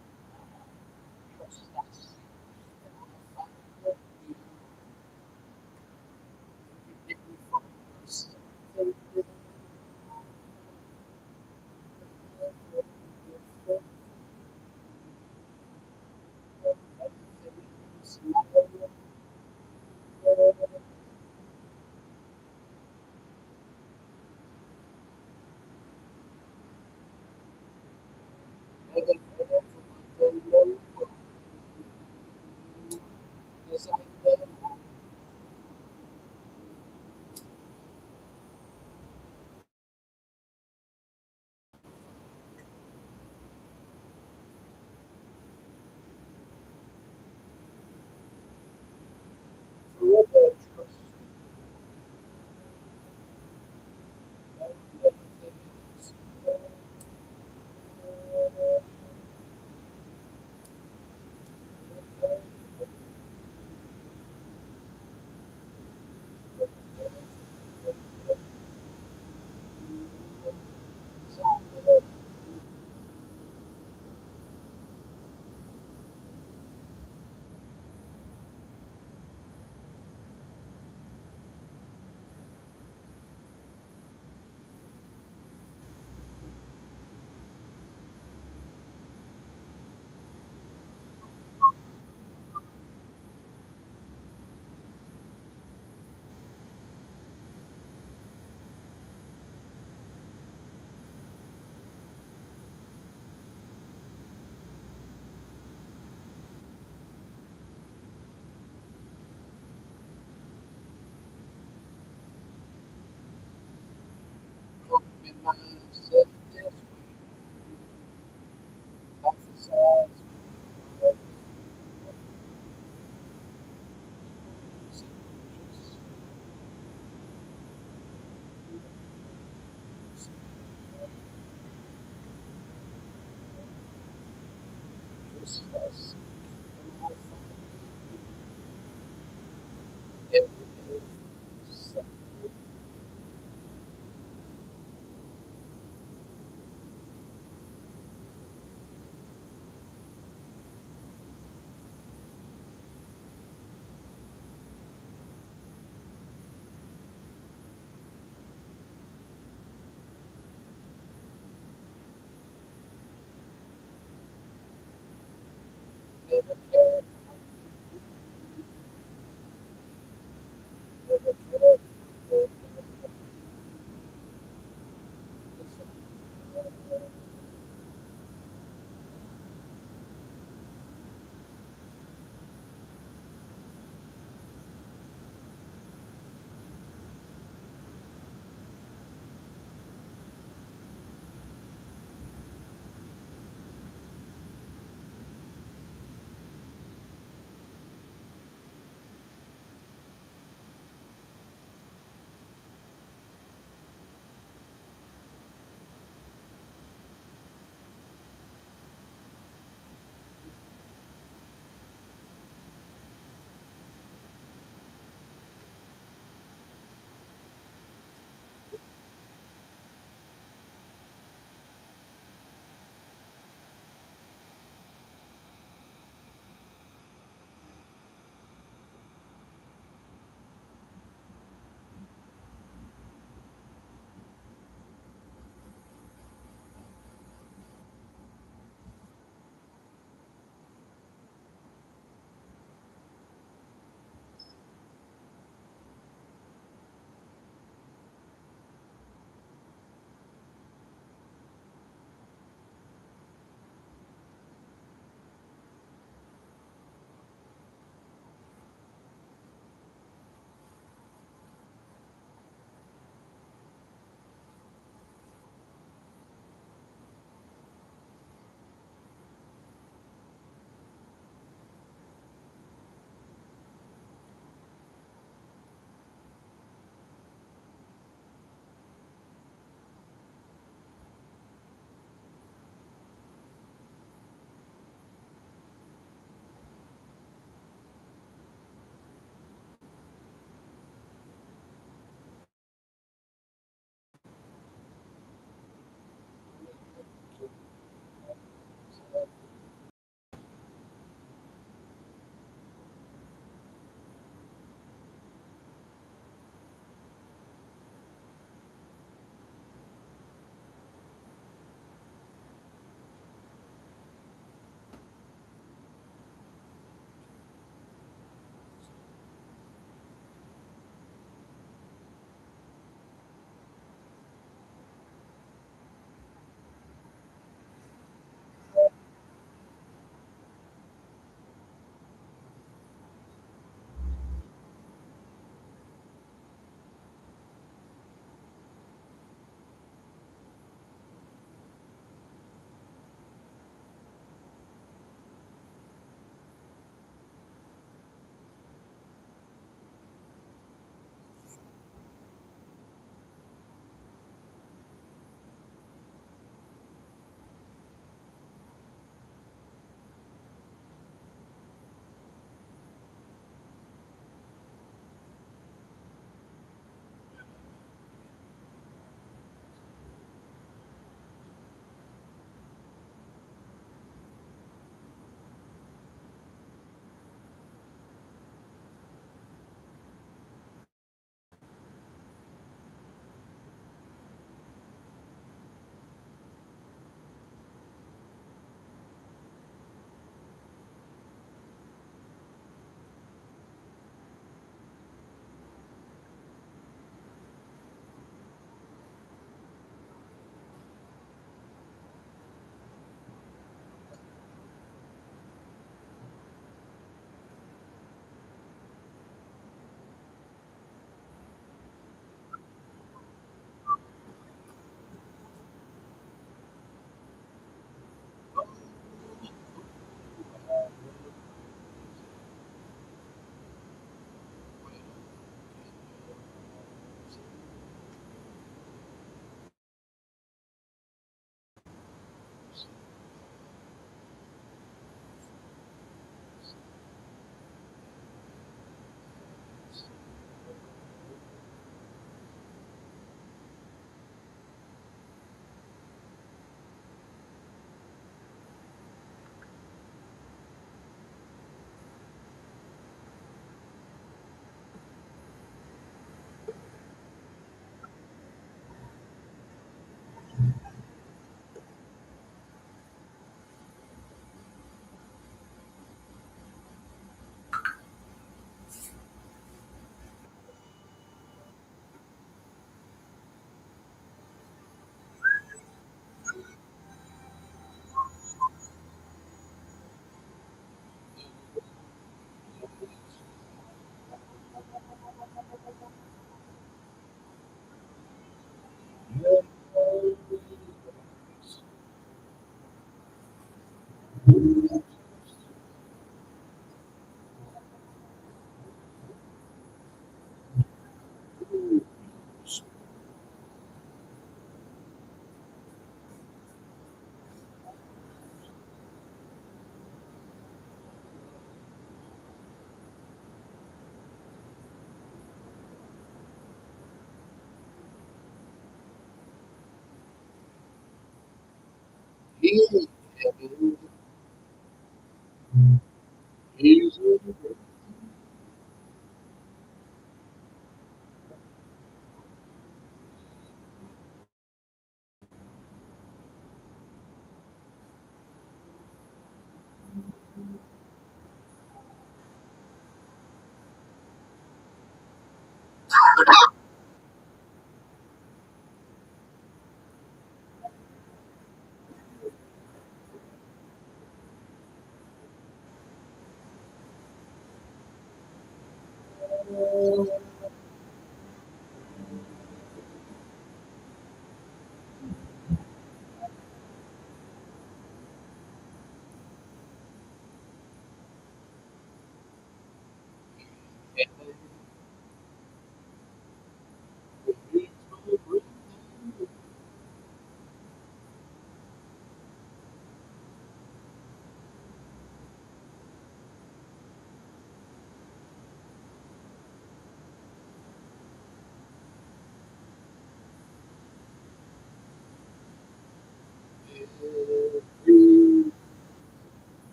trust us.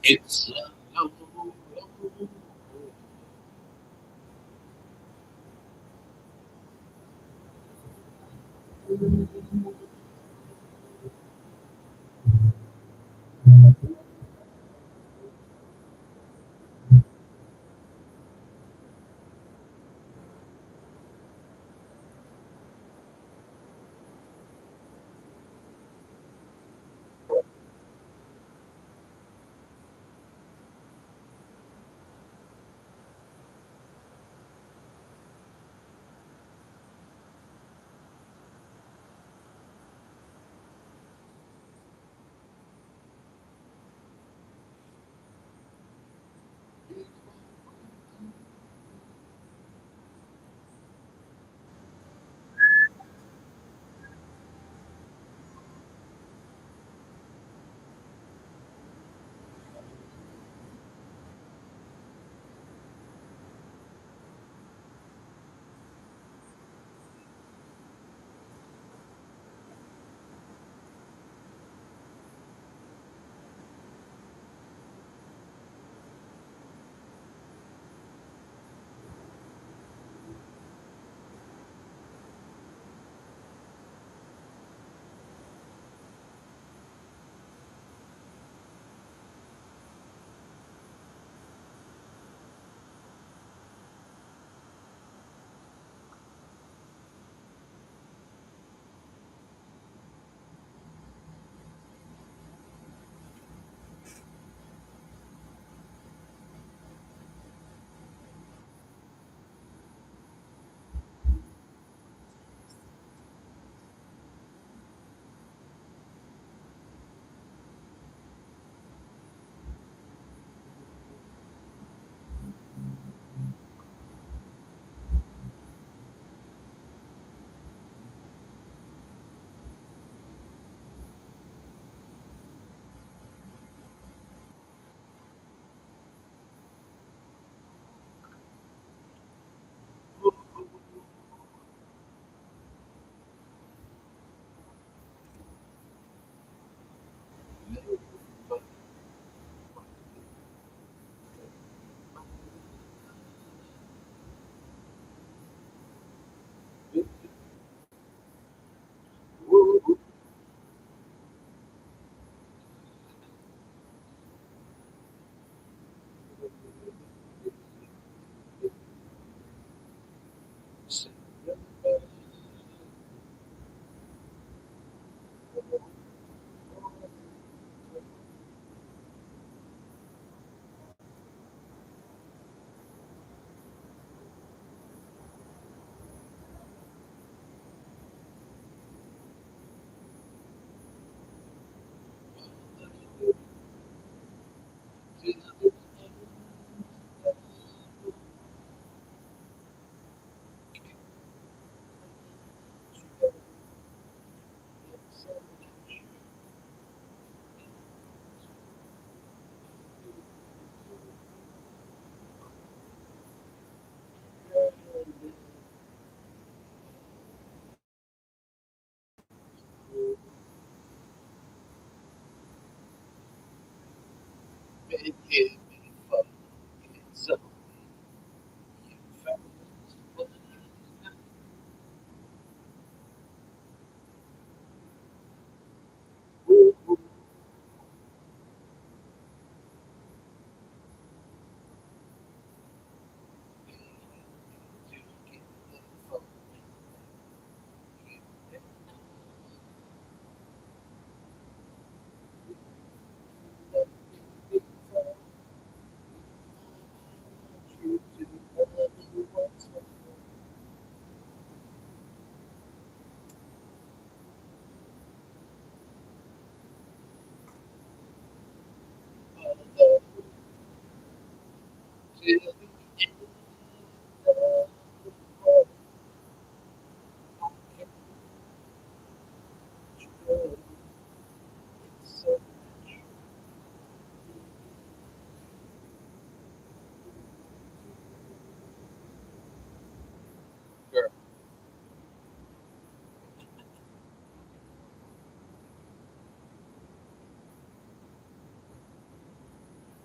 It's It gave me fun. It's a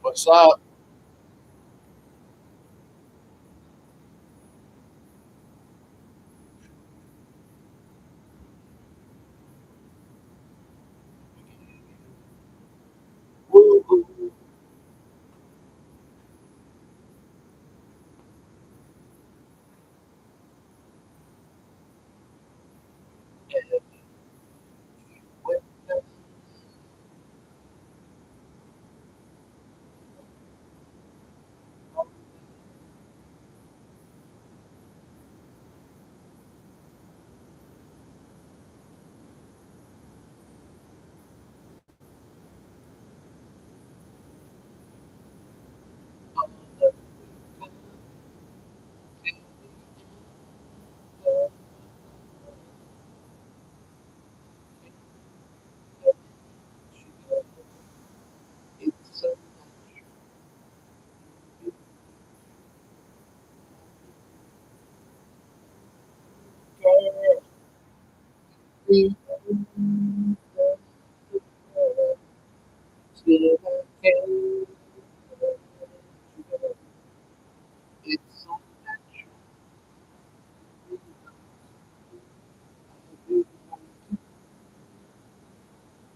What's up?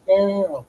Girl.